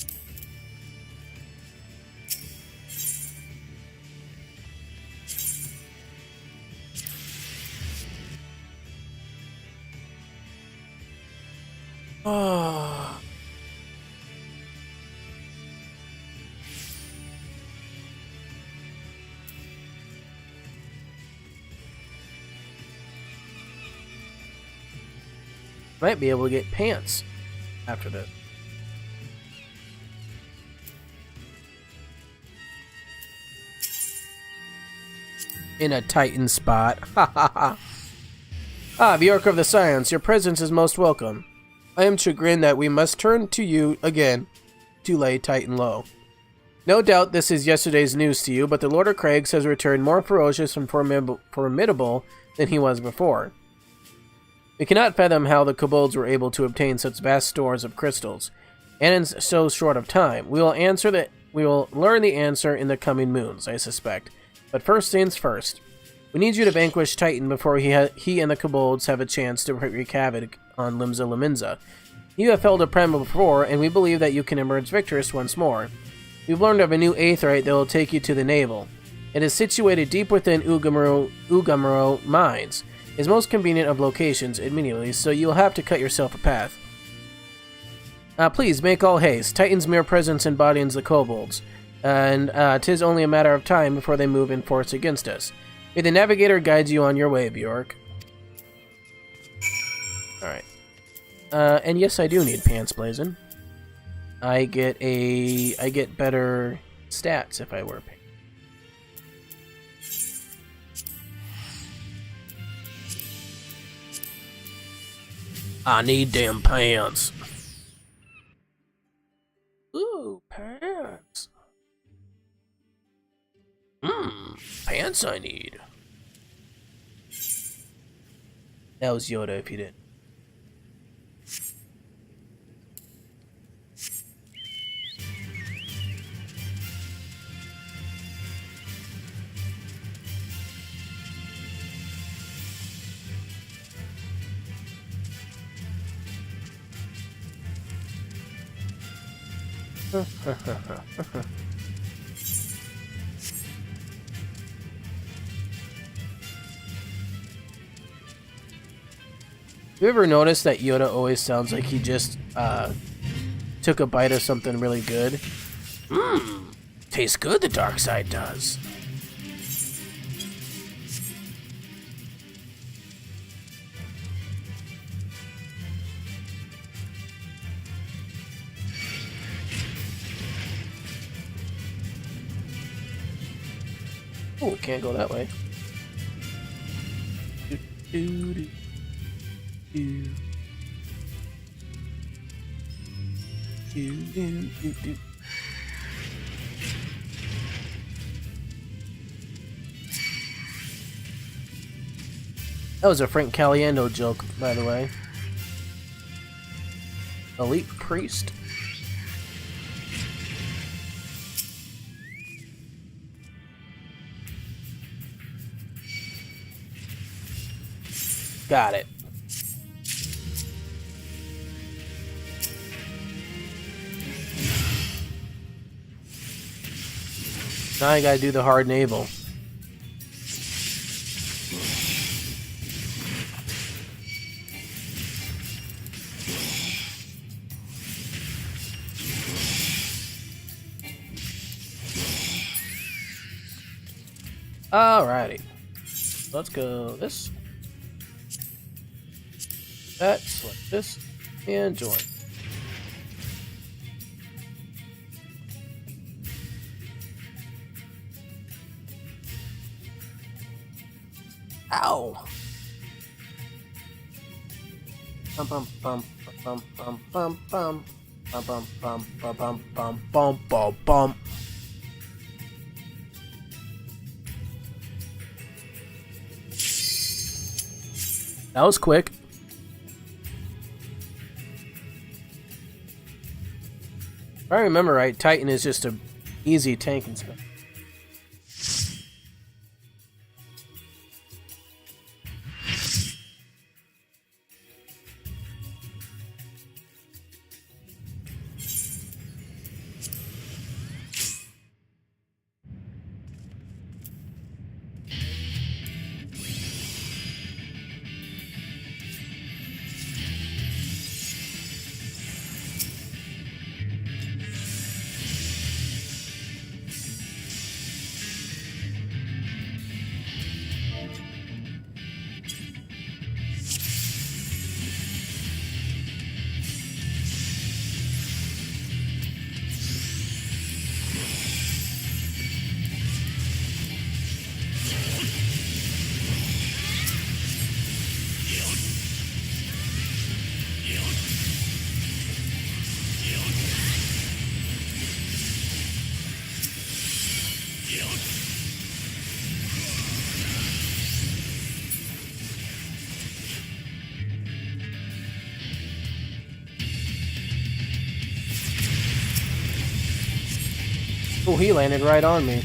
Oh. Might be able to get pants after this. In a Titan spot. Ha ha ha. Ah, Bjork of the Scions, your presence is most welcome. I am chagrined that we must turn to you again to lay Titan low. No doubt this is yesterday's news to you, but the Lord of Craigs has returned more ferocious and formidable than he was before. We cannot fathom how the kobolds were able to obtain such vast stores of crystals, and in so short of time. We will learn the answer in the coming moons, I suspect. But first things first. We need you to vanquish Titan before he and the kobolds have a chance to wreak havoc on Limsa Lominsa. You have failed a prem before, and we believe that you can emerge victorious once more. We've learned of a new aetheryte that will take you to the navel. It is situated deep within Ugamuro mines. It's most convenient of locations, admittedly, so you'll have to cut yourself a path. Please, make all haste. Titan's mere presence embodies the kobolds, and 'tis only a matter of time before they move in force against us. May the Navigator guide you on your way, Bjork. Alright. And yes, I do need pants blazing. I get better stats if I wear pants. I need them pants. Ooh, pants. Pants I need. That was Yoda if you didn't. You ever notice that Yoda always sounds like he just took a bite of something really good? Tastes good, the dark side does. Oh, we can't go that way. That was a Frank Caliendo joke, by the way. Elite Priest. Got it. Now I gotta do the hard navel. Alrighty. Let's go this. That, select this, and join. Ow! Bum bum bum bum bum bum bum. Bum bum bum bum bum bum bum bum bum. That was quick. If I remember right, Titan is just a easy tank and spell. Oh, he landed right on me.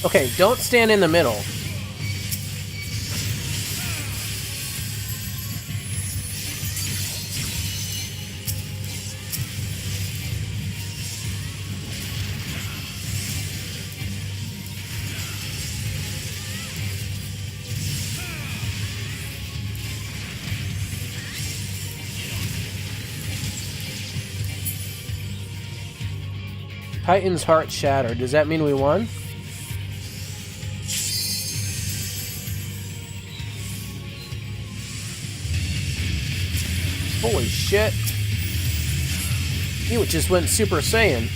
Okay, don't stand in the middle. Titan's heart shattered. Does that mean we won? Holy shit. He just went Super Saiyan.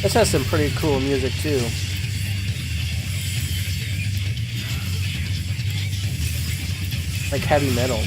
This has some pretty cool music too. Like heavy metal.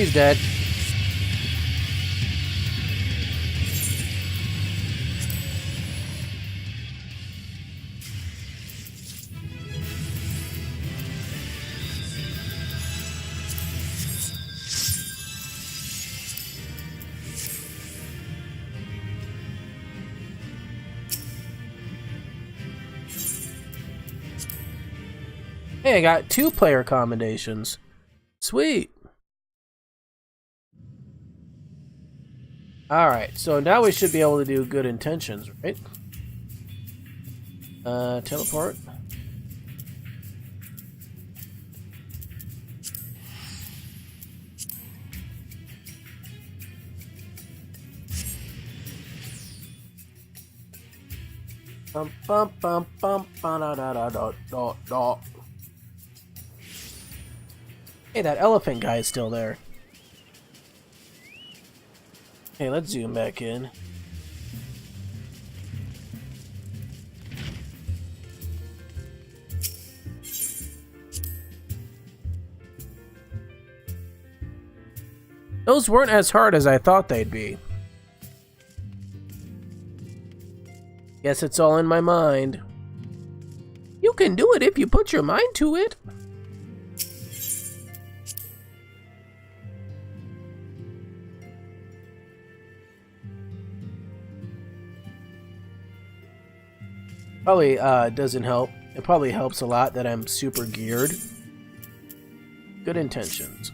He's dead. Hey, I got 2-player combinations. Sweet. Alright, so now we should be able to do good intentions, right? Teleport. Bum bum bum bum da da da da da da. Hey, that elephant guy is still there. Okay, let's zoom back in. Those weren't as hard as I thought they'd be. Guess it's all in my mind. You can do it if you put your mind to it. Probably doesn't help. It probably helps a lot that I'm super geared. Good intentions.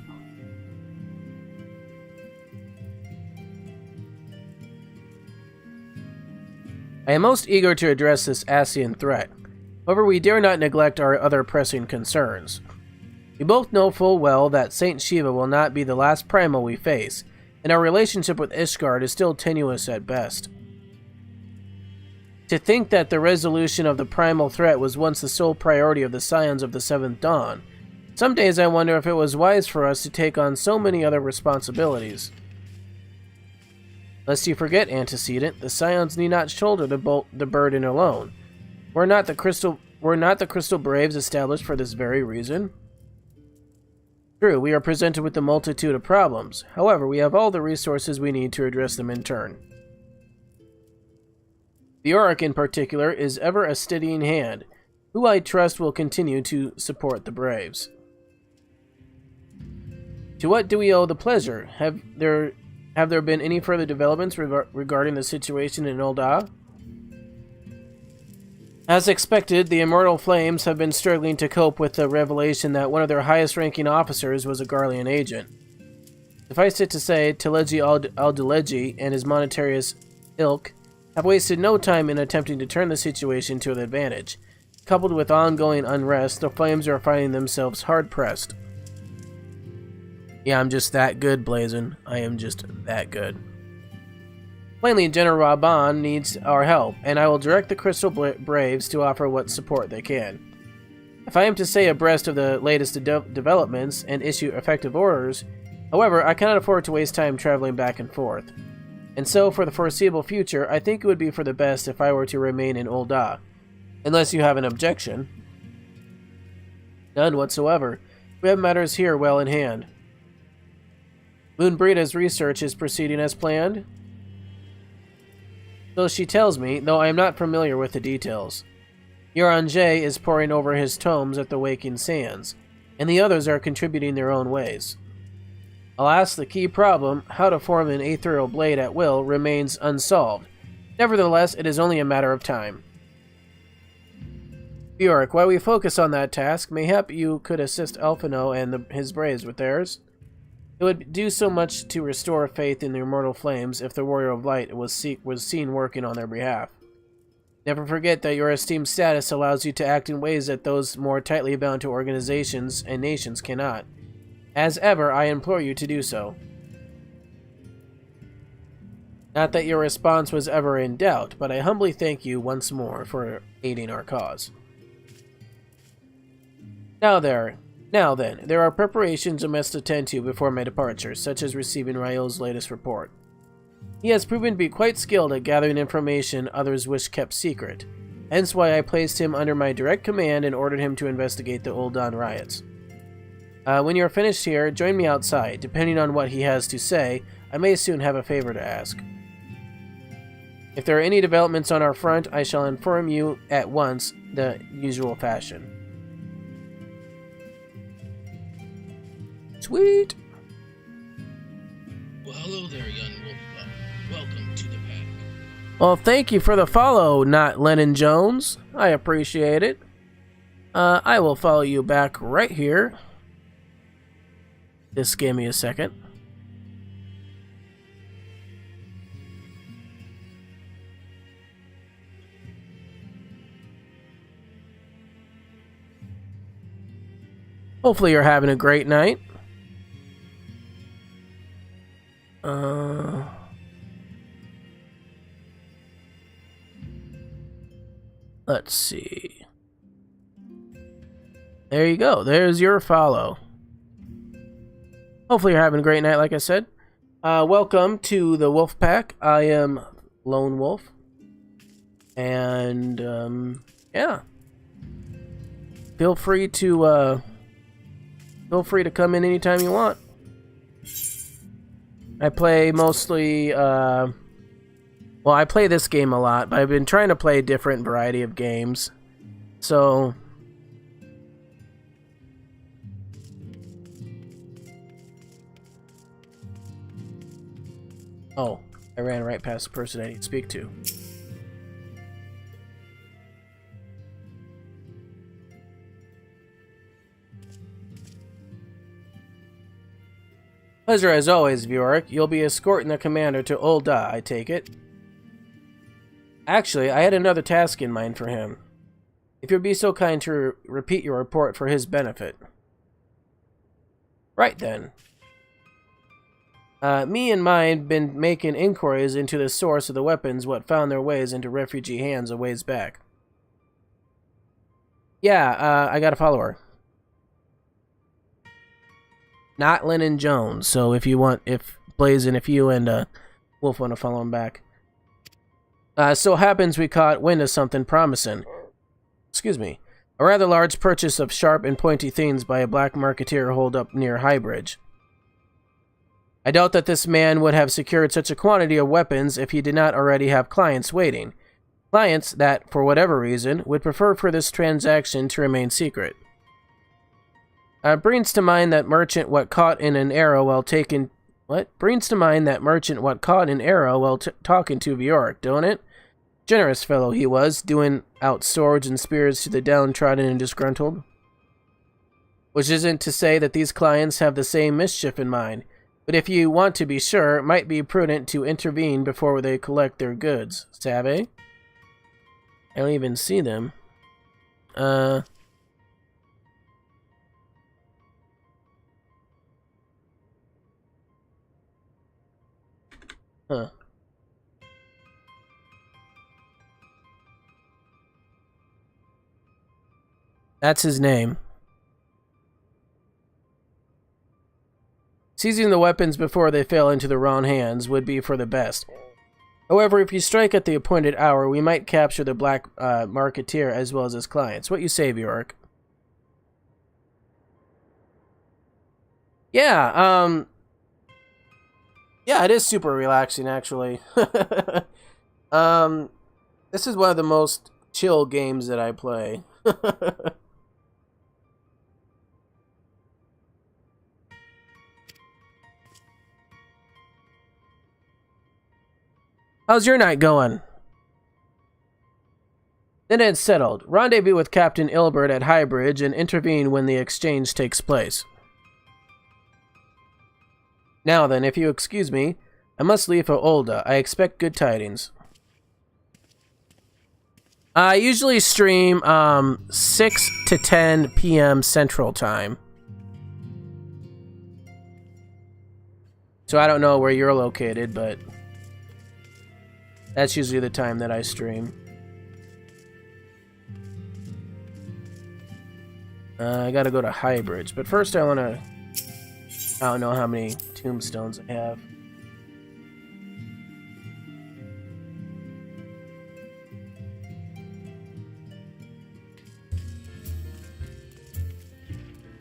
I am most eager to address this Ascian threat. However, we dare not neglect our other pressing concerns. We both know full well that Saint Shiva will not be the last primal we face, and our relationship with Ishgard is still tenuous at best. To think that the resolution of the primal threat was once the sole priority of the Scions of the Seventh Dawn. Some days I wonder if it was wise for us to take on so many other responsibilities. Lest you forget, Antecedent, the Scions need not shoulder the burden alone. Were not the Crystal Braves established for this very reason? True, we are presented with a multitude of problems. However, we have all the resources we need to address them in turn. Bjork, in particular, is ever a steadying hand, who I trust will continue to support the Braves. To what do we owe the pleasure? Have there been any further developments regarding the situation in Ul'dah? As expected, the Immortal Flames have been struggling to cope with the revelation that one of their highest-ranking officers was a Garlean agent. Suffice it to say, Teleji Aldeleji and his Monetarius ilk have wasted no time in attempting to turn the situation to their advantage. Coupled with ongoing unrest, the Flames are finding themselves hard-pressed. Yeah, I'm just that good, Blazin. I am just that good. Plainly, General Raban needs our help, and I will direct the Crystal Braves to offer what support they can. If I am to stay abreast of the latest developments and issue effective orders, however, I cannot afford to waste time traveling back and forth. And so, for the foreseeable future, I think it would be for the best if I were to remain in Ul'dah. Unless you have an objection. None whatsoever. We have matters here well in hand. Moonbreeda's research is proceeding as planned. So she tells me, though I am not familiar with the details. Uranger is poring over his tomes at the Waking Sands, and the others are contributing their own ways. Alas, the key problem, how to form an ethereal blade at will, remains unsolved. Nevertheless, it is only a matter of time. Bjork, while we focus on that task, mayhap you could assist Alphino and his Braves with theirs? It would do so much to restore faith in the Immortal Flames if the Warrior of Light was seen working on their behalf. Never forget that your esteemed status allows you to act in ways that those more tightly bound to organizations and nations cannot. As ever, I implore you to do so. Not that your response was ever in doubt, but I humbly thank you once more for aiding our cause. Now then, there are preparations I must attend to before my departure, such as receiving Rael's latest report. He has proven to be quite skilled at gathering information others wish kept secret, hence why I placed him under my direct command and ordered him to investigate the Ul'dah riots. When you're finished here, join me outside. Depending on what he has to say, I may soon have a favor to ask. If there are any developments on our front, I shall inform you at once, the usual fashion. Sweet! Well, hello there, young wolf. Welcome to the pack. Well, thank you for the follow, not Lennon Jones. I appreciate it. I will follow you back right here. Just give me a second. Hopefully you're having a great night. Let's see. There you go. There's your follow. Hopefully you're having a great night, like I said. Welcome to the Wolf Pack. I am Lone Wolf. And, yeah. Feel free to come in anytime you want. I play mostly, well, I play this game a lot, but I've been trying to play a different variety of games. So, oh, I ran right past the person I need to speak to. Pleasure as always, Vioric. You'll be escorting the commander to Ul'dah, I take it. Actually, I had another task in mind for him. If you'd be so kind to repeat your report for his benefit. Right then. Me and mine been making inquiries into the source of the weapons what found their ways into refugee hands a ways back. Yeah, I got a follower. Not Lennon Jones, so if you and Wolf want to follow him back. So happens we caught wind of something promising. Excuse me. A rather large purchase of sharp and pointy things by a black marketeer holed up near Highbridge. I doubt that this man would have secured such a quantity of weapons if he did not already have clients waiting. Clients that, for whatever reason, would prefer for this transaction to remain secret. Brings to mind that merchant what caught in an arrow while taking... What? Brings to mind that merchant what caught an arrow while talking to Vioric, don't it? Generous fellow he was, doing out swords and spears to the downtrodden and disgruntled. Which isn't to say that these clients have the same mischief in mind, but if you want to be sure, it might be prudent to intervene before they collect their goods. Savvy? I don't even see them. Huh. That's his name. Seizing the weapons before they fell into the wrong hands would be for the best. However, if you strike at the appointed hour, we might capture the black marketeer as well as his clients. What you say, Vioric? Yeah, yeah, it is super relaxing, actually. This is one of the most chill games that I play. How's your night going? Then it's settled. Rendezvous with Captain Ilbert at Highbridge and intervene when the exchange takes place. Now then, if you excuse me, I must leave for Ul'dah. I expect good tidings. I usually stream 6 to 10 p.m. Central Time. So I don't know where you're located, but that's usually the time that I stream. I gotta go to Highbridge, but first I wanna... I don't know how many tombstones I have.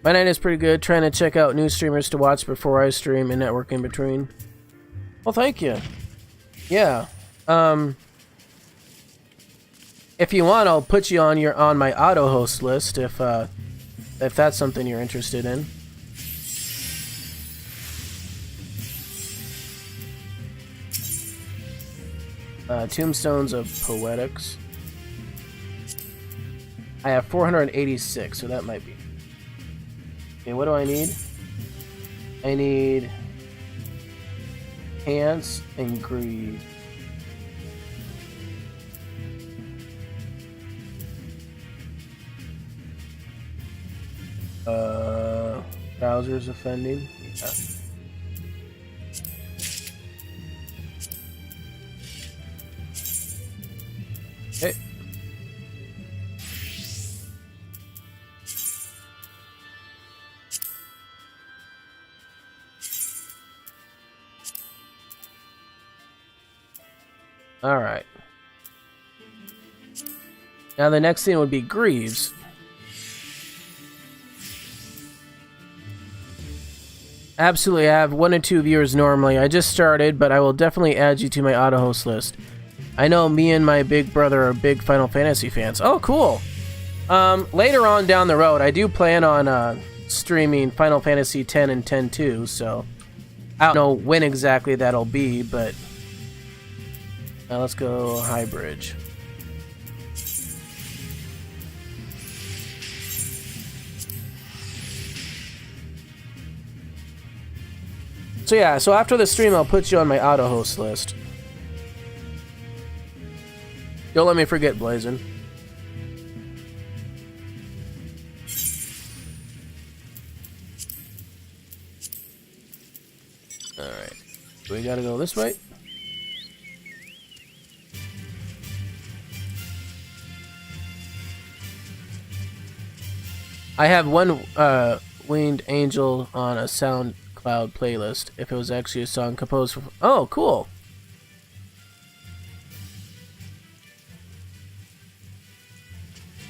My night is pretty good, trying to check out new streamers to watch before I stream and network in between. Well, thank you. Yeah. If you want, I'll put you on my auto host list if that's something you're interested in. Tombstones of Poetics. I have 486, so that might be. Okay, what do I need? I need Pants and Greed. Browsers offending. Yeah. Okay. All right. Now the next thing would be Greaves. Absolutely, I have 1 or 2 viewers normally. I just started, but I will definitely add you to my auto host list. I know me and my big brother are big Final Fantasy fans. Oh, cool. Later on down the road, I do plan on streaming Final Fantasy X and X-2, so I don't know when exactly that'll be, but now let's go High Bridge. So yeah, so after the stream, I'll put you on my auto host list. Don't let me forget, Blazin. Alright. We gotta go this way. I have one Winged Angel on a SoundCloud playlist. If it was actually a song composed for... Oh, cool.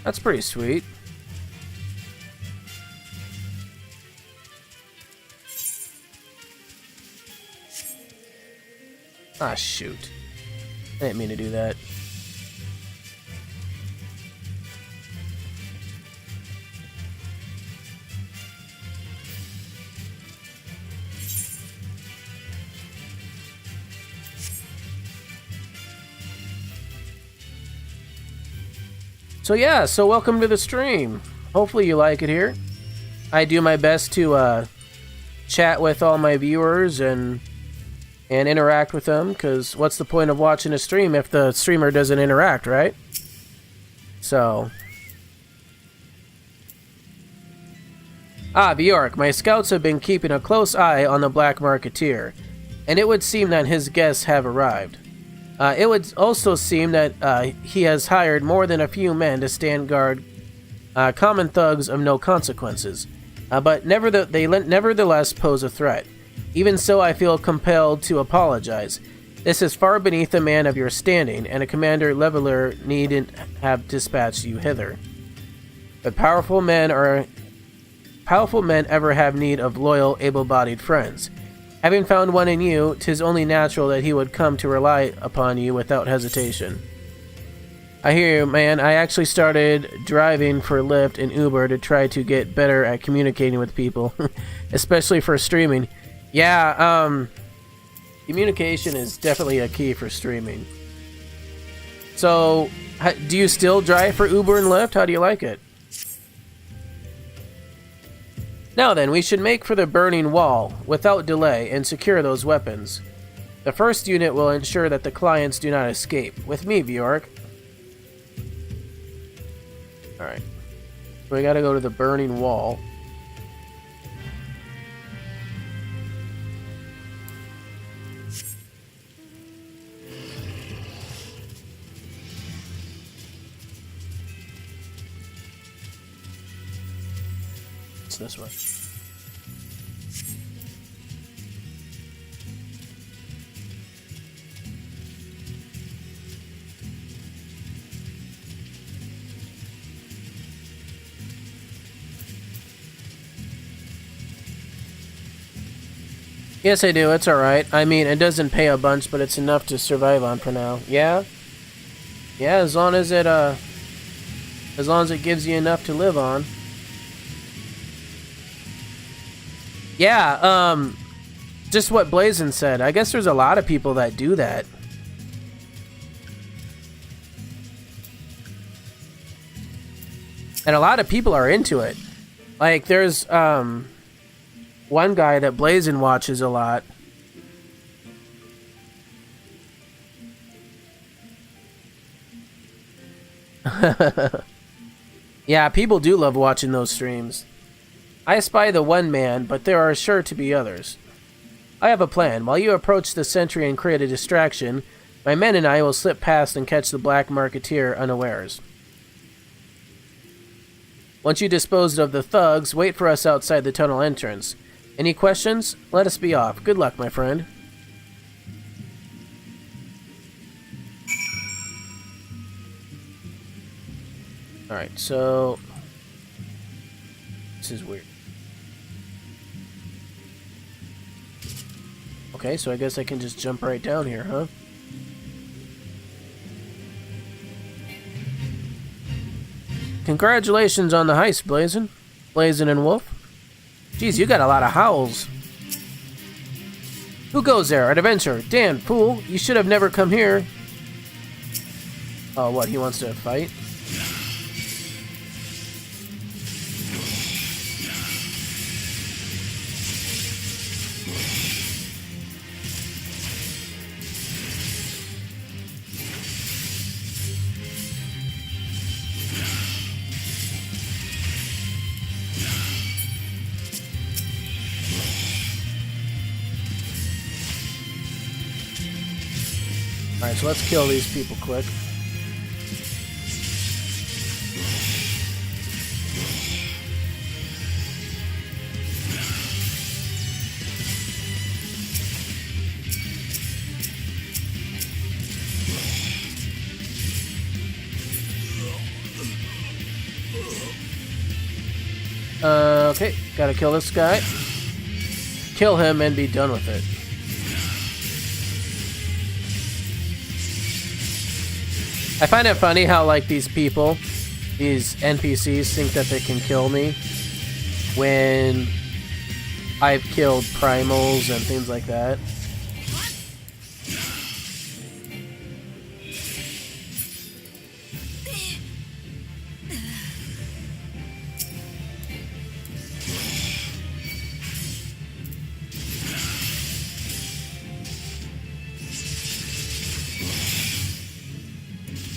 That's pretty sweet. Ah, shoot. I didn't mean to do that. So yeah, so welcome to the stream. Hopefully you like it here. I do my best to chat with all my viewers and interact with them, because what's the point of watching a stream if the streamer doesn't interact, right? So... Bjork, my scouts have been keeping a close eye on the Black Marketeer, and it would seem that his guests have arrived. It would also seem that he has hired more than a few men to stand guard common thugs of no consequences, but they nevertheless pose a threat. Even so, I feel compelled to apologize. This is far beneath a man of your standing, and a Commander Leveler needn't have dispatched you hither. But powerful men ever have need of loyal, able-bodied friends. Having found one in you, 'tis only natural that he would come to rely upon you without hesitation. I hear you, man. I actually started driving for Lyft and Uber to try to get better at communicating with people, especially for streaming. Yeah, communication is definitely a key for streaming. So, do you still drive for Uber and Lyft? How do you like it? Now then, we should make for the burning wall, without delay, and secure those weapons. The first unit will ensure that the clients do not escape. With me, Bjork. Alright. We gotta go to the burning wall. This way. Yes, I do. It's alright. I mean, it doesn't pay a bunch, but it's enough to survive on for now. Yeah? Yeah, as long as it gives you enough to live on. Yeah, just what Blazin said. I guess there's a lot of people that do that. And a lot of people are into it. Like, there's, one guy that Blazin watches a lot. Yeah, people do love watching those streams. I spy the one man, but there are sure to be others. I have a plan. While you approach the sentry and create a distraction, my men and I will slip past and catch the black marketeer unawares. Once you disposed of the thugs, wait for us outside the tunnel entrance. Any questions? Let us be off. Good luck, my friend. Alright, so... This is weird. Okay, so I guess I can just jump right down here, huh? Congratulations on the heist, Blazin. Blazin and Wolf. Jeez, you got a lot of howls. Who goes there? An adventure. Dan, fool. You should have never come here. Oh, what? He wants to fight? Alright, so let's kill these people quick. Okay, gotta kill this guy. Kill him and be done with it. I find it funny how, like, these people, these NPCs, think that they can kill me when I've killed primals and things like that.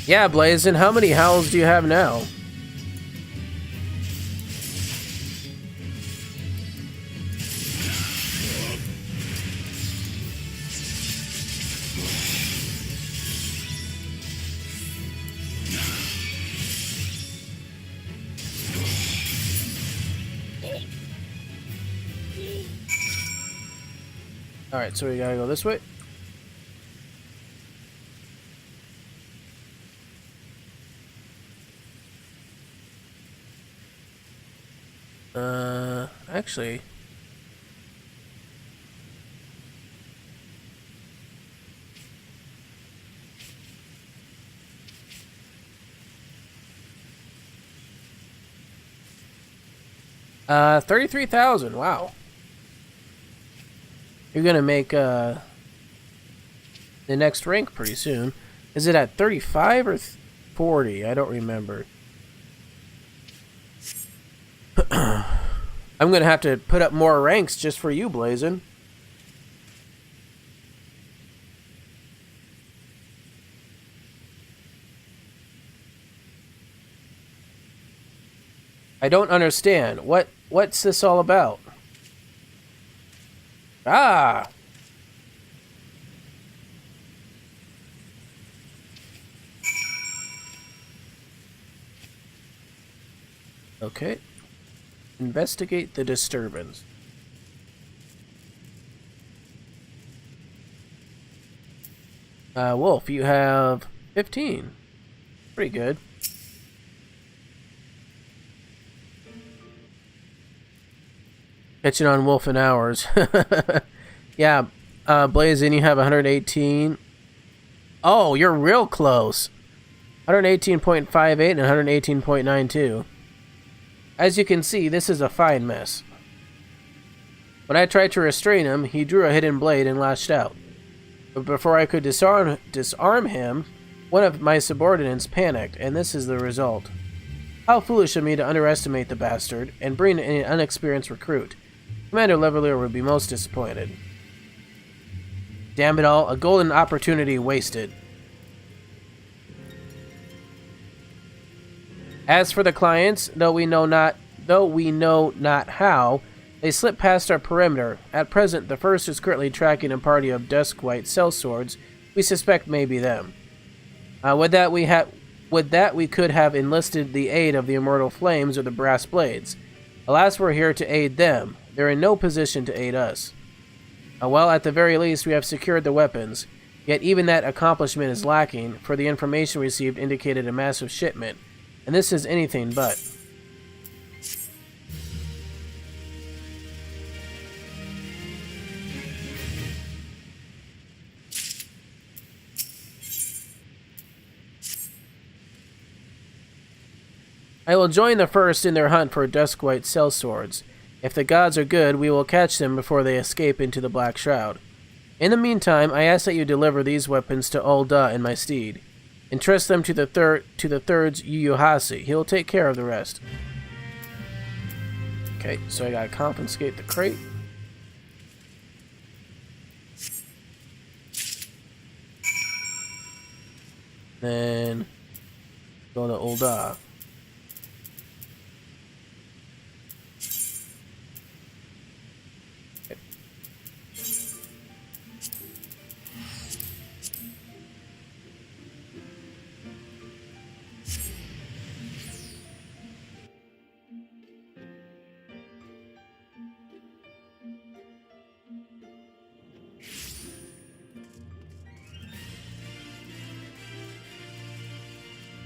Yeah, Blazin, how many howls do you have now? Alright, so we gotta go this way. Actually... $33,000, wow. You're gonna make, the next rank pretty soon. Is it at 35 or 40? I don't remember. I'm gonna have to put up more ranks just for you, Blazin. I don't understand. What's this all about? Ah! Okay. Investigate the disturbance. Wolf, you have 15. Pretty good. Catching on Wolf in hours. Yeah, Blazin, you have 118. Oh, you're real close. 118.58 and 118.92. As you can see, this is a fine mess. When I tried to restrain him, he drew a hidden blade and lashed out. But before I could disarm him, one of my subordinates panicked, and this is the result. How foolish of me to underestimate the bastard and bring in an unexperienced recruit. Commander Levalier would be most disappointed. Damn it all, a golden opportunity wasted. As for the clients, though we know not how, they slip past our perimeter. At present, the first is currently tracking a party of Duskwhite sellswords we suspect may be them. Would that we could have enlisted the aid of the Immortal Flames or the Brass Blades. Alas, we're here to aid them. They're in no position to aid us. Well, at the very least, we have secured the weapons. Yet even that accomplishment is lacking, for the information received indicated a massive shipment, and this is anything but. I will join the first in their hunt for Duskwhite sellswords. If the gods are good, we will catch them before they escape into the Black Shroud. In the meantime, I ask that you deliver these weapons to Ul'dah and my steed. Entrust them to the third's Yu-Yuhasi. He will take care of the rest. Okay, so I gotta confiscate the crate. Then go to Ul'dah.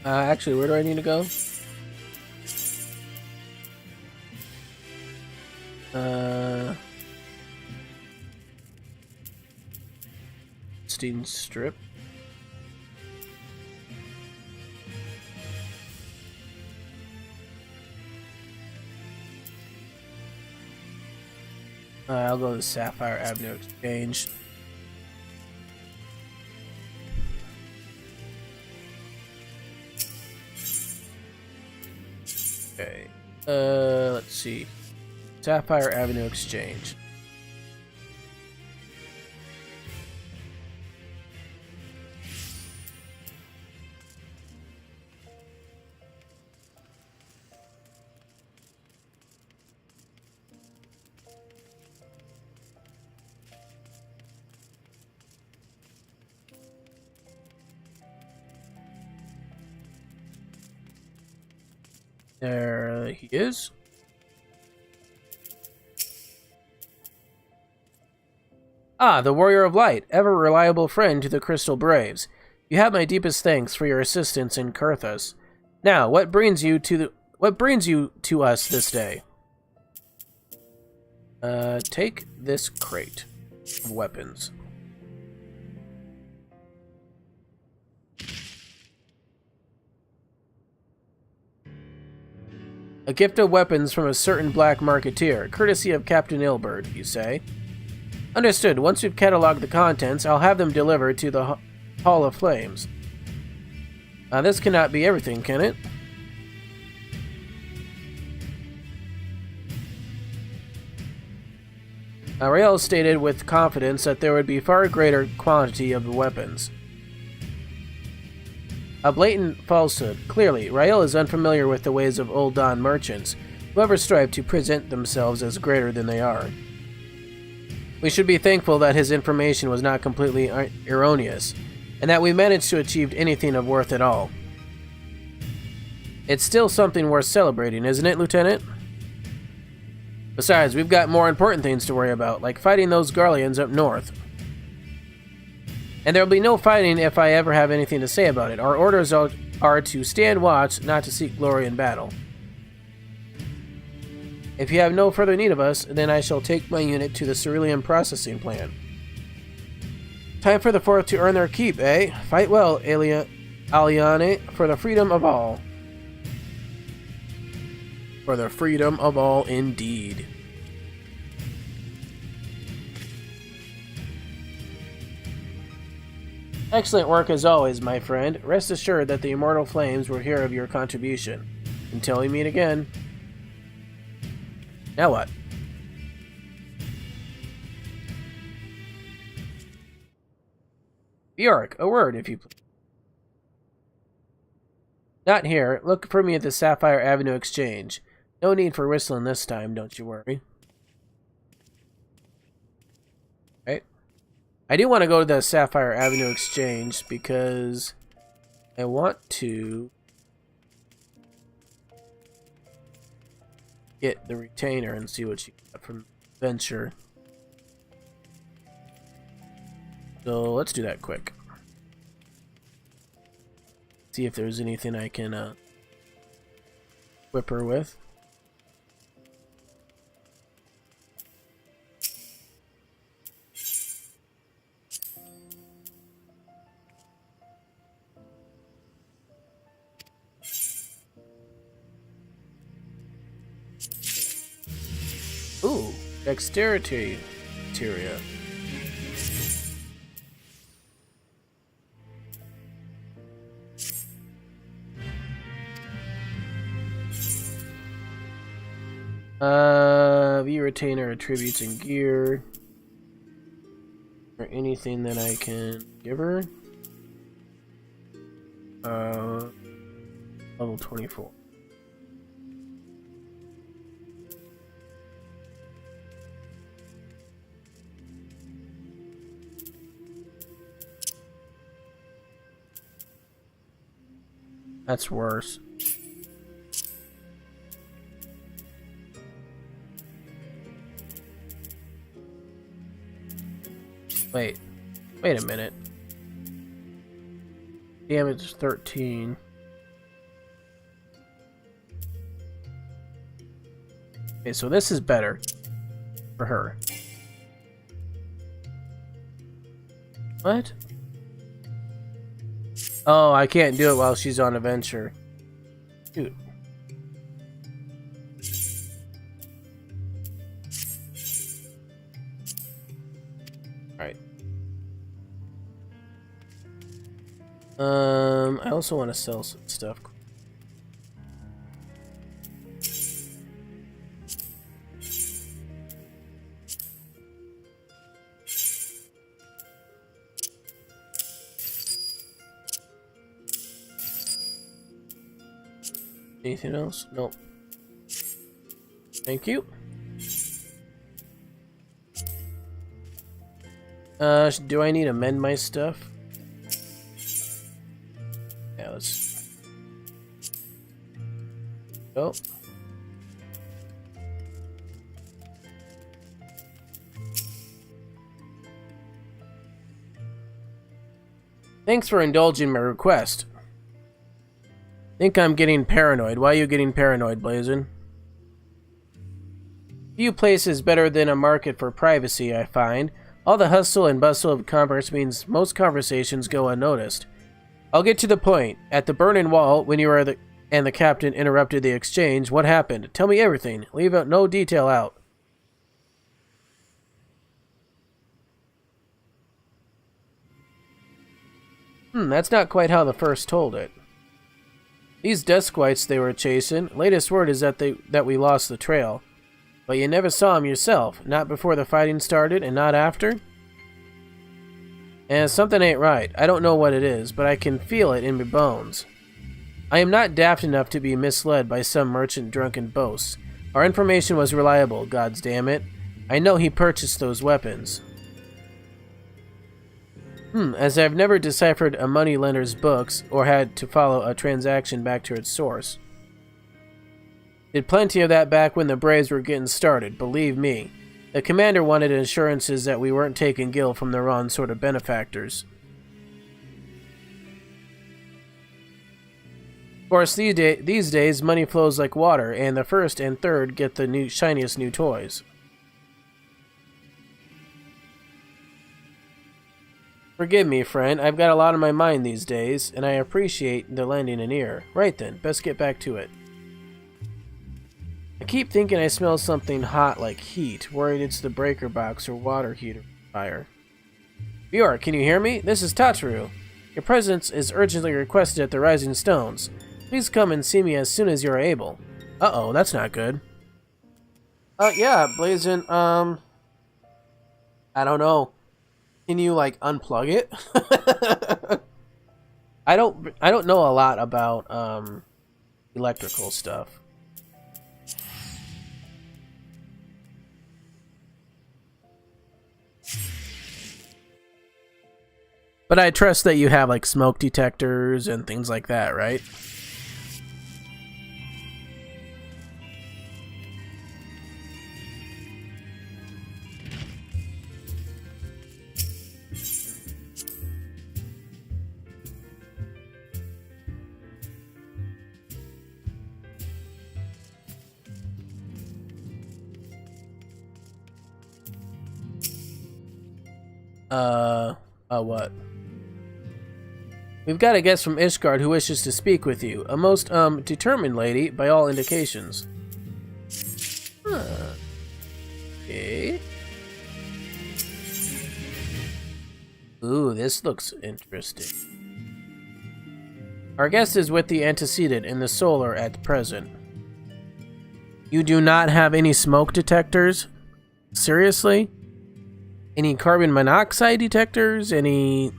Actually, where do I need to go? Steam Strip. I'll go to the Sapphire Avenue Exchange. Okay, let's see. Sapphire Avenue Exchange. There he is. Ah, the Warrior of Light, ever reliable friend to the Crystal Braves. You have my deepest thanks for your assistance in Kurthus. Now, what brings you to us this day? Take this crate of weapons. A gift of weapons from a certain black marketeer, courtesy of Captain Ilberd, you say? Understood. Once we've cataloged the contents, I'll have them delivered to the Hall of Flames. This cannot be everything, can it? Rael stated with confidence that there would be far greater quantity of the weapons. A blatant falsehood. Clearly, Rael is unfamiliar with the ways of Ul'dah merchants, who ever strive to present themselves as greater than they are. We should be thankful that his information was not completely erroneous, and that we managed to achieve anything of worth at all. It's still something worth celebrating, isn't it, Lieutenant? Besides, we've got more important things to worry about, like fighting those Garleans up north. And there'll be no fighting if I ever have anything to say about it. Our orders are to stand watch, not to seek glory in battle. If you have no further need of us, then I shall take my unit to the Cerulean processing plant. Time for the Fourth to earn their keep, eh? Fight well, Aliane, for the freedom of all. For the freedom of all, indeed. Excellent work as always, my friend. Rest assured that the Immortal Flames will hear of your contribution. Until we meet again. Now what? Bjork, a word, if you please. Not here. Look for me at the Sapphire Avenue Exchange. No need for whistling this time, don't you worry. Right. I do want to go to the Sapphire Avenue Exchange because I want to get the retainer and see what she got from Venture. So let's do that quick. See if there's anything I can whip her with. Ooh, dexterity materia. View retainer attributes and gear. Or anything that I can give her. Level 24. That's worse. Wait a minute. Damage 13. Okay, so this is better for her. What? Oh, I can't do it while she's on a venture. Dude. Alright. I also want to sell some stuff. Anything else? Nope. Thank you. Do I need to mend my stuff? Yeah, let's go. Thanks for indulging my request. Think I'm getting paranoid. Why are you getting paranoid, Blazin? Few places better than a market for privacy, I find. All the hustle and bustle of commerce means most conversations go unnoticed. I'll get to the point. At the Burning Wall, when you were and the captain interrupted the exchange, what happened? Tell me everything. Leave out no detail out. That's not quite how the first told it. These Dusquites they were chasing, latest word is that we lost the trail. But you never saw them yourself, not before the fighting started and not after? And something ain't right. I don't know what it is, but I can feel it in my bones. I am not daft enough to be misled by some merchant drunken boasts. Our information was reliable, gods damn it. I know he purchased those weapons. As I've never deciphered a moneylender's books or had to follow a transaction back to its source. Did plenty of that back when the Braves were getting started, believe me. The commander wanted assurances that we weren't taking Gil from the wrong sort of benefactors. course, these days, money flows like water, and the first and third get the shiniest new toys. Forgive me, friend. I've got a lot on my mind these days, and I appreciate the lending an ear. Right then, best get back to it. I keep thinking I smell something hot like heat, worried it's the breaker box or water heater fire. Bjork, can you hear me? This is Tataru. Your presence is urgently requested at the Rising Stones. Please come and see me as soon as you are able. Uh-oh, that's not good. Yeah, Blazin, I don't know. Can you, like, unplug it? I don't know a lot about, electrical stuff. But I trust that you have, like, smoke detectors and things like that, right? What? We've got a guest from Ishgard who wishes to speak with you. A most, determined lady, by all indications. Huh. Okay. Ooh, this looks interesting. Our guest is with the antecedent in the solar at present. You do not have any smoke detectors? Seriously? Any carbon monoxide detectors? Any...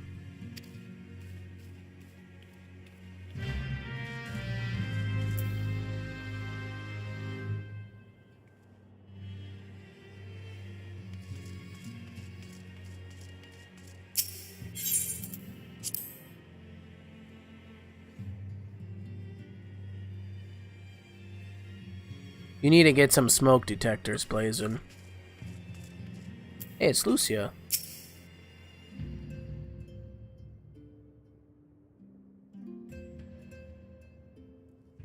You need to get some smoke detectors, Blazin. Hey, it's Lucia.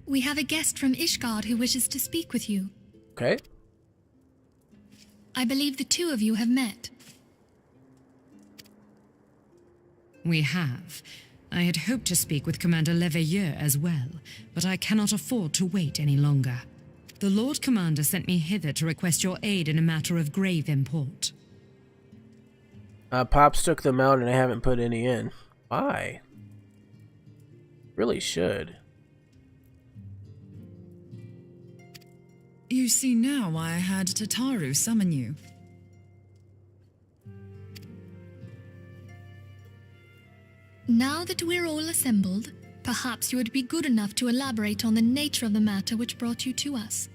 We have a guest from Ishgard who wishes to speak with you. Okay. I believe the two of you have met. We have. I had hoped to speak with Commander Leveilleur as well, but I cannot afford to wait any longer. The Lord Commander sent me hither to request your aid in a matter of grave import. Pops took them out and I haven't put any in. Why? Really should. You see now why I had Tataru summon you. Now that we're all assembled, perhaps you would be good enough to elaborate on the nature of the matter which brought you to us.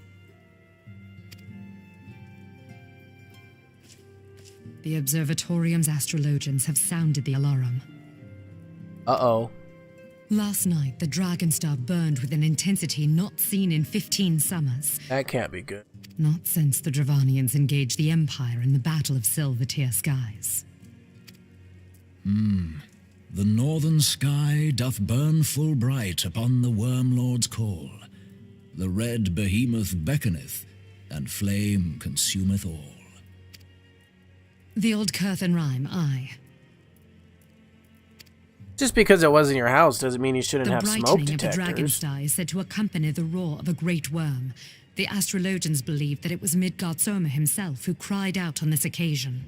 The Observatorium's astrologians have sounded the alarm. Uh-oh. Last night, the Dragonstar burned with an intensity not seen in 15 summers. That can't be good. Not since the Dravanians engaged the Empire in the Battle of Silvertear Skies. The northern sky doth burn full bright upon the Wormlord's call. The red behemoth beckoneth, and flame consumeth all. The old Curthan rhyme, aye. Just because it wasn't your house doesn't mean you shouldn't have smoke The brightening detectors. of the Dragonstar is said to accompany the roar of a great worm. The astrologians believe that it was Midgard Soma himself who cried out on this occasion.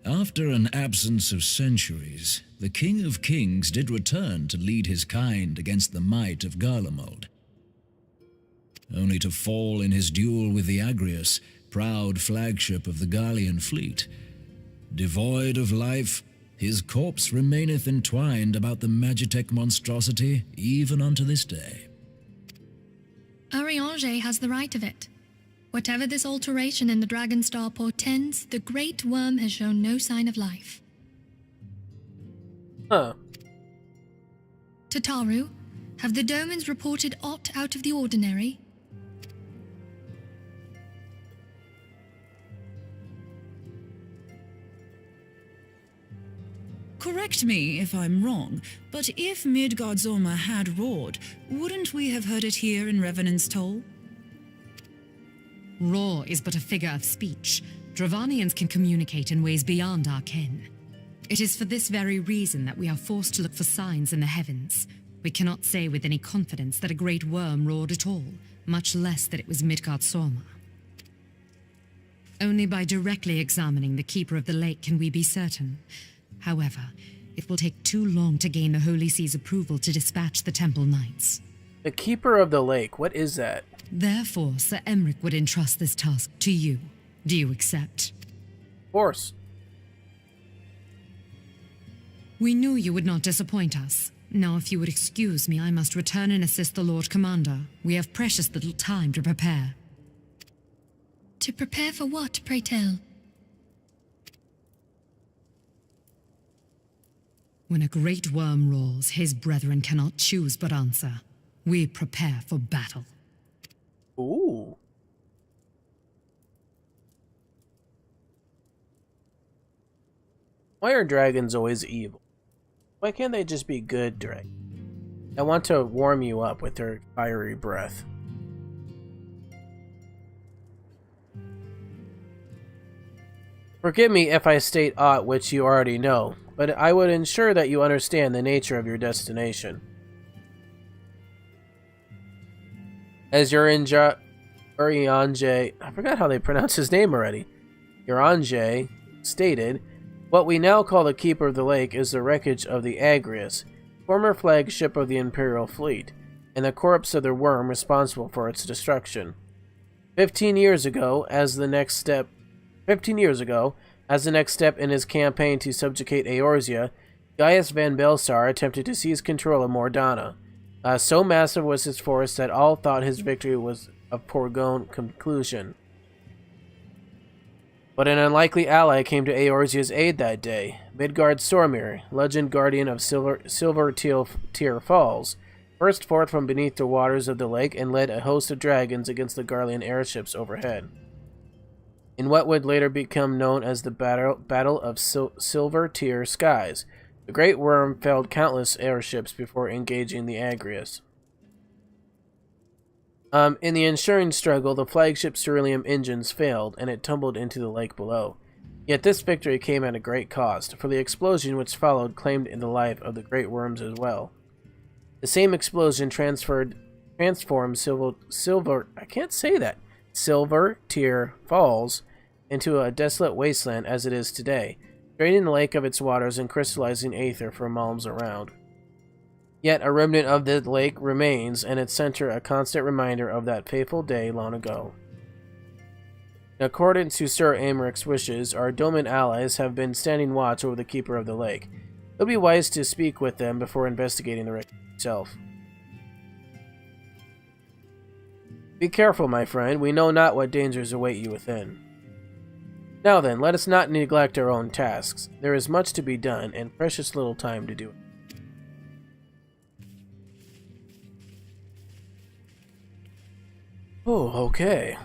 After an absence of centuries, the King of Kings did return to lead his kind against the might of Garlemald, only to fall in his duel with the Agrius, proud flagship of the Gallian fleet. Devoid of life, his corpse remaineth entwined about the Magitech monstrosity even unto this day. Ariange has the right of it. Whatever this alteration in the Dragonstar portends, the Great Worm has shown no sign of life. Huh. Tataru, have the Domans reported aught out of the ordinary? Correct me if I'm wrong, but if Midgardsormr had roared, wouldn't we have heard it here in Revenant's Toll? Roar is but a figure of speech. Dravanians can communicate in ways beyond our ken. It is for this very reason that we are forced to look for signs in the heavens. We cannot say with any confidence that a great worm roared at all, much less that it was Midgardsormr. Only by directly examining the Keeper of the Lake can we be certain. However, it will take too long to gain the Holy See's approval to dispatch the Temple Knights. The Keeper of the Lake, what is that? Therefore, Sir Emric would entrust this task to you. Do you accept? Of course. We knew you would not disappoint us. Now, if you would excuse me, I must return and assist the Lord Commander. We have precious little time to prepare. To prepare for what, pray tell? When a great worm roars, his brethren cannot choose but answer. We prepare for battle. Ooh. Why are dragons always evil? Why can't they just be good dragons? I want to warm you up with their fiery breath. Forgive me if I state aught which you already know, but I would ensure that you understand the nature of your destination. As Urianger, I forgot how they pronounce his name already, Urianger stated, what we now call the Keeper of the Lake is the wreckage of the Agrius, former flagship of the Imperial fleet, and the corpse of the worm responsible for its destruction. 15 years ago, as the next step in his campaign to subjugate Eorzea, Gaius Van Belsar attempted to seize control of Mordana. So massive was his force that all thought his victory was a foregone conclusion. But an unlikely ally came to Eorzea's aid that day. Midgard Sormir, legend guardian of Silver Tear Falls, burst forth from beneath the waters of the lake and led a host of dragons against the Garlean airships overhead. In what would later become known as the Battle of Silver Tear Skies, the Great Worm felled countless airships before engaging the Agrius. In the ensuing struggle, the flagship's Cerulean engines failed, and it tumbled into the lake below. Yet this victory came at a great cost, for the explosion which followed claimed in the life of the Great Worms as well. The same explosion transformed Silver Tear Falls into a desolate wasteland as it is today, draining the lake of its waters and crystallizing aether for miles around. Yet a remnant of the lake remains, and its center a constant reminder of that fateful day long ago. In accordance to Sir Amaric's wishes, our Doman allies have been standing watch over the Keeper of the Lake. It would be wise to speak with them before investigating the wreck itself. Be careful, my friend. We know not what dangers await you within. Now then, let us not neglect our own tasks. There is much to be done, and precious little time to do it. Oh, okay.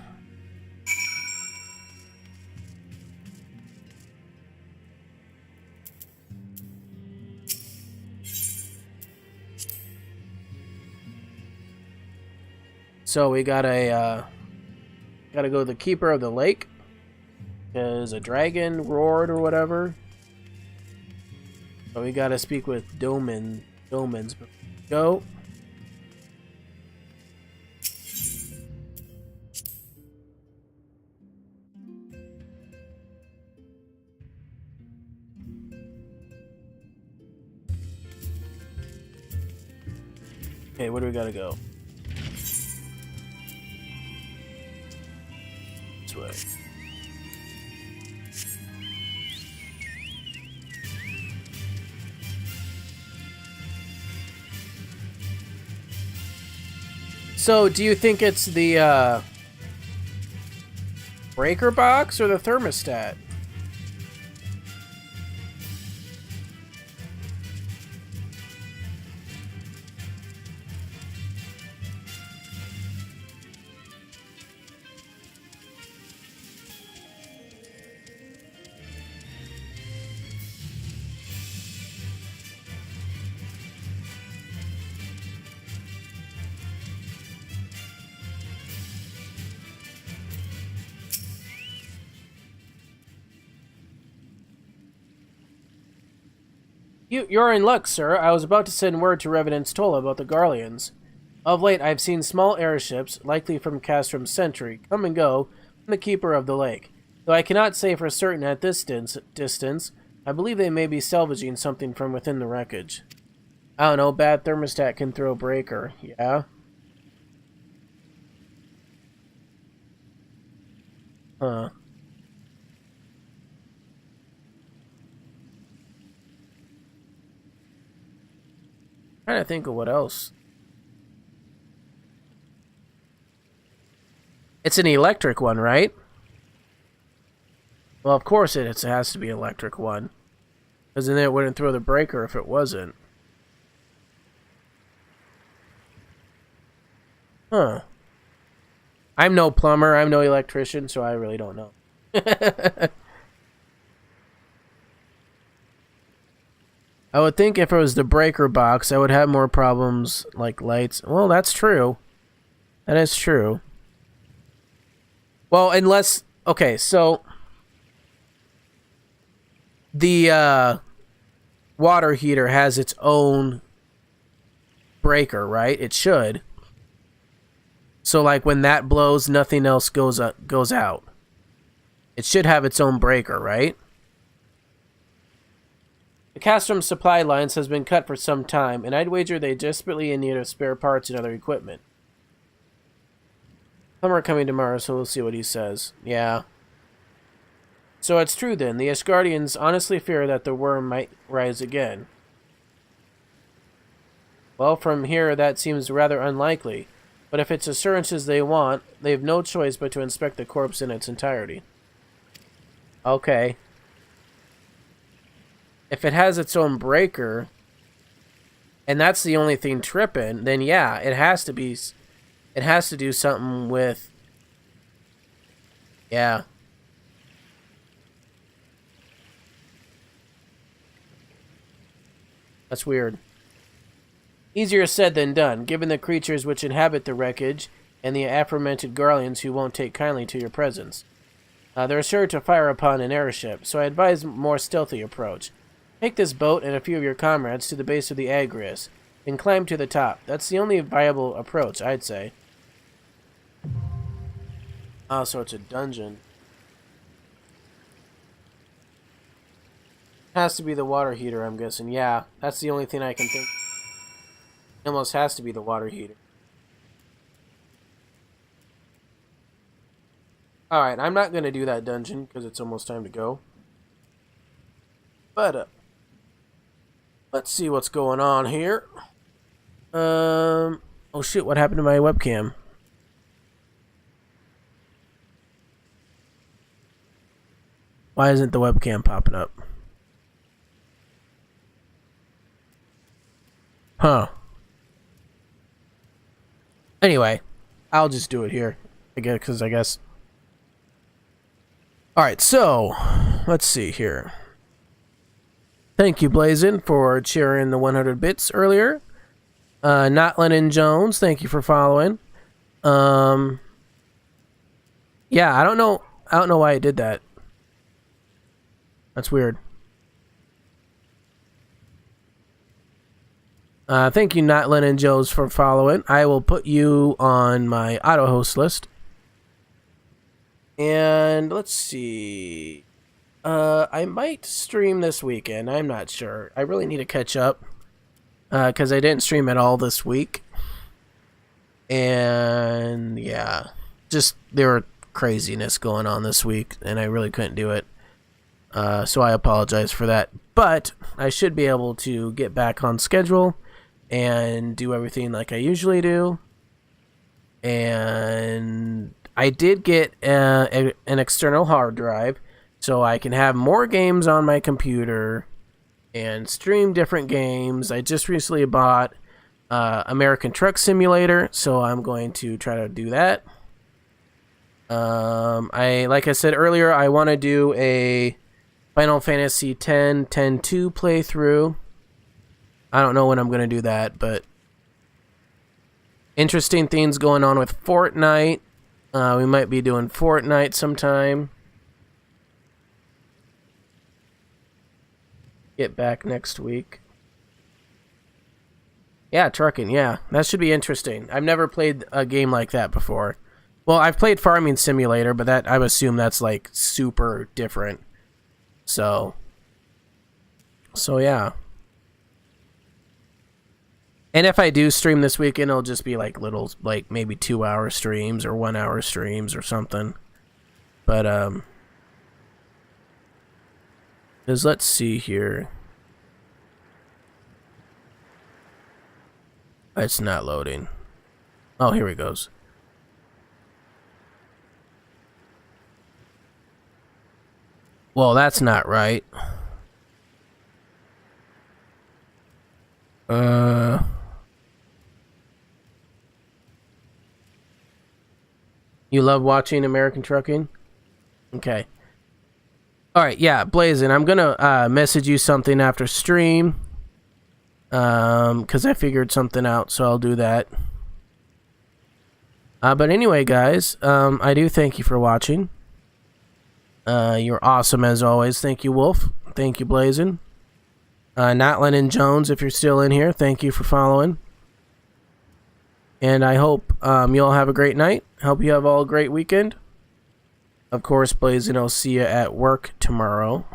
So we gotta go to the Keeper of the Lake, because a dragon roared or whatever. So we gotta speak with Domans. Go. Okay, where do we gotta go? This way. So, do you think it's the breaker box or the thermostat? You're in luck, sir. I was about to send word to Revenant's Toll about the Garleans. Of late, I've seen small airships, likely from Castrom's Sentry, come and go from the Keeper of the Lake. Though I cannot say for certain at this distance, I believe they may be salvaging something from within the wreckage. I don't know, bad thermostat can throw a breaker, yeah? Huh. Trying to think of what else. It's an electric one, right? Well, of course it has to be an electric one. Because then it wouldn't throw the breaker if it wasn't. Huh. I'm no plumber, I'm no electrician, so I really don't know. I would think if it was the breaker box, I would have more problems like lights. Well, that's true. That is true. Well, unless... Okay, so... The water heater has its own breaker, right? It should. So, like, when that blows, nothing else goes out. It should have its own breaker, right? The Castrum supply lines has been cut for some time, and I'd wager they desperately in need of spare parts and other equipment. Some are coming tomorrow, so we'll see what he says. Yeah. So it's true then. The Asgardians honestly fear that the worm might rise again. Well, from here, that seems rather unlikely. But if it's assurances they want, they have no choice but to inspect the corpse in its entirety. Okay. If it has its own breaker, and that's the only thing tripping, then yeah, it has to be... It has to do something with... Yeah. That's weird. Easier said than done, given the creatures which inhabit the wreckage, and the aforementioned Garleans who won't take kindly to your presence. They're sure to fire upon an airship, so I advise a more stealthy approach. Take this boat and a few of your comrades to the base of the Agrias, and climb to the top. That's the only viable approach, I'd say. Oh, so it's a dungeon. Has to be the water heater, I'm guessing. Yeah, that's the only thing I can think. It almost has to be the water heater. Alright, I'm not going to do that dungeon because it's almost time to go. But, let's see what's going on here. Oh shit, what happened to my webcam? Why isn't the webcam popping up? Huh. Anyway, I'll just do it here. Because I guess... Alright, so, let's see here. Thank you, Blazin, for cheering the 100 bits earlier. Not Lennon Jones, thank you for following. Yeah, I don't know why I did that. That's weird. Thank you, Not Lennon Jones, for following. I will put you on my auto host list. And let's see. I might stream this weekend. I'm not sure. I really need to catch up. Because I didn't stream at all this week. And yeah. Just there were craziness going on this week. And I really couldn't do it. So I apologize for that. But I should be able to get back on schedule. And do everything like I usually do. And I did get an external hard drive. So I can have more games on my computer. And stream different games. I just recently bought American Truck Simulator. So I'm going to try to do that. Like I said earlier, I want to do a Final Fantasy X 10-2 playthrough. I don't know when I'm going to do that, but interesting things going on with Fortnite. We might be doing Fortnite sometime. get back next week. Yeah, trucking, yeah. That should be interesting. I've never played a game like that before. Well, I've played Farming Simulator, but that I assume that's like super different. So yeah. And if I do stream this weekend, it'll just be like little, like maybe 2-hour streams or 1-hour streams or something. But, let's see here. It's not loading. Oh, here it goes. Well, that's not right. You love watching American Trucking? Okay. Alright, yeah, Blazin', I'm gonna message you something after stream. Because I figured something out, so I'll do that. But anyway, guys, I do thank you for watching. You're awesome as always. Thank you, Wolf. Thank you, Blazin'. Not Lennon Jones, if you're still in here, thank you for following. And I hope you all have a great night. Hope you have all a great weekend. Of course, Blazin', I'll see you at work tomorrow.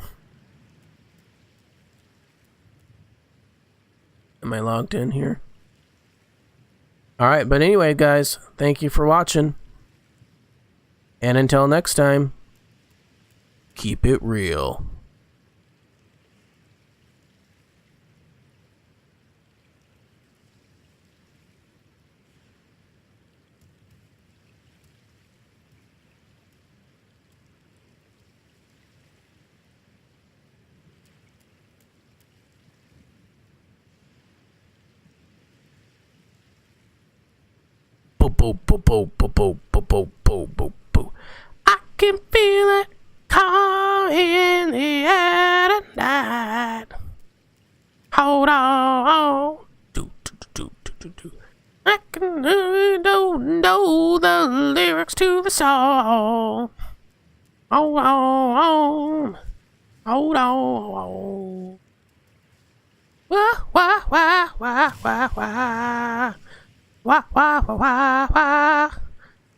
Am I logged in here? Alright, but anyway, guys, thank you for watching. And until next time, keep it real. I can feel it coming in the air tonight. Hold on. I can know the lyrics to the song. Hold on. Hold on. Wah, wah, wah, wah, wah, wah. Wah, wah, wah, wah, wah.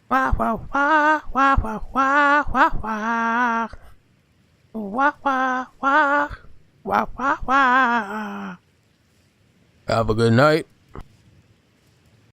Wah, wah, wah, wah, wah, wah, wah, wah. Wah, wah, wah. Wah, wah, wah. Have a good night.